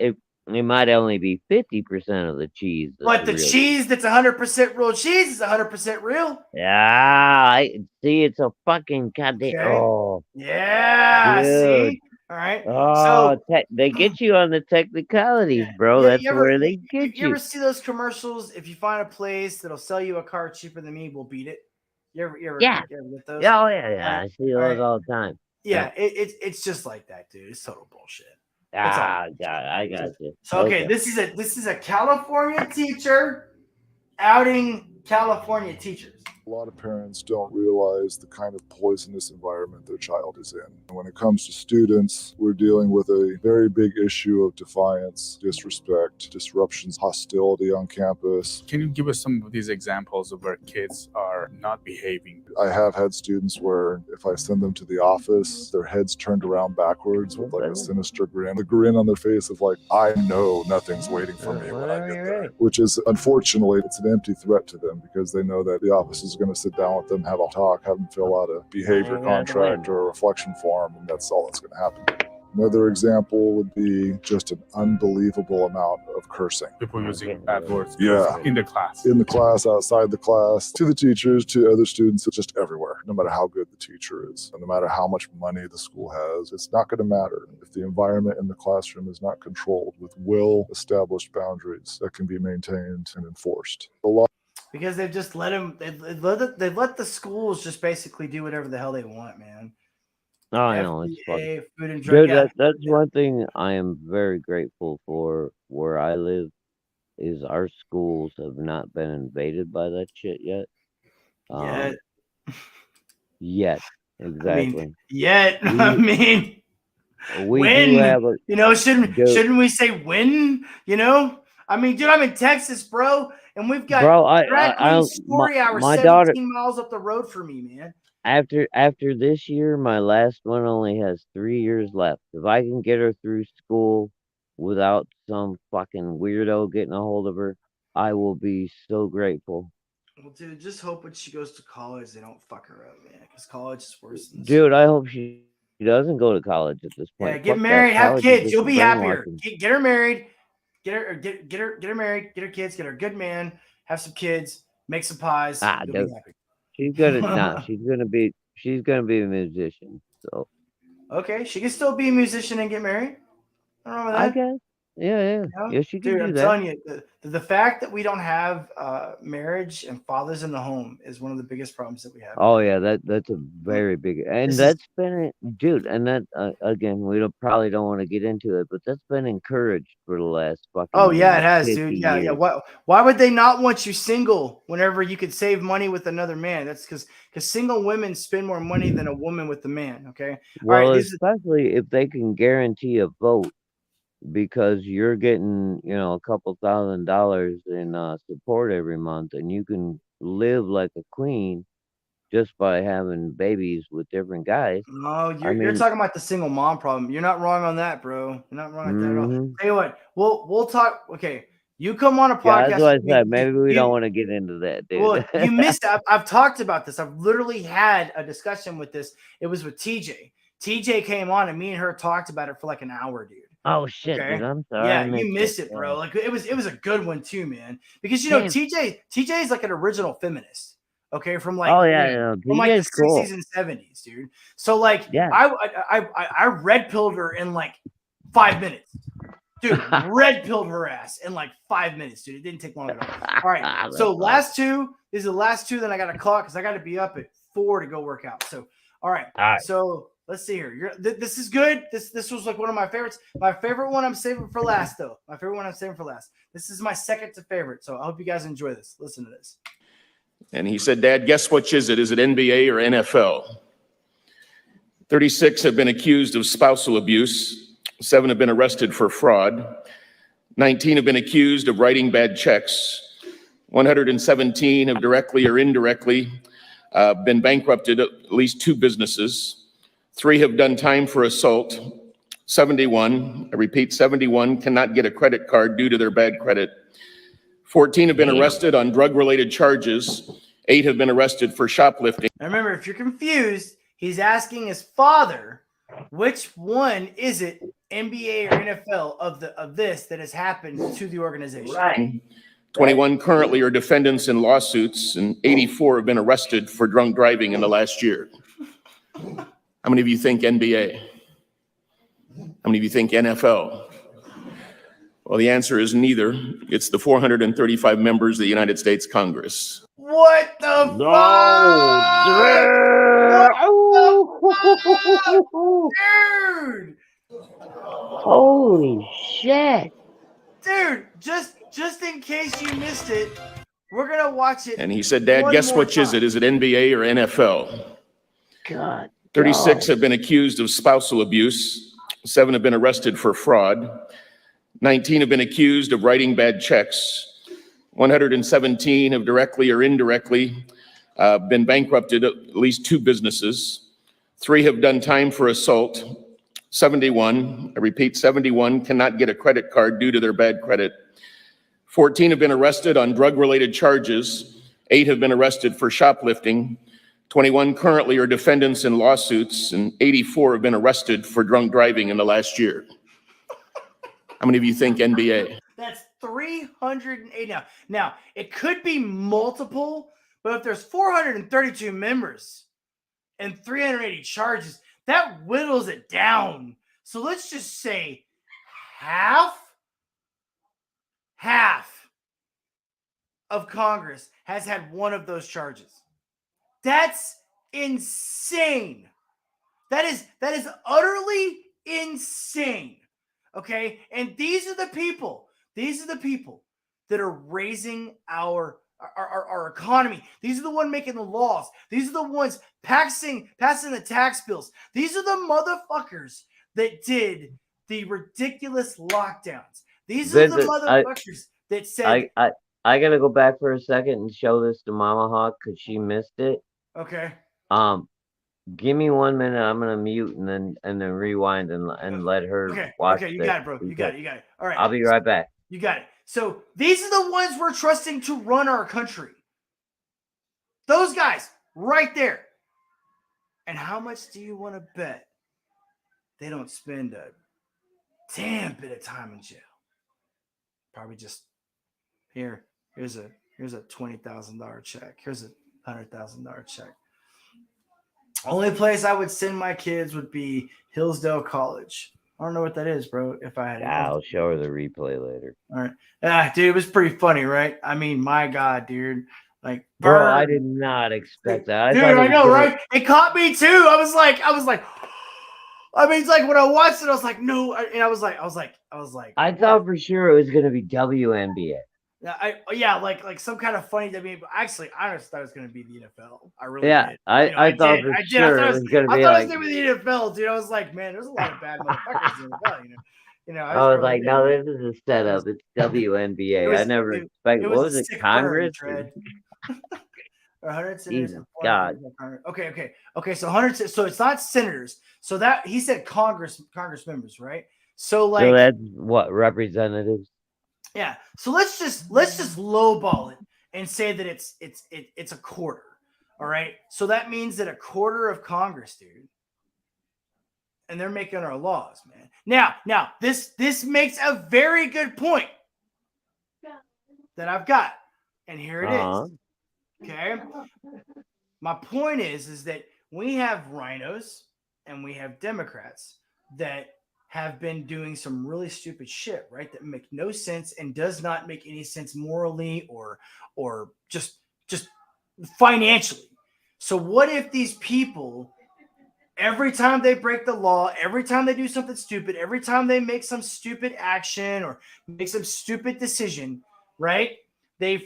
it might only be 50% of the cheese. But the cheese that's 100% real cheese is 100% real. Yeah, I see. It's a fucking goddamn. Okay. Oh, yeah. dude. See. All right. Oh, they get you on the technicalities, bro. That's where they get You ever see those commercials? If you find a place that'll sell you a car cheaper than me, we'll beat it. You ever get those? Yeah, oh yeah. I see those all the time. Yeah, it's just like that, dude. It's total bullshit. God, I got you. So okay, this is a California teacher outing California teachers. A lot of parents don't realize the kind of poisonous environment their child is in. And when it comes to students, we're dealing with a very big issue of defiance, disrespect, disruptions, hostility on campus. Can you give us some of these examples of where kids are not behaving? I have had students where if I send them to the office, their heads turned around backwards with like a sinister grin. The grin on their face of like, I know nothing's waiting for me when I get there. Which is, unfortunately, it's an empty threat to them because they know that the office is going to sit down with them, have a talk, have them fill out a behavior contract or a reflection form, and that's all that's going to happen. Another example would be just an unbelievable amount of cursing. People using bad words in the class. In the class, outside the class, to the teachers, to other students, it's just everywhere, no matter how good the teacher is, and no matter how much money the school has, it's not going to matter if the environment in the classroom is not controlled with well-established boundaries that can be maintained and enforced. Because they've just let them. They've let the schools just basically do whatever the hell they want, man. Oh, I know. It's FDA, funny. food and drug. Dude, that's one thing I am very grateful for where I live is our schools have not been invaded by that shit yet. Yet. Exactly. We when do have shouldn't we say when? I mean, dude, I'm in Texas, bro, and we've got drag queen story hour 17 daughter, miles up the road for me, man. After this year, my last one only has 3 years left. If I can get her through school without some fucking weirdo getting a hold of her, I will be so grateful. Well, dude, just hope when she goes to college, they don't fuck her up, man, because college is worse than Dude, I hope she doesn't go to college at this point. Yeah, get married, have kids. You'll be happier. Get her married. Get her married. Get her kids. Get her a good man. Have some kids. Make some pies. You'll be happy. She's gonna be a musician. So okay, she can still be a musician and get married. I don't know that. Yeah. know? Yes, you can Dude, do I'm that. telling you, the fact that we don't have marriage and fathers in the home is one of the biggest problems that we have. Oh yeah, that's a very big, and This is- that's been, dude, and that again, we probably don't want to get into it, but that's been encouraged for the last fucking. Oh yeah, it has, 50 dude. Yeah. years. Why would they not want you single whenever you could save money with another man? That's because single women spend more money than a woman with a man. Okay. All Well, right. especially if they can guarantee a vote, because you're getting, a couple $1,000 in support every month, and you can live like a queen just by having babies with different guys. No, I you're mean, talking about the single mom problem. You're not wrong on that, bro. You're not wrong at that at all. mhm. Tell you what, we'll talk. Okay, you come on a Yeah, that's podcast what I with me. said. Maybe we You- don't want to get into that, dude. Well, you missed. I've talked about this. I've literally had a discussion with this. It was with TJ. TJ came on, and me and her talked about it for like an hour, dude. Oh shit, Okay. dude! I'm sorry. Yeah, I you missed it, yeah. bro. Like it was a good one too, man. Because Man. TJ is like an original feminist. Okay, from like Oh yeah, from like the TJ's cool. 60s and 70s, dude. So like Yeah. I red pilled her in like 5 minutes. Dude, red pilled her ass in like 5 minutes, dude. It didn't take long at all. All right. So last two, these are the last two that I got to clock because I got to be up at 4 to go work out. So all right. So let's see here. This is good. This was like one of my favorites. My favorite one I'm saving for last, though. My favorite one I'm saving for last. This is my second to favorite. So I hope you guys enjoy this. Listen to this. And he said, Dad, guess which is it? Is it NBA or NFL? 36 have been accused of spousal abuse. 7 have been arrested for fraud. 19 have been accused of writing bad checks. 117 have directly or indirectly been bankrupted at least 2 businesses. 3 have done time for assault. 71, I repeat, 71 cannot get a credit card due to their bad credit. 14 have been arrested on drug-related charges. 8 have been arrested for shoplifting. Now remember, if you're confused, he's asking his father, which one is it, NBA or NFL, of this that has happened to the organization? Right. 21 currently are defendants in lawsuits, and 84 have been arrested for drunk driving in the last year. How many of you think NBA? How many of you think NFL? Well, the answer is neither. It's the 435 members of the United States Congress. What the fuck? Dude! Holy shit! Dude, just in case you missed it, we're gonna watch it. And he said, Dad, guess which is it? Is it NBA or NFL? God. 36 have been accused of spousal abuse. 7 have been arrested for fraud. 19 have been accused of writing bad checks. 117 have directly or indirectly been bankrupted at least 2 businesses. 3 have done time for assault. 71, I repeat, 71 cannot get a credit card due to their bad credit. 14 have been arrested on drug-related charges. 8 have been arrested for shoplifting. 21 currently are defendants in lawsuits, and 84 have been arrested for drunk driving in the last year. How many of you think NBA? That's 380 now. Now, it could be multiple, but if there's 432 members and 380 charges, that whittles it down. So let's just say half of Congress has had one of those charges. That's insane. That is utterly insane. Okay? And these are the people that are raising our economy. These are the ones making the laws. These are the ones passing the tax bills. These are the motherfuckers that did the ridiculous lockdowns. These are the motherfuckers that said I gotta go back for a second and show this to Mama Hawk because she missed it. Okay. Give me 1 minute. I'm gonna mute and then rewind and let her watch. Okay, you got it, bro. You got it. All right. I'll be right back. You got it. So these are the ones we're trusting to run our country. Those guys right there. And how much do you want to bet they don't spend a damn bit of time in jail? Probably just here's a $20,000 check. Here's a $100,000 check. Only place I would send my kids would be Hillsdale College. I don't know what that is, bro. If I had I'll show her the replay later. All right. Dude, it was pretty funny, right? I mean, my God, dude. Like, Bro, I burn. did not expect that. Dude, thought it I was know, gonna- right? It caught me too. I was like, I mean, it's like when I watched it, I was like, no, and I was like, I thought for sure it was gonna be WNBA. yeah, like some kind of funny WWE. But actually, I honestly thought it was going to be the NFL. I really Yeah, did. I thought for sure it was gonna be like. I thought it was going to be the NFL, dude. I was like, man, there's a lot of bad motherfuckers in the NFL, I was like, no, this is a setup. It's WNBA. I never expected. What was it? Congress? Or 100 senators. Jesus and God. 400 Okay. So 100. So it's not senators. So that he said Congress members, right? So like, So that's what representatives. yeah. So let's just lowball it and say that it's a quarter. All right. So that means that a quarter of Congress, dude. And they're making our laws, man. Now this makes a very good point that I've got. And here it is. Okay. My point is that we have rhinos and we have Democrats that have been doing some really stupid shit, right? That make no sense and does not make any sense morally or just financially. So what if these people, every time they break the law, every time they do something stupid, every time they make some stupid action or make some stupid decision, right? They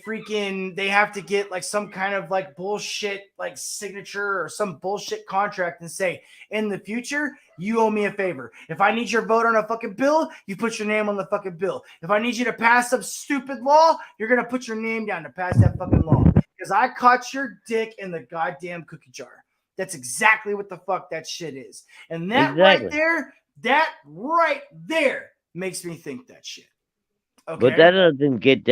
have to get like some kind of like bullshit like signature or some bullshit contract and say, in the future, you owe me a favor. If I need your vote on a fucking bill, you put your name on the fucking bill. If I need you to pass some stupid law, you're going to put your name down to pass that fucking law. Because I caught your dick in the goddamn cookie jar. That's exactly what the fuck that shit is. And that right there makes me think that shit. Okay. But that doesn't get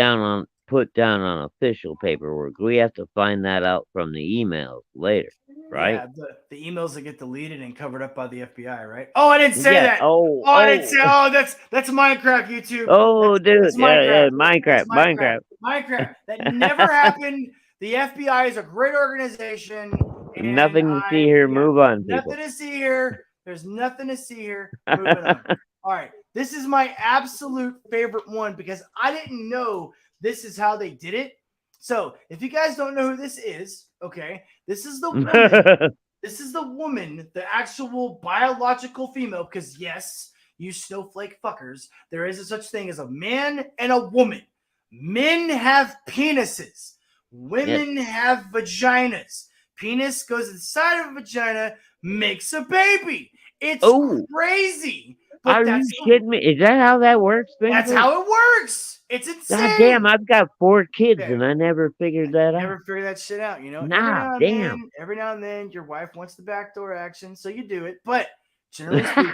put down on official paperwork. We have to find that out from the emails later, right? Yeah, the emails that get deleted and covered up by the FBI, right? Oh, I didn't say that. I didn't say. Oh, that's Minecraft, YouTube. Oh, dude, that's Minecraft. Minecraft. That never happened. The FBI is a great organization. Nothing to see here. Move on, people. Nothing to see here. There's nothing to see here. Moving on. All right. This is my absolute favorite one because I didn't know this is how they did it. So if you guys don't know who this is, okay, this is the woman. This is the woman, the actual biological female, because yes, you snowflake fuckers, there is a such thing as a man and a woman. Men have penises. Women have vaginas. Penis goes inside of a vagina, makes a baby. It's crazy. Are you kidding me? Is that how that works, Spencer? That's how it works. It's insane. God damn, I've got 4 kids and I never figured that out. Never figure that shit out, Every now and then, your wife wants the backdoor action, so you do it. But generally speaking,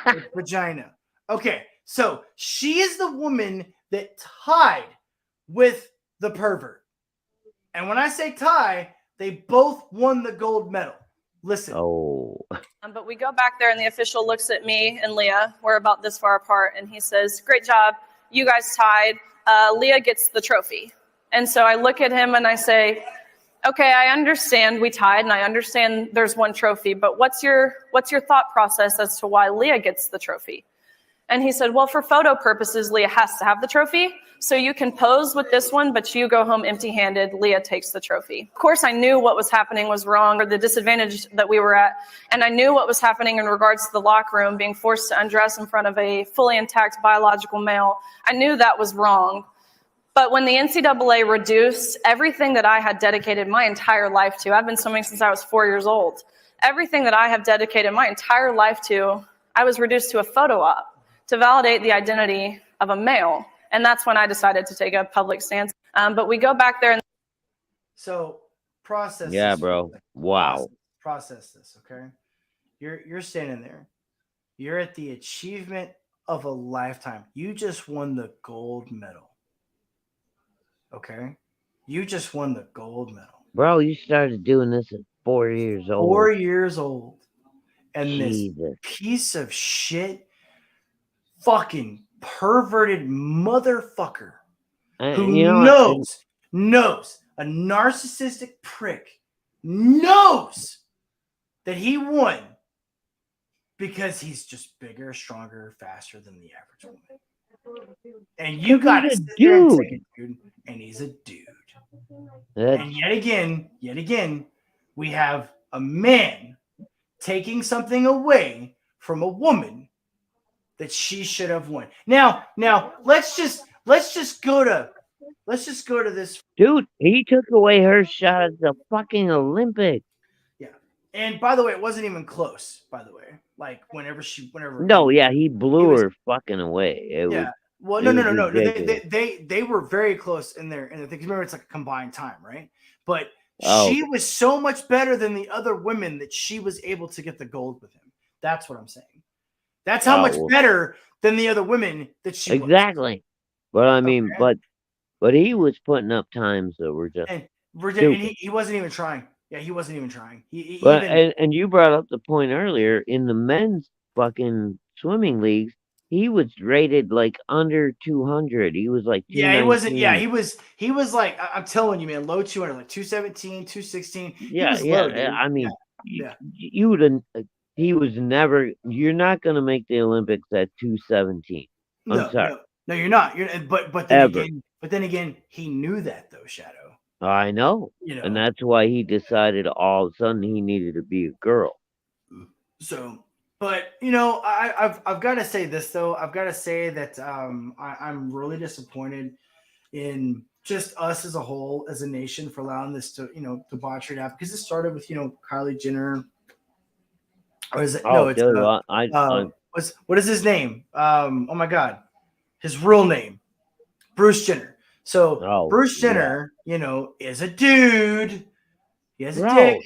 it's vagina. Okay, so she is the woman that tied with the pervert. And when I say tie, they both won the gold medal. Listen. But we go back there and the official looks at me and Leah. We're about this far apart. And he says, great job. You guys tied. Leah gets the trophy. And so I look at him and I say, okay, I understand we tied and I understand there's one trophy, but what's your thought process as to why Leah gets the trophy? And he said, well, for photo purposes, Leah has to have the trophy. So you can pose with this one, but you go home empty-handed. Leah takes the trophy. Of course, I knew what was happening was wrong, or the disadvantage that we were at. And I knew what was happening in regards to the locker room, being forced to undress in front of a fully intact biological male. I knew that was wrong. But when the NCAA reduced everything that I had dedicated my entire life to, I've been swimming since I was 4 years old. Everything that I have dedicated my entire life to, I was reduced to a photo op to validate the identity of a male. And that's when I decided to take a public stance. But we go back there and so process. Yeah, this, bro. Wow. Process this, okay? You're standing there. You're at the achievement of a lifetime. You just won the gold medal. Okay? You just won the gold medal. Bro, you started doing this at 4 years old. 4 years old. And Jesus. this piece of shit fucking perverted motherfucker who knows a narcissistic prick knows that he won Because he's just bigger, stronger, faster than the average woman. And you got to sit there and take it, dude. And he's a dude. And yet again, we have a man taking something away from a woman that she should have won. Now, let's just go to this. Dude, he took away her shot at the fucking Olympics. Yeah. And by the way, it wasn't even close, by the way. Like whenever No, yeah, he blew her fucking away. Yeah. Well, it no. was ridiculous. They were very close in their thing. Remember, it's like a combined time, right? But Oh. she was so much better than the other women that she was able to get the gold with him. That's what I'm saying. That's how much better than the other women that she was. Exactly. But I mean, but he was putting up times that were just And stupid. he wasn't even trying. Yeah, he wasn't even trying. He But even, and you brought up the point earlier in the men's fucking swimming leagues, he was rated like under 200. He was like 219. yeah, he wasn't. Yeah, he was like, I'm telling you, man, low 200, like 217, 216. Yeah, he was yeah. low, dude. I mean, Yeah. you would. He was never. You're not gonna make the Olympics at 217. I'm sorry. No, you're not. But then Ever. again, he knew that though, Shadow. I know. You know. And that's why he decided all of a sudden he needed to be a girl. So, but I've got to say this though. I've got to say that I'm really disappointed in just us as a whole, as a nation, for allowing this to debauchery to happen. Because it started with Kylie Jenner. Or is it? Oh, No, it's dude, what is his name? Oh my God, his real name, Bruce Jenner. So Bruce Jenner, is a dude. He has a dick.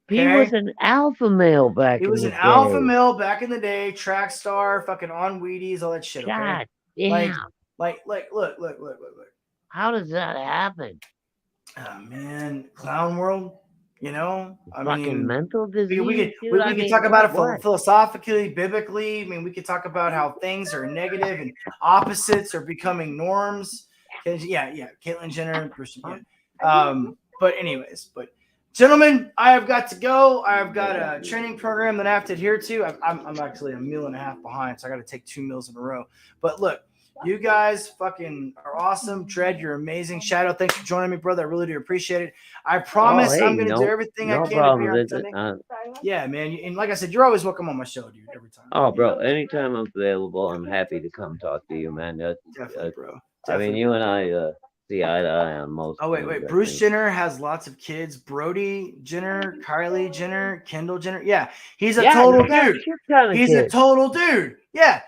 He was an alpha male back in the day. He was an alpha male back in the day, track star, fucking on Wheaties, all that shit. Okay? God damn. Like, look. How does that happen? Oh man, clown world. Fucking mental disease. We could talk about it philosophically, biblically. I mean, we could talk about how things are negative and opposites are becoming norms. Yeah, Caitlyn Jenner, Bruce. Yeah. But anyways, gentlemen, I have got to go. I've got a training program that I have to adhere to. I'm actually a meal and a half behind, so I got to take 2 meals in a row. But look, you guys fucking are awesome. Dread, you're amazing. Shadow, thanks for joining me, brother. I really do appreciate it. I promise I'm going to do everything I can to be on Sunday. Yeah, man. And like I said, you're always welcome on my show, dude, every time. Oh, bro, anytime I'm available, I'm happy to come talk to you, man. Definitely, bro. I mean, you and I see eye to eye on most. Oh, wait. Bruce Jenner has lots of kids. Brody Jenner, Kylie Jenner, Kendall Jenner. Yeah, he's a total dude. He's a total dude. Yeah.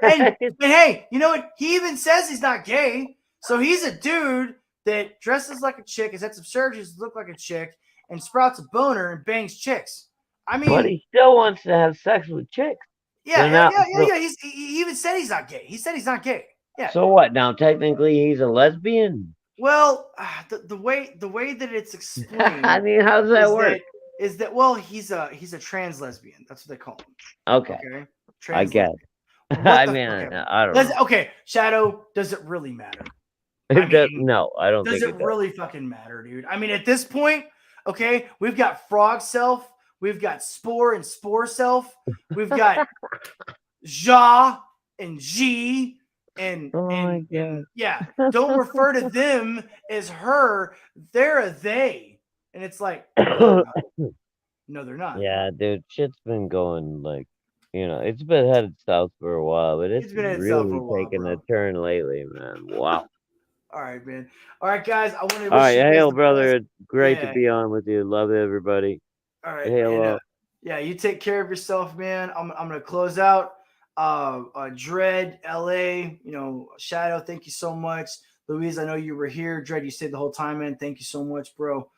And hey, you know what? He even says he's not gay. So he's a dude that dresses like a chick, has had some surgeries to look like a chick, and sprouts a boner and bangs chicks. I mean, but he still wants to have sex with chicks. Yeah. He even said he's not gay. He said he's not gay. Yeah. So what? Now technically he's a lesbian. Well, the way that it's explained. I mean, how does that work? Is that he's a trans lesbian. That's what they call him. Okay. I guess. I mean, I don't know. Okay, Shadow, does it really matter? No, I don't think it does. Does it really fucking matter, dude? I mean, at this point, okay, we've got frog self, we've got spore and spore self, we've got Ja and G. And yeah, don't refer to them as her. They're a they, and it's like, no, they're not. Yeah, dude, shit's been going like, it's been headed south for a while, but it's been really taking a turn lately, man. Wow. All right, man. All right, guys. I want to. All right, hail, brother. It's great to be on with you. Love everybody. All right, hail. Yeah, you take care of yourself, man. I'm gonna close out. Dread, LA, Shadow, thank you so much. Louise, I know you were here. Dread, you stayed the whole time, man. Thank you so much, bro.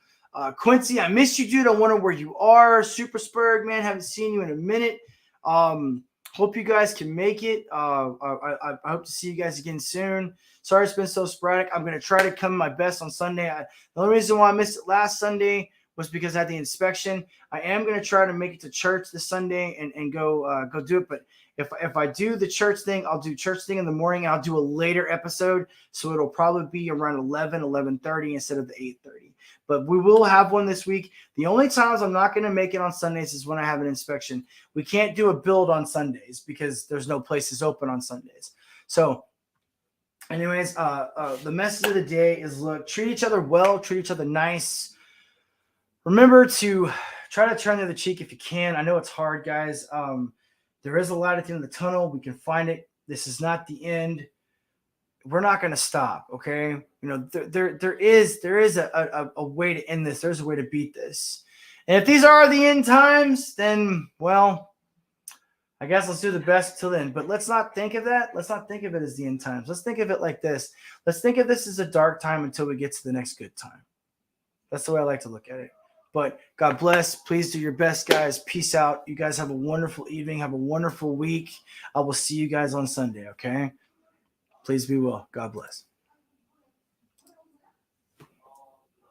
Quincy, I missed you, dude. I wonder where you are. Super Spurg, man. Haven't seen you in a minute. Hope you guys can make it. I hope to see you guys again soon. Sorry it's been so sporadic. I'm going to try to come my best on Sunday. The only reason why I missed it last Sunday was because I had the inspection. I am going to try to make it to church this Sunday and go do it. But If I do the church thing, I'll do church thing in the morning. I'll do a later episode, so it'll probably be around 11:30 instead of the 8:30. But we will have one this week. The only times I'm not going to make it on Sundays is when I have an inspection. We can't do a build on Sundays because there's no places open on Sundays. So anyways, the message of the day is, look, treat each other well, treat each other nice. Remember to try to turn the other cheek if you can. I know it's hard, guys. There is a light at the end of the tunnel. We can find it. This is not the end. We're not going to stop, okay? You know, there is a way to end this. There's a way to beat this. And if these are the end times, then, well, I guess let's do the best till then. But let's not think of that. Let's not think of it as the end times. Let's think of it like this. Let's think of this as a dark time until we get to the next good time. That's the way I like to look at it. But God bless. Please do your best, guys. Peace out. You guys have a wonderful evening. Have a wonderful week. I will see you guys on Sunday, okay? Please be well. God bless.